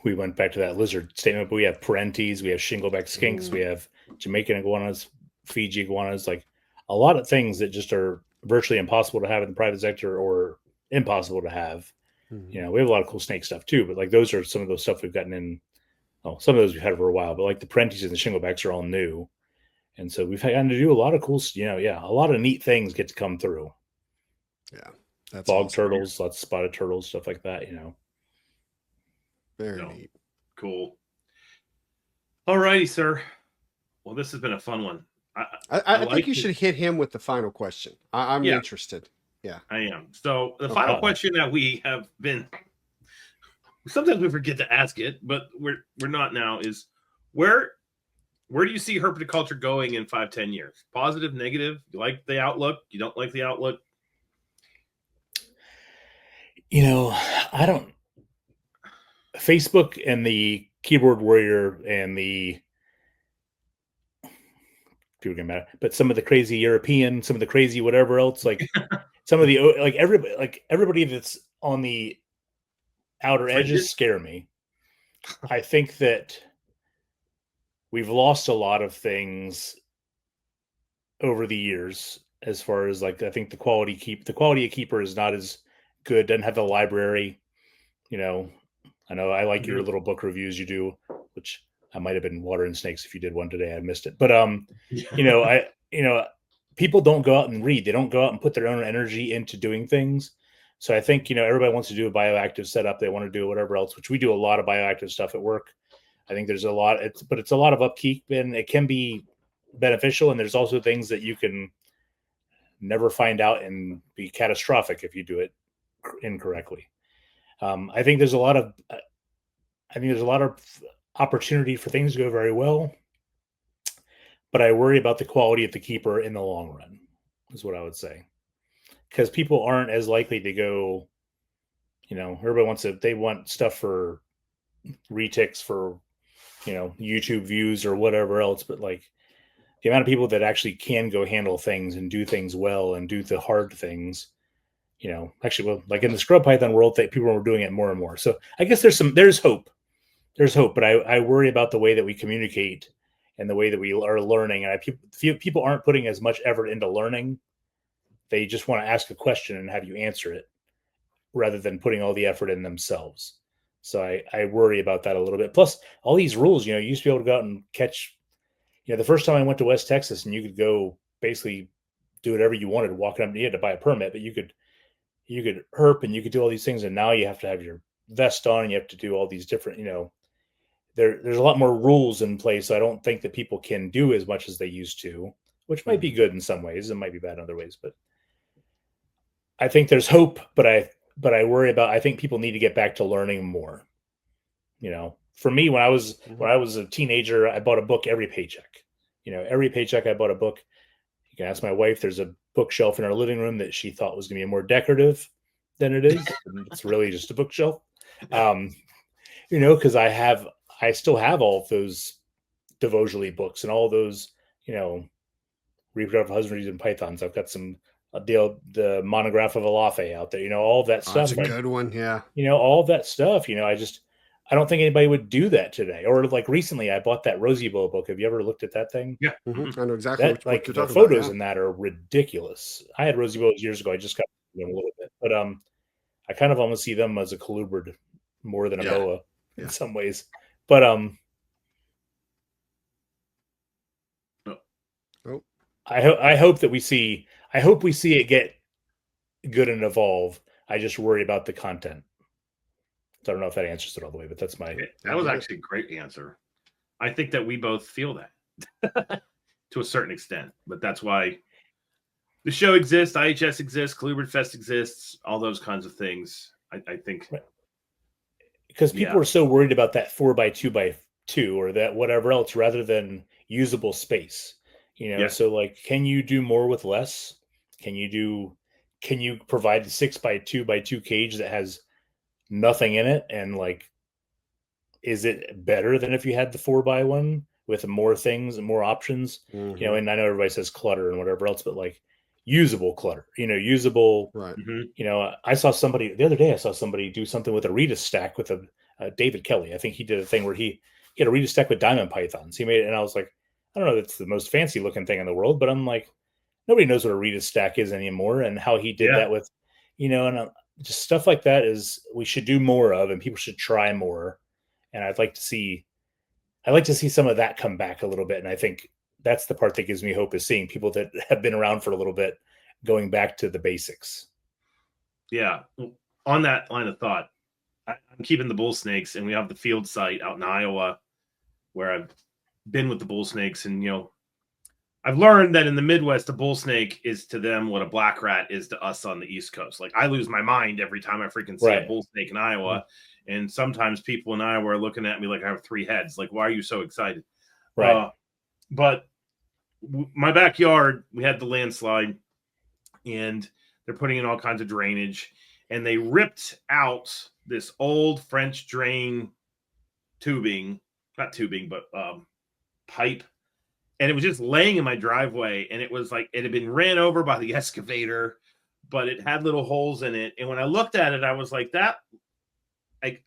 We went back to that lizard statement, but we have parentes, we have shingleback skinks, we have Jamaican iguanas, Fiji iguanas, like a lot of things that just are virtually impossible to have in the private sector or impossible to have. Mm-hmm. We have a lot of cool snake stuff too, but like those are some of those stuff we've gotten in. Well, some of those we've had for a while, but like the parentes and the shinglebacks are all new. And so we've gotten to do a lot of cool, a lot of neat things get to come through. Yeah. That's bog awesome. turtles, lots of spotted turtles, stuff like that, Very neat. Cool. All righty, sir. Well, this has been a fun one. I think you should hit him with the final question. I'm interested. Yeah, I am. So the final question that we have been, sometimes we forget to ask it, but we're not now, is where do you see herpetoculture going in 5-10 years? Positive, negative? You like the outlook? You don't like the outlook? I don't. Facebook and the keyboard warrior and the people get mad, but some of the crazy European, some of the crazy whatever else, like some of the everybody that's on the outer edges scare me. I think that we've lost a lot of things over the years as far as I think the quality of keeper is not as good, doesn't have the library. I know I like your little book reviews you do, which I might have been watering snakes if you did one today. I missed it. But people don't go out and read. They don't go out and put their own energy into doing things. So I think, everybody wants to do a bioactive setup. They want to do whatever else, which we do a lot of bioactive stuff at work. I think there's a lot, but it's a lot of upkeep and it can be beneficial. And there's also things that you can never find out and be catastrophic if you do it incorrectly. I think there's a lot of opportunity for things to go very well, but I worry about the quality of the keeper in the long run, is what I would say, because people aren't as likely to go. Everybody they want stuff for retics for, YouTube views or whatever else, but like the amount of people that actually can go handle things and do things well and do the hard things. Like in the scrub python world, people are doing it more and more. So I guess there's hope. There's hope, but I worry about the way that we communicate and the way that we are learning. And people aren't putting as much effort into learning. They just want to ask a question and have you answer it rather than putting all the effort in themselves. So I worry about that a little bit. Plus all these rules, you used to be able to go out and catch, the first time I went to West Texas and you could go basically do whatever you wanted, walking up, you had to buy a permit, but you could herp and you could do all these things. And now you have to have your vest on and you have to do all these different, there's a lot more rules in place. So I don't think that people can do as much as they used to, which might be good in some ways. It might be bad in other ways, but I think there's hope, but I worry about, I think people need to get back to learning more. For me, when I was a teenager, I bought a book every paycheck. Every paycheck I bought a book. You can ask my wife, there's a bookshelf in our living room that she thought was going to be more decorative than it is. And it's really just a bookshelf. Because I still have all of those Devogely books and all those, reproductive husbandry and pythons. I've got the monograph of Alafe out there, all of that stuff. That's a good one. Yeah. All of that stuff, I don't think anybody would do that today. Or like recently I bought that Rosie Bow book. Have you ever looked at that thing? Yeah. I know exactly what Like you're the talking photos about. in that are ridiculous. I had Rosie Bows years ago. I just got them a little bit, but I kind of almost see them as a colubrid more than a boa in some ways. But I hope we see it get good and evolve. I just worry about the content. So I don't know if that answers it all the way, but that's my. That was actually a great answer. I think that we both feel that to a certain extent, but that's why the show exists, IHS exists, Colubrid Fest exists, all those kinds of things. I think because people are so worried about that 4x2x2 or that whatever else rather than usable space. So like, can you do more with less? Can you provide the 6x2x2 cage that has nothing in it? And like, is it better than if you had the 4x1 with more things and more options? And I know everybody says clutter and whatever else, but like usable clutter, usable, right. I saw somebody the other day, do something with a Rita stack with a David Kelly. I think he did a thing where he had a Rita stack with diamond pythons. He made it. And I was like, I don't know, that's the most fancy looking thing in the world, but I'm like, nobody knows what a Rita stack is anymore. And how he did that with, and just stuff like that is we should do more of, and people should try more. And I'd like to see some of that come back a little bit. And I think that's the part that gives me hope, is seeing people that have been around for a little bit going back to the basics. Yeah. On that line of thought, I'm keeping the bull snakes, and we have the field site out in Iowa where I've been with the bull snakes. And, I've learned that in the Midwest, a bull snake is to them what a black rat is to us on the East Coast. Like, I lose my mind every time I freaking see a bull snake in Iowa. And sometimes people in Iowa are looking at me like I have 3 heads. Like, why are you so excited? Right. But my backyard, we had the landslide, and they're putting in all kinds of drainage, and they ripped out this old French drain pipe. And it was just laying in my driveway, and it was like it had been ran over by the excavator, but it had little holes in it. And when I looked at it, I was like, that I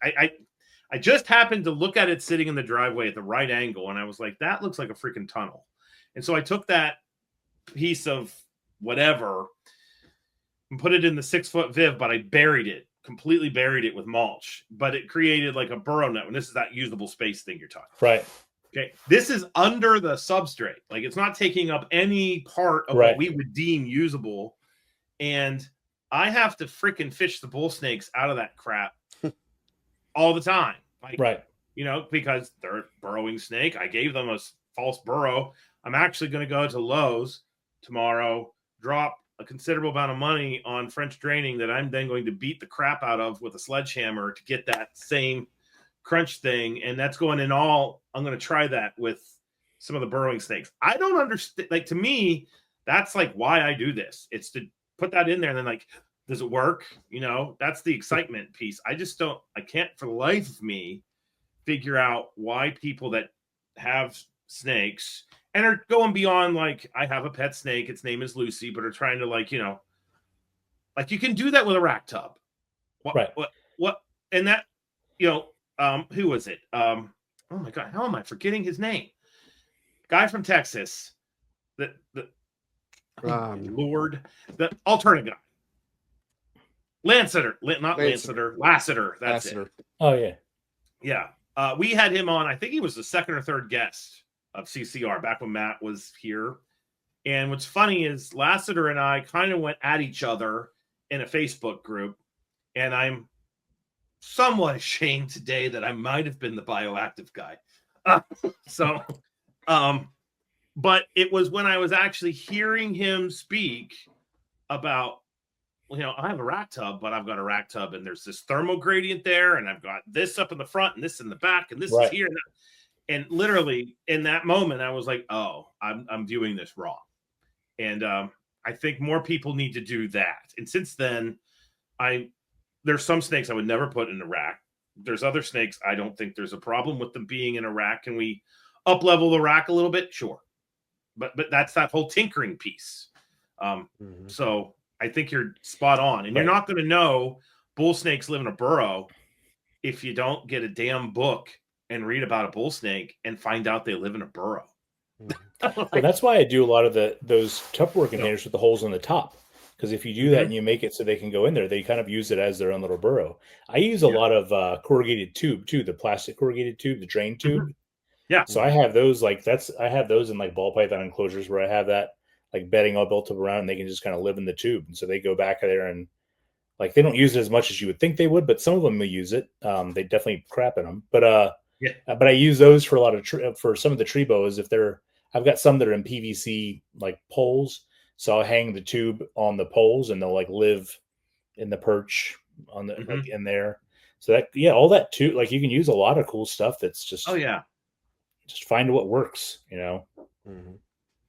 just happened to look at it sitting in the driveway at the right angle, and I was like, that looks like a freaking tunnel. And so I took that piece of whatever and put it in the 6-foot Viv, but I completely buried it with mulch, but it created like a burrow net. And this is that usable space thing you're talking about. Right. Okay. This is under the substrate. Like, it's not taking up any part of what we would deem usable. And I have to freaking fish the bull snakes out of that crap all the time. Like, because they're a burrowing snake. I gave them a false burrow. I'm actually going to go to Lowe's tomorrow, drop a considerable amount of money on French draining that I'm then going to beat the crap out of with a sledgehammer to get that same crunch thing. And that's going in I'm going to try that with some of the burrowing snakes. I don't understand. Like, to me, that's like why I do this. It's to put that in there and then, like, does it work? That's the excitement piece. I can't for the life of me figure out why people that have snakes and are going beyond, like, I have a pet snake, its name is Lucy, but are trying to, like, like, you can do that with a rack tub. What, and that, who was it? Oh my God, how am I forgetting his name? Guy from Texas, the alternate guy. Lassiter. That's it. Oh, yeah. Yeah. We had him on, I think he was the second or third guest of CCR back when Matt was here. And what's funny is Lassiter and I kind of went at each other in a Facebook group. And I'm somewhat ashamed today that I might have been the bioactive guy. But it was when I was actually hearing him speak about, I have a rack tub, but I've got a rack tub and there's this thermal gradient there, and I've got this up in the front and this in the back, and this is here. And literally in that moment, I was like, oh, I'm viewing this wrong. And I think more people need to do that. And since then, there's some snakes I would never put in a rack. There's other snakes I don't think there's a problem with them being in a rack. Can we up level the rack a little bit? Sure. But that's that whole tinkering piece. So I think you're spot on. And you're not going to know bull snakes live in a burrow if you don't get a damn book and read about a bull snake and find out they live in a burrow. Well, that's why I do a lot of those Tupperware containers with the holes on the top. Because if you do that and you make it so they can go in there, they kind of use it as their own little burrow. I use a lot of corrugated tube too, the plastic corrugated tube, the drain tube. Yeah. So I have those I have those in like ball python enclosures where I have that like bedding all built up around, and they can just kind of live in the tube. And so they go back there and like they don't use it as much as you would think they would, but some of them will use it. They definitely crap in them, but I use those for a lot of for some of the tree boas. I've got some that are in PVC like poles, so I'll hang the tube on the poles, and they'll like live in the perch on the like in there. So that all that too, like you can use a lot of cool stuff. That's just just find what works, you know.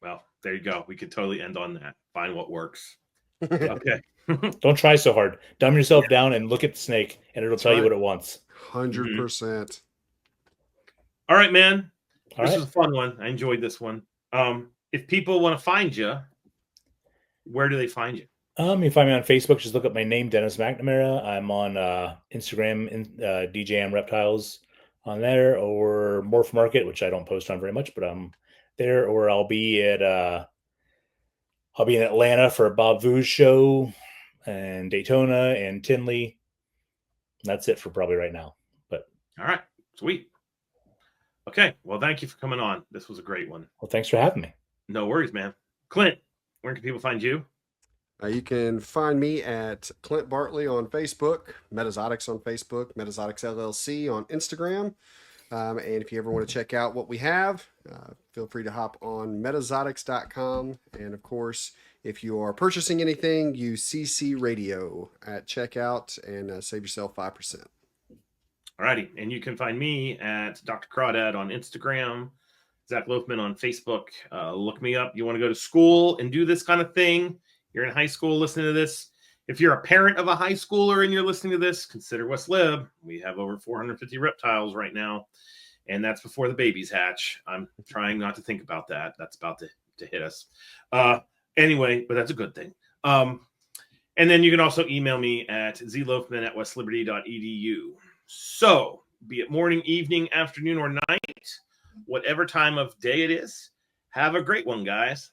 Well, there you go. We could totally end on that. Find what works. Okay. Don't try so hard. Dumb yourself down and look at the snake, and it'll tell you what it wants. 100%. All right, man. This was a fun one. I enjoyed this one. If people want to find you, where do they find you? You find me on Facebook. Just look up my name, Dennis McNamara. I'm on Instagram, DJM Reptiles on there, or Morph Market, which I don't post on very much, but I'm there. Or I'll be in Atlanta for a Bob Vu's show, and Daytona and Tinley. That's it for probably right now. But all right, sweet. Okay, well, thank you for coming on. This was a great one. Well, thanks for having me. No worries, man. Clint, where can people find you? You can find me at Clint Bartley on Facebook, Metazotics on Facebook, MetazoticsLLC on Instagram. And if you ever want to check out what we have, feel free to hop on Metazotics.com. And of course, if you are purchasing anything, use CC Radio at checkout and save yourself 5%. All righty. And you can find me at Dr. Crawdad on Instagram, Zac Loughman on Facebook. Look me up. You want to go to school and do this kind of thing? You're in high school listening to this. If you're a parent of a high schooler and you're listening to this, consider West Lib. We have over 450 reptiles right now, and that's before the babies hatch. I'm trying not to think about that. That's about to hit us. Anyway, but that's a good thing. And then you can also email me at zloughman@westliberty.edu. So, be it morning, evening, afternoon, or night, whatever time of day it is, have a great one, guys.